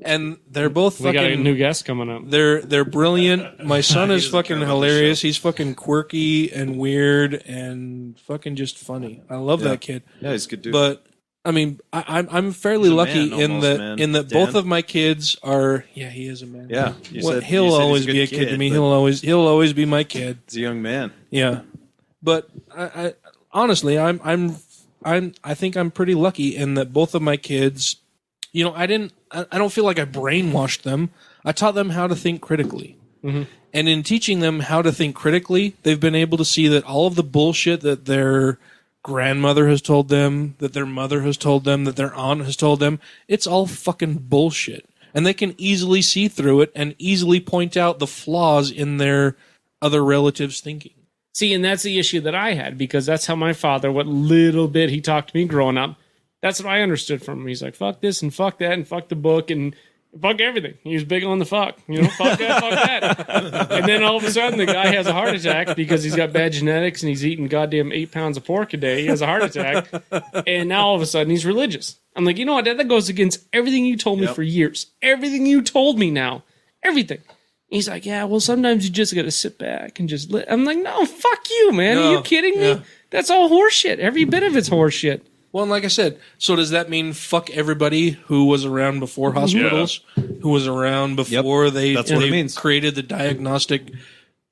and they're both We got a fucking. new guest coming up. They're brilliant. My son is doesn't care fucking about the hilarious. show. He's fucking quirky and weird and fucking just funny. I love that kid. Yeah, he's a good dude. But I mean, I'm fairly He's a lucky man, in almost, that man. in that Dan. both of my kids are. Yeah, he is a man. yeah, you Well, said he'll he's always good be a kid to me. but He'll always be my kid. he's a young man. Yeah, but I honestly, I think I'm pretty lucky in that both of my kids. You know, I don't feel like I brainwashed them. I taught them how to think critically. Mm-hmm. And in teaching them how to think critically, they've been able to see that all of the bullshit that their grandmother has told them, that their mother has told them, that their aunt has told them, it's all fucking bullshit. And they can easily see through it and easily point out the flaws in their other relatives' thinking. See, and that's the issue that I had because that's how my father, what little bit he talked to me growing up, that's what I understood from him. He's like, fuck this and fuck that and fuck the book and fuck everything. He was big on the fuck. Fuck that, fuck that. And then all of a sudden the guy has a heart attack because he's got bad genetics and he's eating goddamn 8 pounds of pork a day. He has a heart attack. And now all of a sudden he's religious. I'm like, you know what, Dad? That goes against everything you told me for years. Everything you told me now. Everything. He's like, yeah, well, sometimes you just got to sit back and just I'm like, no, fuck you, man. No, Are you kidding me? yeah. That's all horseshit. Every bit of it's horseshit. Well, and like I said, so does that mean fuck everybody who was around before hospitals, who was around before That's what it means. created the diagnostic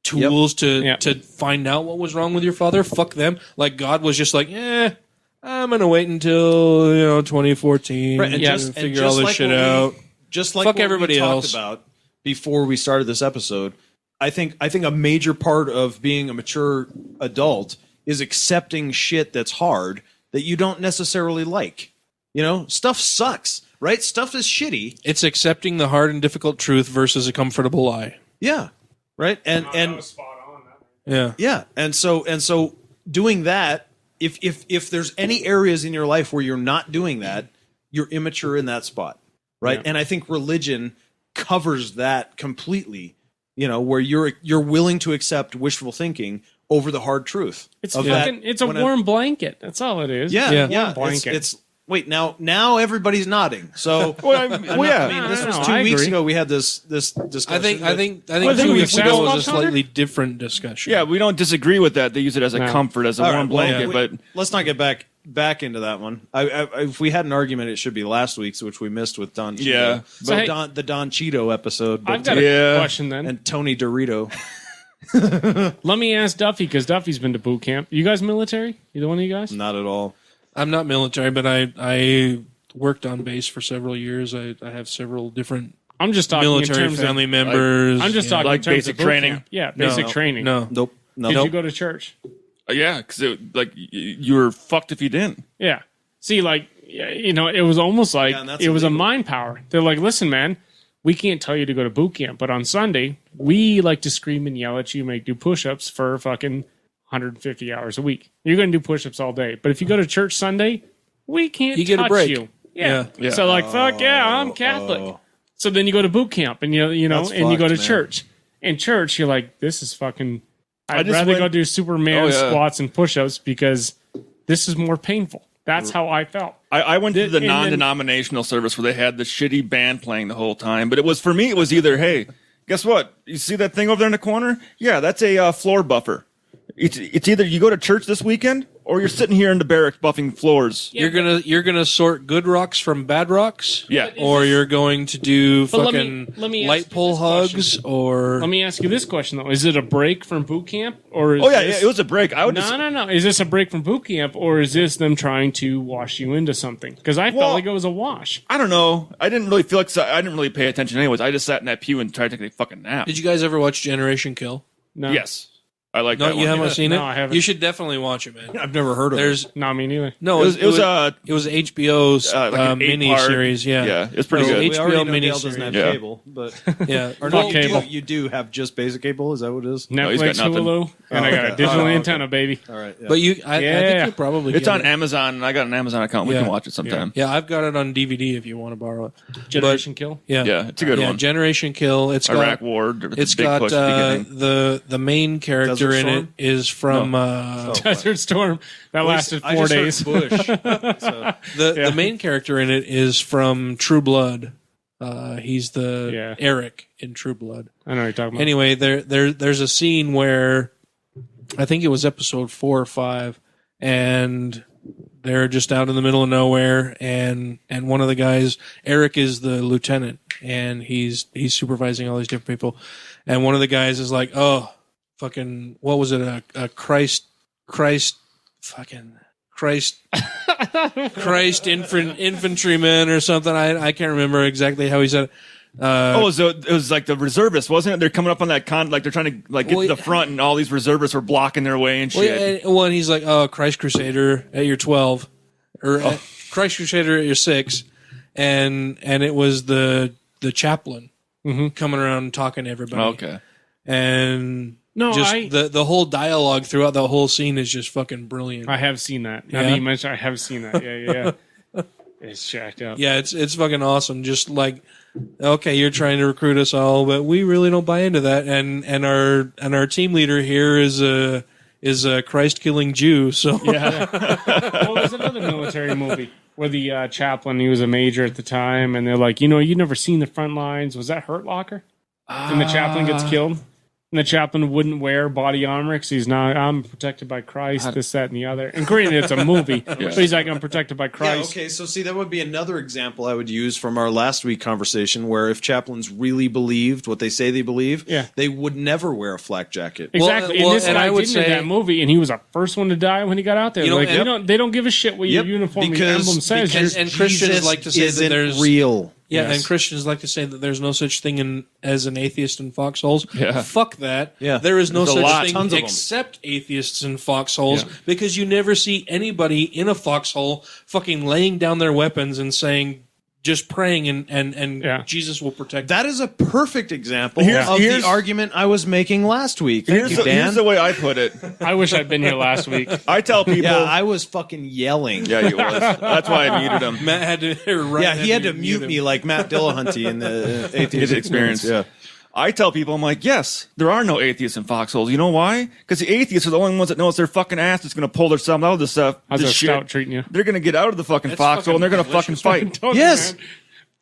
tools to find out what was wrong with your father? Fuck them. Like God was just like, I'm gonna wait until 2014 Right, and to just- and figure just all this like shit when we- out. just like Fuck what everybody we talked else. about before we started this episode, I think a major part of being a mature adult is accepting shit that's hard that you don't necessarily like. You know, stuff sucks, right? Stuff is shitty. It's accepting the hard and difficult truth versus a comfortable lie. Yeah. Right? And Yeah. yeah, and so doing that, if there's any areas in your life where you're not doing that, you're immature in that spot, right? Yeah. And I think religion covers that completely. You know, where you're willing to accept wishful thinking over the hard truth. It's of fucking. that It's a when warm blanket. That's all it is. Yeah, Yeah. yeah. Warm blanket. It's wait now everybody's nodding. So Well, I mean, this was 2 I weeks agree. ago. We had this discussion. I think Well, 2 then weeks we ago was a discussed slightly different discussion. Yeah, we don't disagree with that. They use it as a No. comfort, as a All warm right, well, blanket. But let's not get back into that one. If we had an argument, it should be last week's, which we missed with Don Cheeto. Yeah. So, hey- the Don Cheeto episode. I've got a Yeah. question then. and Tony Dorito. Let me ask Duffy, because Duffy's been to boot camp. You guys military? Either one of you guys? Not at all. I'm not military, but I worked on base for several years. I have several different I'm just talking in military terms family of. members. I'm just talking Like in terms basic of boot training? camp. Yeah, No. basic training. No. Nope. Did you go to church? yeah, because like you were fucked if you didn't. Yeah. See, like, you know, it was almost like Yeah, and that's it was a illegal. mind power. They're like, listen, man, we can't tell you to go to boot camp, but on Sunday, we like to scream and yell at you, make do push-ups for fucking 150 hours a week. You're going to do push-ups all day. But if you go to church Sunday, we can't You get a touch break. you. Yeah. Yeah. So like, fuck yeah, I'm Catholic. So then you go to boot camp and you know, That's and you go to fucked, man. church. In church, you're like, this is fucking. I'd just rather went- go do Superman Oh, yeah. squats and push-ups because this is more painful. That's how I felt. I went to the And then- non-denominational service where they had the shitty band playing the whole time. But it was, for me, it was either, hey, guess what? You see that thing over there in the corner? Yeah, that's a floor buffer. It's either you go to church this weekend or you're sitting here in the barracks buffing floors. You're gonna sort good rocks from bad rocks. Yeah. Or you're going to do But let me- fucking let me ask light you pole this hugs question. or Let me ask you this question though: is it a break from boot camp, or is Oh, yeah, this, it was a break. I would just, no? Is this a break from boot camp, or is this them trying to wash you into something? Because I felt Well- like it was a wash. I don't know. I didn't really feel like, I didn't really pay attention anyways. I just sat in that pew and tried to take a fucking nap. Did you guys ever watch Generation Kill? No, Yes. I like No, that you one. haven't seen it. No, I haven't. You should definitely watch it, man. I've never heard of it. There's not me neither. no. It was HBO's like an mini 8-part series. Yeah, Yeah, it's pretty No, good. we already HBO know mini Dale doesn't have series. Yeah. cable, but Yeah, or Fuck no, cable. you do have just basic cable. Is that what it is? No, he's got Netflix, nothing. Hulu, and I got a okay. digital Okay. antenna, baby. All right. Yeah. but I Yeah. think you probably It's get on it. Amazon, and I got an Amazon account. We Yeah. can watch it sometime. Yeah, I've got it on DVD if you want to borrow it. Generation Kill. Yeah, Yeah, it's a good one. Generation Kill. It's Iraq got War. the it's big got push at the beginning. the main character Desert in it Storm? is from Desert Storm that lasted I 4 just heard days. Bush. So, the main character in it is from True Blood. He's the Yeah. Eric in True Blood. I know what you're talking about. Anyway, there's a scene where I think it was episode 4 or 5, and they're just out in the middle of nowhere, and one of the guys, Eric, is the lieutenant, and he's supervising all these different people, and one of the guys is like, oh, fucking, what was it, a Christ infantryman or something. I can't remember exactly how he said it. So it was like the reservists, wasn't it? They're coming up on that like they're trying to like get Well, to the front, and all these reservists were blocking their way and Well, shit. and one, he's like, oh, Christ Crusader at your 12, or Christ Crusader at your 6, and it was the chaplain coming around and talking to everybody. Okay. And No, just I- the whole dialogue throughout the whole scene is just fucking brilliant. I have seen that. Now Yeah? that you mentioned, I have seen that. Yeah. It's jacked up. Yeah, it's fucking awesome. Just like, okay, you're trying to recruit us all, but we really don't buy into that. And our team leader here is a Christ killing Jew. So Well, there's another military movie where the chaplain, he was a major at the time, and they're like, you've never seen the front lines. Was that Hurt Locker? And the chaplain gets killed. And the chaplain wouldn't wear body armor because he's not, I'm protected by Christ, this, that, and the other. And granted, it's a movie, but he's like, I'm protected by yeah, Christ. okay. So see, that would be another example I would use from our last week conversation, where if chaplains really believed what they say they believe, Yeah. they would never wear a flak jacket. Exactly. Well, and this and guy I would didn't in say- that movie, and he was the first one to die when he got out there. You know, Like, and- they don't give a shit what your uniform and your emblem says. and Christians Jesus like to say that isn't there's- real. Yeah, Yes. and Christians like to say that there's no such thing as an atheist in foxholes. Yeah. Fuck that. Yeah. There is no There's a lot, such tons thing of them. except atheists in foxholes Yeah. because you never see anybody in a foxhole fucking laying down their weapons and saying, just praying and Yeah. Jesus will protect That is a perfect example Here's- of here's- the argument I was making last week. Thank you, Dan. Here's the way I put it. I wish I'd been here last week. I tell people. Yeah, I was fucking yelling. Yeah, you was. That's why I muted him. Matt had to Ryan Yeah, he had to mute mute him. me like Matt Dillahunty in the Atheist Experience. Yeah. I tell people, I'm like, yes, there are no atheists in foxholes. You know why? Because the atheists are the only ones that know it's their fucking ass that's going to pull themselves out of this stuff. How's this a shit. stout treating you? They're going to get out of the fucking That's foxhole and they're fucking going to fucking delicious. fight. Yes.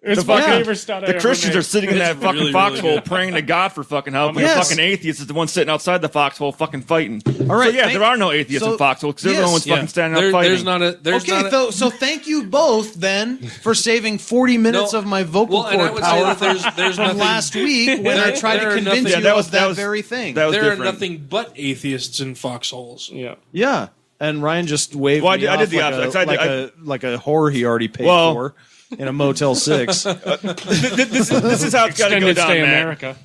It's The my fucking- favorite stout I The ever Christians made. are sitting in that It's fucking really, really foxhole good. praying to God for fucking help, and Yes. the fucking atheist is the one sitting outside the foxhole fucking fighting. All right, So yeah, there are no atheists so- in foxholes because they're the yes, ones Yeah. fucking standing There- out fighting. There's not a. There's Okay, not a, so thank you both then for saving 40 minutes No. of my vocal Well, and I cord would say power that there's from nothing- last week when I tried there to are convince nothing- you Yeah, that was- of that that was- very thing. that was there different. are nothing but atheists in foxholes. Yeah. Yeah, and Ryan just waved Well, I me did- I off did the like, opposite. like a whore he already paid Well- for in a Motel 6. this is how it's got to go Extended down, stay Matt. America.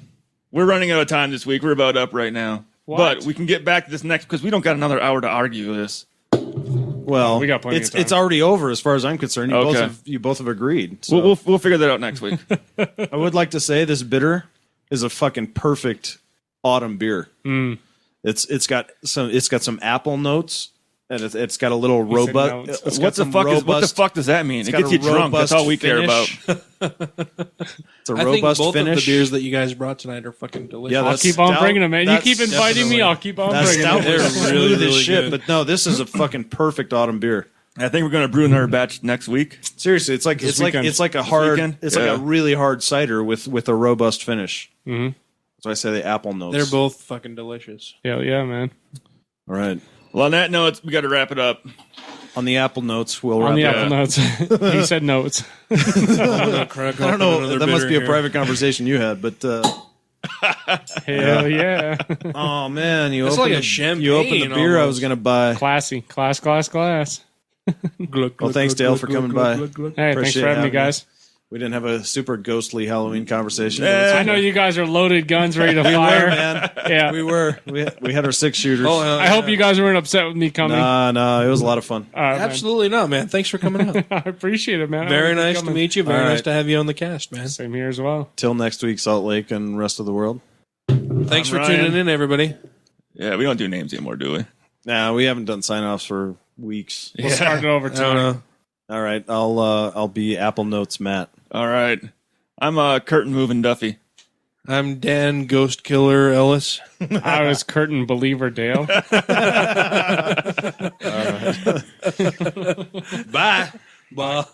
We're running out of time this week. We're about up right now. What? But we can get back to this next because we don't got another hour to argue this. Well, We got plenty it's of time. it's already over as far as I'm concerned. Okay. You both have agreed. So. We'll figure that out next week. I would like to say this bitter is a fucking perfect autumn beer. Mm. It's got some apple notes and it's got a little said robust. notes. It's got What the some fuck what the robust- fuck does that mean? it's It got gets a you drunk. That's robust all we care about. finish. It's a I think robust both finish. of the beers that you guys brought tonight are fucking delicious. Yeah, I'll that's keep on stout. bringing them, man. You That's keep inviting me, definitely- I'll keep on That bringing stout them. They're was really, smooth as really shit, good. but no, this is a fucking perfect autumn beer. I think we're going to brew another batch next week. Seriously, it's like This weekend. it's like a hard weekend? it's Yeah. like a really hard cider with a robust finish. Mm-hmm. So I say the apple notes. They're both fucking delicious. Hell yeah, man. all right. Well, on that note, we got to wrap it up. On the apple notes, we'll On wrap the it apple up. notes. He said notes. I'm gonna crack I don't open know. another That must bitter be a here. private conversation you had, but Hell yeah. oh man, you It's opened like a the, champagne you opened the beer I almost. was going to buy. Classy. Class. Well, thanks, Dale, for coming by. Hey, thanks Appreciate for having me, having guys. We didn't have a super ghostly Halloween conversation. but it's I know you guys are loaded guns ready to We fire. were, man. Yeah. We were. We had our 6 shooters. Oh, hell I hope yeah. you guys weren't upset with me coming. No, it was a lot of fun. All right, man. Absolutely not, man. Thanks for coming out. I appreciate it, man. Very I hope nice you're to coming. meet you. Very All nice right. to have you on the cast, man. Same here as well. Till next week, Salt Lake and rest of the world. Thanks I'm for Ryan. tuning in, everybody. Yeah, we don't do names anymore, do we? Nah, we haven't done sign-offs for weeks. We'll start it over I don't tonight. know. All right, I'll be Apple Notes Matt. All right. I'm curtain moving Duffy. I'm Dan Ghost Killer Ellis. I was curtain believer Dale. Bye. Bye.